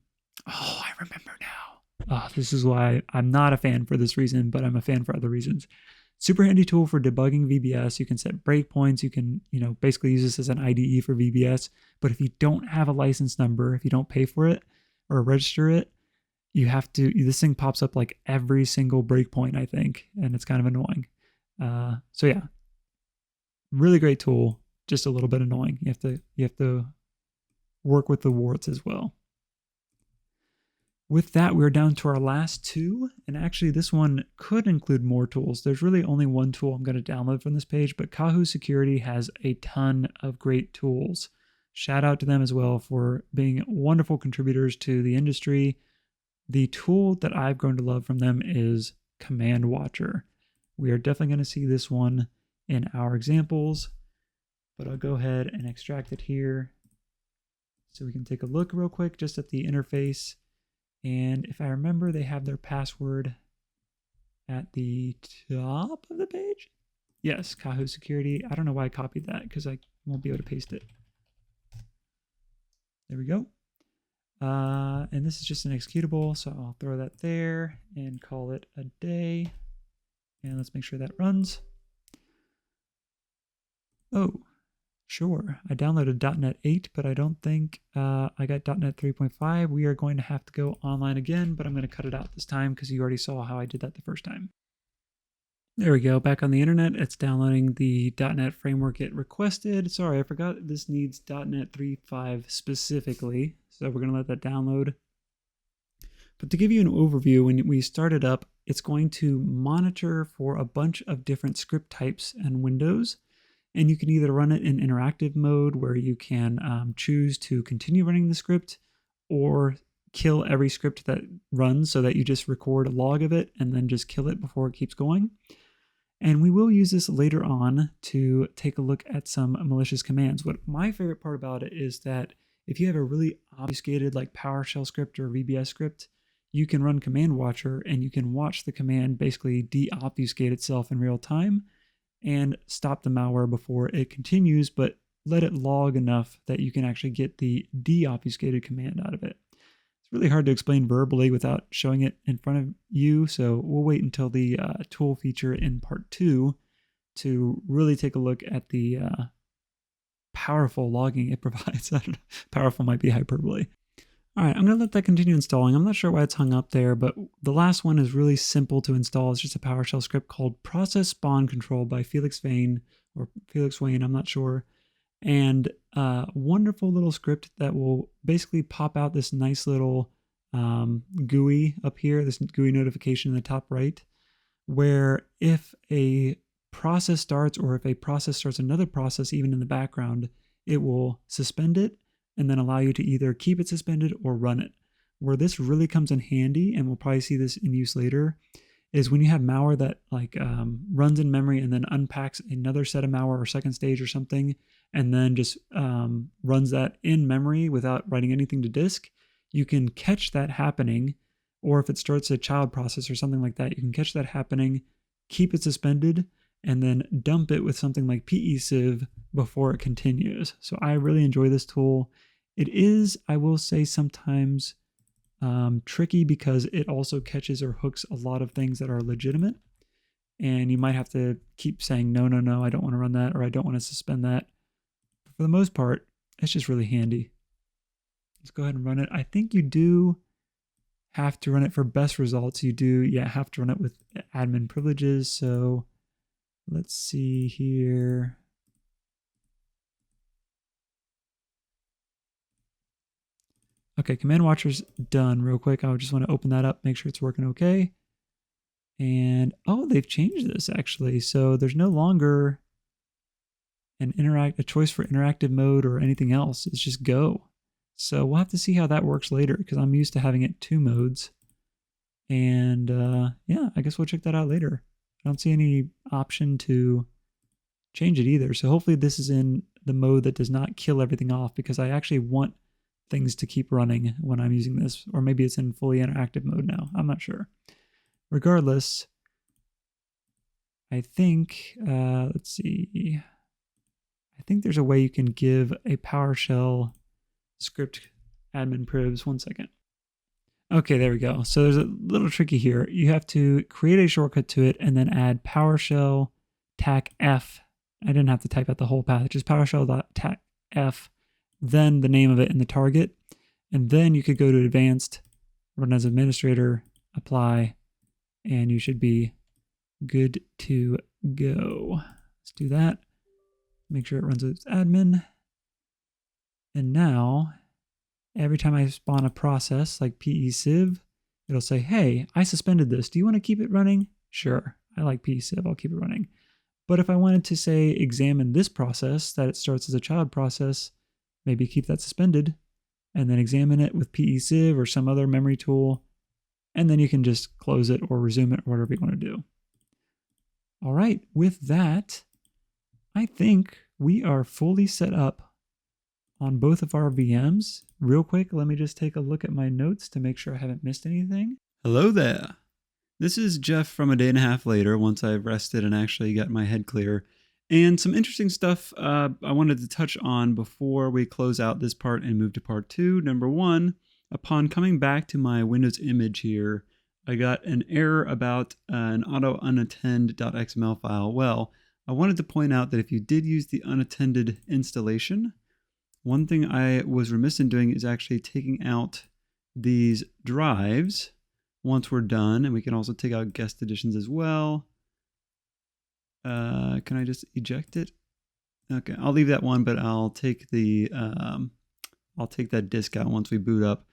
Speaker 1: I remember now. Oh, this is why I'm not a fan for this reason, but I'm a fan for other reasons. Super handy tool for debugging VBS. You can set breakpoints. You can, basically use this as an IDE for VBS. But if you don't have a license number, if you don't pay for it or register it, you have to, this thing pops up like every single breakpoint, I think, and it's kind of annoying. So yeah, really great tool, just a little bit annoying. You have to work with the warts as well. With that, we're down to our last two, and actually this one could include more tools. There's really only one tool I'm going to download from this page, but Kahoo Security has a ton of great tools. Shout out to them as well for being wonderful contributors to the industry. The tool that I've grown to love from them is Command Watcher. We are definitely going to see this one in our examples, but I'll go ahead and extract it here so we can take a look real quick just at the interface. And if I remember, they have their password at the top of the page. Yes, Kahoo Security. I don't know why I copied that because I won't be able to paste it. There we go. And this is just an executable, so I'll throw that there and call it a day. And let's make sure that runs. Oh, sure. I downloaded .NET 8, but I don't think I got .NET 3.5. We are going to have to go online again, but I'm going to cut it out this time because you already saw how I did that the first time. There we go. Back on the internet, it's downloading the .NET framework it requested. Sorry, I forgot this needs .NET 3.5 specifically, so we're going to let that download. But to give you an overview, when we start it up, it's going to monitor for a bunch of different script types and windows. And you can either run it in interactive mode where you can choose to continue running the script or kill every script that runs so that you just record a log of it and then just kill it before it keeps going. And we will use this later on to take a look at some malicious commands. What my favorite part about it is that if you have a really obfuscated like PowerShell script or VBS script, you can run Command Watcher and you can watch the command basically de-obfuscate itself in real time and stop the malware before it continues, but let it log enough that you can actually get the de-obfuscated command out of it. It's really hard to explain verbally without showing it in front of you, so we'll wait until the tool feature in part 2 to really take a look at the powerful logging it provides. I don't know, powerful might be hyperbole. All right, I'm going to let that continue installing. I'm not sure why it's hung up there, but the last one is really simple to install. It's just a PowerShell script called ProcessSpawnControl by Felix Vane, or Felix Wayne, I'm not sure. And wonderful little script that will basically pop out this nice little GUI up here, this GUI notification in the top right, where if a process starts or if a process starts another process even in the background, it will suspend it and then allow you to either keep it suspended or run it. Where this really comes in handy, and we'll probably see this in use later, is when you have malware that runs in memory and then unpacks another set of malware or second stage or something, and then just runs that in memory without writing anything to disk, you can catch that happening. Or if it starts a child process or something like that, you can catch that happening, keep it suspended, and then dump it with something like pe-sieve before it continues. So I really enjoy this tool. It is, I will say, sometimes tricky because it also catches or hooks a lot of things that are legitimate. And you might have to keep saying, no, no, no, I don't want to run that, or I don't want to suspend that. But for the most part, it's just really handy. Let's go ahead and run it. I think you do have to run it for best results. You do, have to run it with admin privileges. So let's see here. Okay, Command Watcher's done real quick. I just want to open that up, make sure it's working okay. And, oh, they've changed this actually. So there's no longer and a choice for interactive mode or anything else. It's just go. So we'll have to see how that works later because I'm used to having it 2 modes. And yeah, I guess we'll check that out later. I don't see any option to change it either. So hopefully this is in the mode that does not kill everything off because I actually want things to keep running when I'm using this. Or maybe it's in fully interactive mode now. I'm not sure. Regardless, I think, let's see. I think there's a way you can give a PowerShell script admin privs. 1 second. Okay, there we go. So there's a little tricky here. You have to create a shortcut to it and then add PowerShell TAC-F. I didn't have to type out the whole path, just PowerShell.TAC-F, then the name of it and the target. And then you could go to advanced, run as administrator, apply, and you should be good to go. Let's do that. Make sure it runs as admin. And now, every time I spawn a process like pe-sieve, it'll say, hey, I suspended this. Do you want to keep it running? Sure, I like pe-sieve. I'll keep it running. But if I wanted to say examine this process, that it starts as a child process, maybe keep that suspended, and then examine it with pe-sieve or some other memory tool, and then you can just close it or resume it or whatever you want to do. All right, with that, I think we are fully set up on both of our VMs. Real quick, let me just take a look at my notes to make sure I haven't missed anything. Hello there. This is Jeff from a day and a half later, once I've rested and actually got my head clear. And some interesting stuff I wanted to touch on before we close out this part and move to part 2. Number 1, upon coming back to my Windows image here, I got an error about an auto-unattend.xml file. Well, I wanted to point out that if you did use the unattended installation, one thing I was remiss in doing is actually taking out these drives once we're done, and we can also take out guest editions as well. Can I just eject it? Okay, I'll leave that one, but I'll take the I'll take that disk out once we boot up.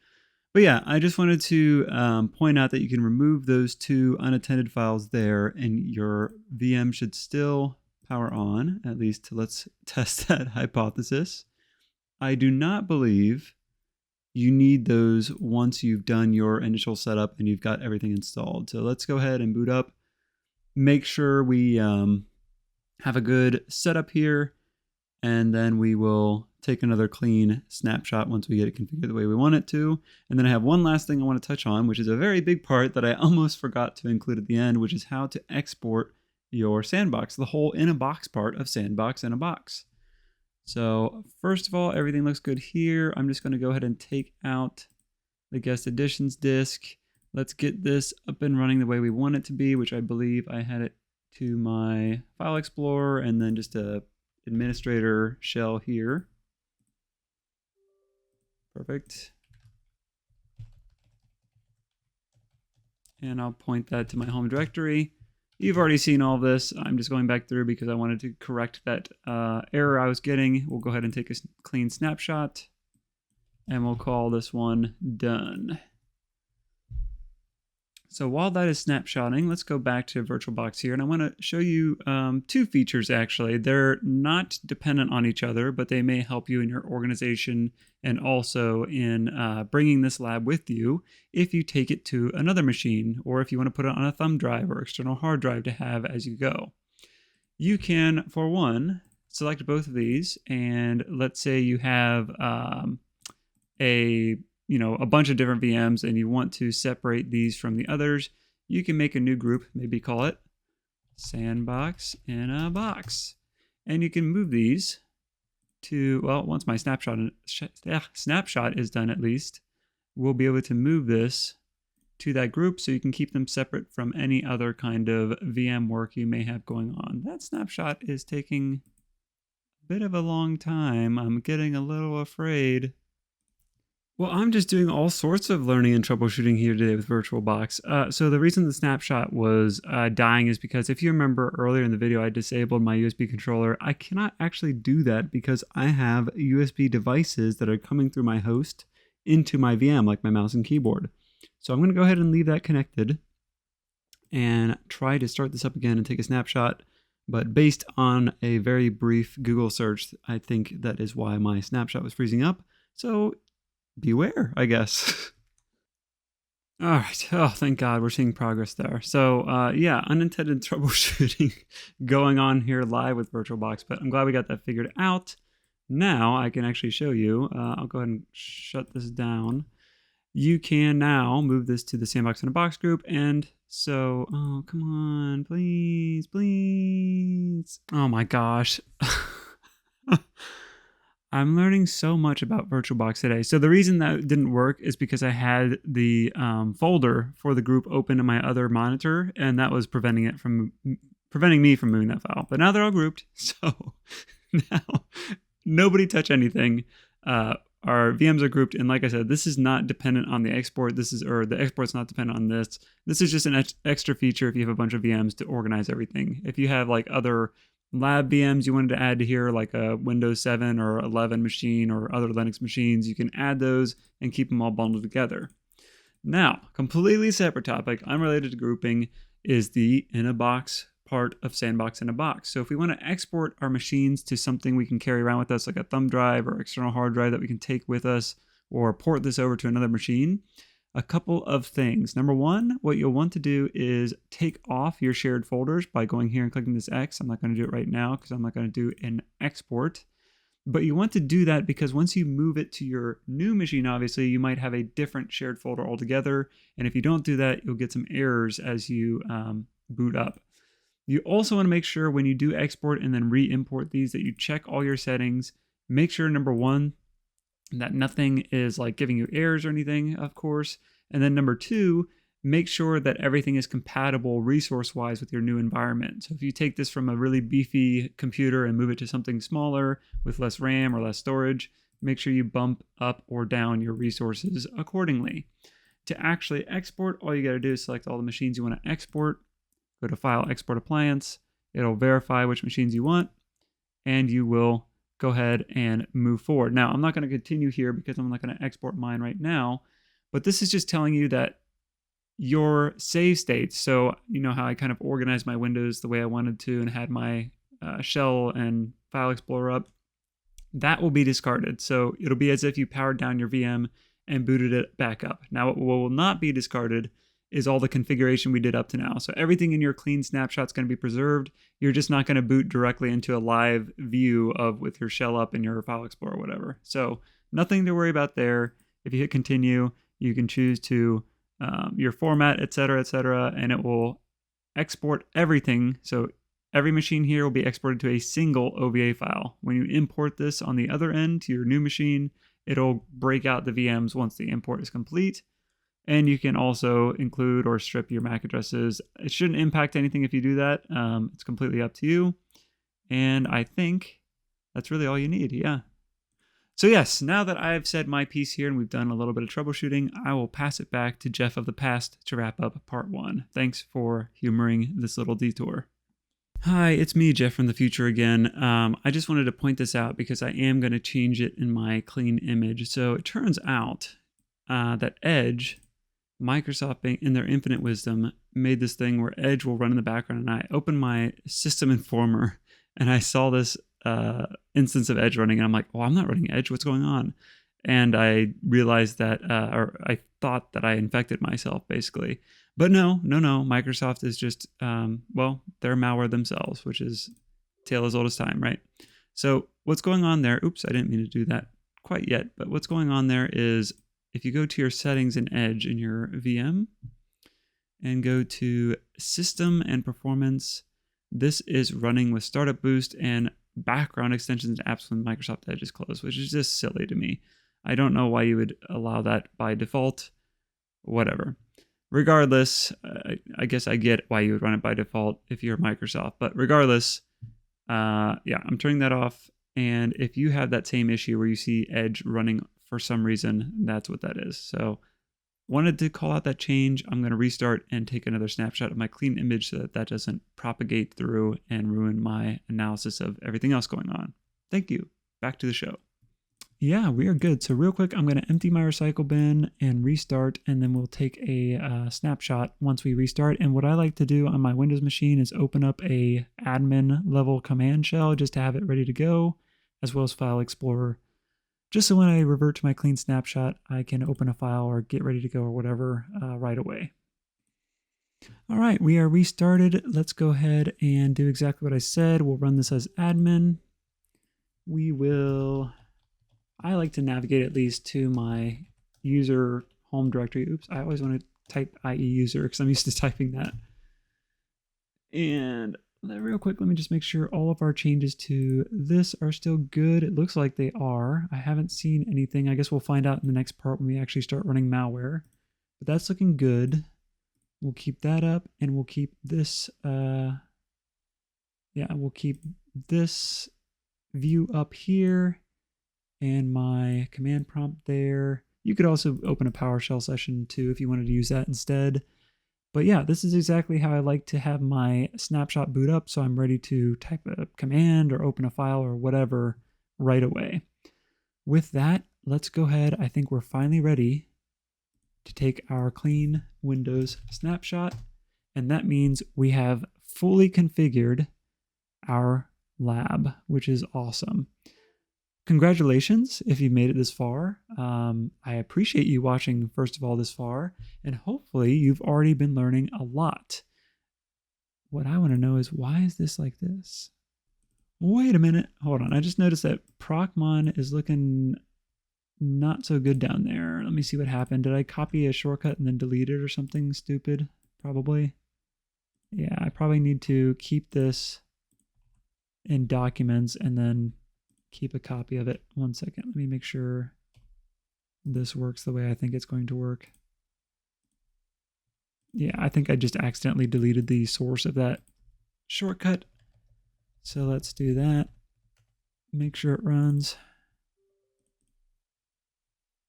Speaker 1: But yeah, I just wanted to point out that you can remove those 2 unattended files there, and your VM should still power on. At least let's test that hypothesis. I do not believe you need those once you've done your initial setup and you've got everything installed. So let's go ahead and boot up. Make sure we have a good setup here, and then we will take another clean snapshot once we get it configured the way we want it to. And then I have one last thing I want to touch on, which is a very big part that I almost forgot to include at the end, which is how to export your Sandbox, the whole in a box part of Sandbox in a box. So first of all, everything looks good here. I'm just going to go ahead and take out the guest editions disk. Let's get this up and running the way we want it to be, which I believe I had it to my file explorer and then just a administrator shell here. Perfect. And I'll point that to my home directory. You've already seen all this. I'm just going back through because I wanted to correct that error I was getting. We'll go ahead and take a clean snapshot, and we'll call this one done. So while that is snapshotting, let's go back to VirtualBox here, and I want to show you 2 features actually. They're not dependent on each other, but they may help you in your organization and also in bringing this lab with you if you take it to another machine, or if you want to put it on a thumb drive or external hard drive to have as you go. You can, for one, select both of these, and let's say you have a bunch of different VMs and you want to separate these from the others. You can make a new group, maybe call it Sandbox in a Box, and you can move these to, well, once my snapshot is done at least, we'll be able to move this to that group so you can keep them separate from any other kind of VM work you may have going on. That snapshot is taking a bit of a long time. I'm getting a little afraid. Well, I'm just doing all sorts of learning and troubleshooting here today with VirtualBox. So the reason the snapshot was dying is because if you remember earlier in the video, I disabled my USB controller. I cannot actually do that because I have USB devices that are coming through my host into my VM, like my mouse and keyboard. So I'm going to go ahead and leave that connected and try to start this up again and take a snapshot. But based on a very brief Google search, I think that is why my snapshot was freezing up. So beware, I guess. All right. Oh, thank God we're seeing progress there. So yeah, unintended troubleshooting going on here live with VirtualBox, but I'm glad we got that figured out. Now I can actually show you. I'll go ahead and shut this down. You can now move this to the Sandbox in a Box group. And so, oh, come on, please, please. Oh my gosh. I'm learning so much about VirtualBox today. So the reason that didn't work is because I had the folder for the group open in my other monitor, and that was preventing me from moving that file. But now they're all grouped, so now nobody touch anything. Our VMs are grouped, and like I said, this is not dependent on the export. The export's not dependent on this. This is just an extra feature if you have a bunch of VMs to organize everything. If you have like other lab VMs you wanted to add to here, like a Windows 7 or 11 machine or other Linux machines, you can add those and keep them all bundled together. Now, completely separate topic, unrelated to grouping, is the in a box part of Sandbox in a Box. So if we want to export our machines to something we can carry around with us, like a thumb drive or external hard drive that we can take with us, or port this over to another machine, a couple of things. Number one, what you'll want to do is take off your shared folders by going here and clicking this X. I'm not going to do it right now because I'm not going to do an export. But you want to do that because once you move it to your new machine, obviously, you might have a different shared folder altogether. And if you don't do that, you'll get some errors as you boot up. You also want to make sure when you do export and then re-import these that you check all your settings. Make sure, number one, that nothing is like giving you errors or anything, of course. And then number two, make sure that everything is compatible resource-wise with your new environment. So if you take this from a really beefy computer and move it to something smaller with less RAM or less storage, make sure you bump up or down your resources accordingly. To actually export, all you got to do is select all the machines you want to export, go to File, Export Appliance. It'll verify which machines you want, and you will go ahead and move forward. Now, I'm not going to continue here because I'm not going to export mine right now, but this is just telling you that your save states, so you know how I kind of organized my windows the way I wanted to and had my shell and file explorer up, that will be discarded. So it'll be as if you powered down your VM and booted it back up. Now, what will not be discarded is all the configuration we did up to now. So everything in your clean snapshot is going to be preserved. You're just not going to boot directly into a live view of with your shell up in your file explorer or whatever. So nothing to worry about there. If you hit continue, you can choose to your format, etc., and it will export everything. So every machine here will be exported to a single OVA file. When you import this on the other end to your new machine, it'll break out the VMs once the import is complete. And you can also include or strip your MAC addresses. It shouldn't impact anything if you do that. It's completely up to you. And I think that's really all you need, yeah. So yes, now that I've said my piece here and we've done a little bit of troubleshooting, I will pass it back to Jeff of the past to wrap up part one. Thanks for humoring this little detour. Hi, it's me, Jeff from the future again. I just wanted to point this out because I am going to change it in my clean image. So it turns out that Edge, Microsoft, in their infinite wisdom, made this thing where Edge will run in the background, and I opened my System Informer and I saw this instance of Edge running, and I'm like, oh, I'm not running Edge, what's going on? And I realized that, or I thought that I infected myself, basically. But no, Microsoft is just, well, they're malware themselves, which is tale as old as time, right? So what's going on there, oops, I didn't mean to do that quite yet, but what's going on there is if you go to your settings in Edge in your VM and go to System and Performance, this is running with Startup Boost and background extensions and apps when Microsoft Edge is closed, which is just silly to me. I don't know why you would allow that by default, whatever. Regardless, I guess I get why you would run it by default if you're Microsoft, but regardless, yeah, I'm turning that off. And if you have that same issue where you see Edge running for some reason, that's what that is. So wanted to call out that change. I'm going to restart and take another snapshot of my clean image so that that doesn't propagate through and ruin my analysis of everything else going on. Thank you. Back to the show. Yeah, we are good. So real quick, I'm going to empty my recycle bin and restart, and then we'll take a snapshot once we restart. And what I like to do on my Windows machine is open up a admin level command shell just to have it ready to go, as well as File Explorer, just so when I revert to my clean snapshot, I can open a file or get ready to go or whatever right away. All right, we are restarted. Let's go ahead and do exactly what I said. We'll run this as admin. I like to navigate at least to my user home directory. Oops, I always want to type IE user because I'm used to typing that. And real quick, let me just make sure all of our changes to this are still good. It looks like they are. I haven't seen anything. I guess we'll find out in the next part when we actually start running malware. But that's looking good. We'll keep that up, and we'll keep this, we'll keep this view up here and my command prompt there. You could also open a PowerShell session too if you wanted to use that instead. But yeah, this is exactly how I like to have my snapshot boot up, so I'm ready to type a command or open a file or whatever right away. With that, let's go ahead. I think we're finally ready to take our clean Windows snapshot, and that means we have fully configured our lab, which is awesome. Congratulations if you've made it this far. I appreciate you watching, first of all, this far, and hopefully you've already been learning a lot. What I want to know is, why is this like this? Wait a minute, hold on. I just noticed that procmon is looking not so good down there. Let me see what happened. Did I copy a shortcut and then delete it or something stupid? Probably. Yeah, I probably need to keep this in documents and then keep a copy of it. 1 second. Let me make sure this works the way I think it's going to work. Yeah, I think I just accidentally deleted the source of that shortcut. So let's do that. Make sure it runs.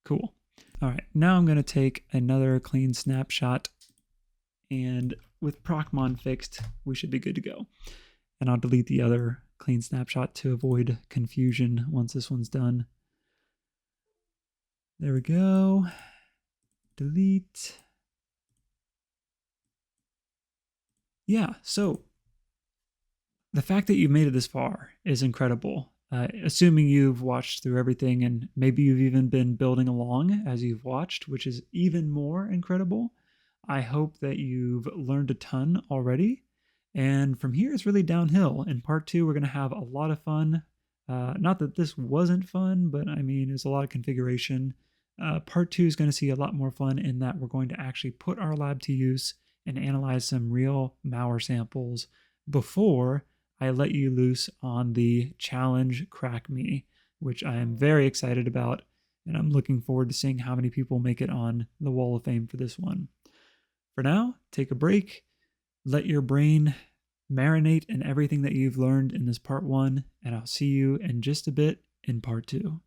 Speaker 1: Cool. All right, now I'm going to take another clean snapshot, and with procmon fixed, we should be good to go. And I'll delete the other clean snapshot to avoid confusion once this one's done. There we go. Delete. Yeah, so the fact that you've made it this far is incredible. Assuming you've watched through everything, and maybe you've even been building along as you've watched, which is even more incredible. I hope that you've learned a ton already. And from here, it's really downhill. In part 2, we're going to have a lot of fun. Not that this wasn't fun, but I mean, it's a lot of configuration. Part 2 is going to see a lot more fun in that we're going to actually put our lab to use and analyze some real malware samples before I let you loose on the challenge CrackMe, which I am very excited about, and I'm looking forward to seeing how many people make it on the Wall of Fame for this one. For now, take a break, let your brain marinate in everything that you've learned in this part 1, and I'll see you in just a bit in part 2.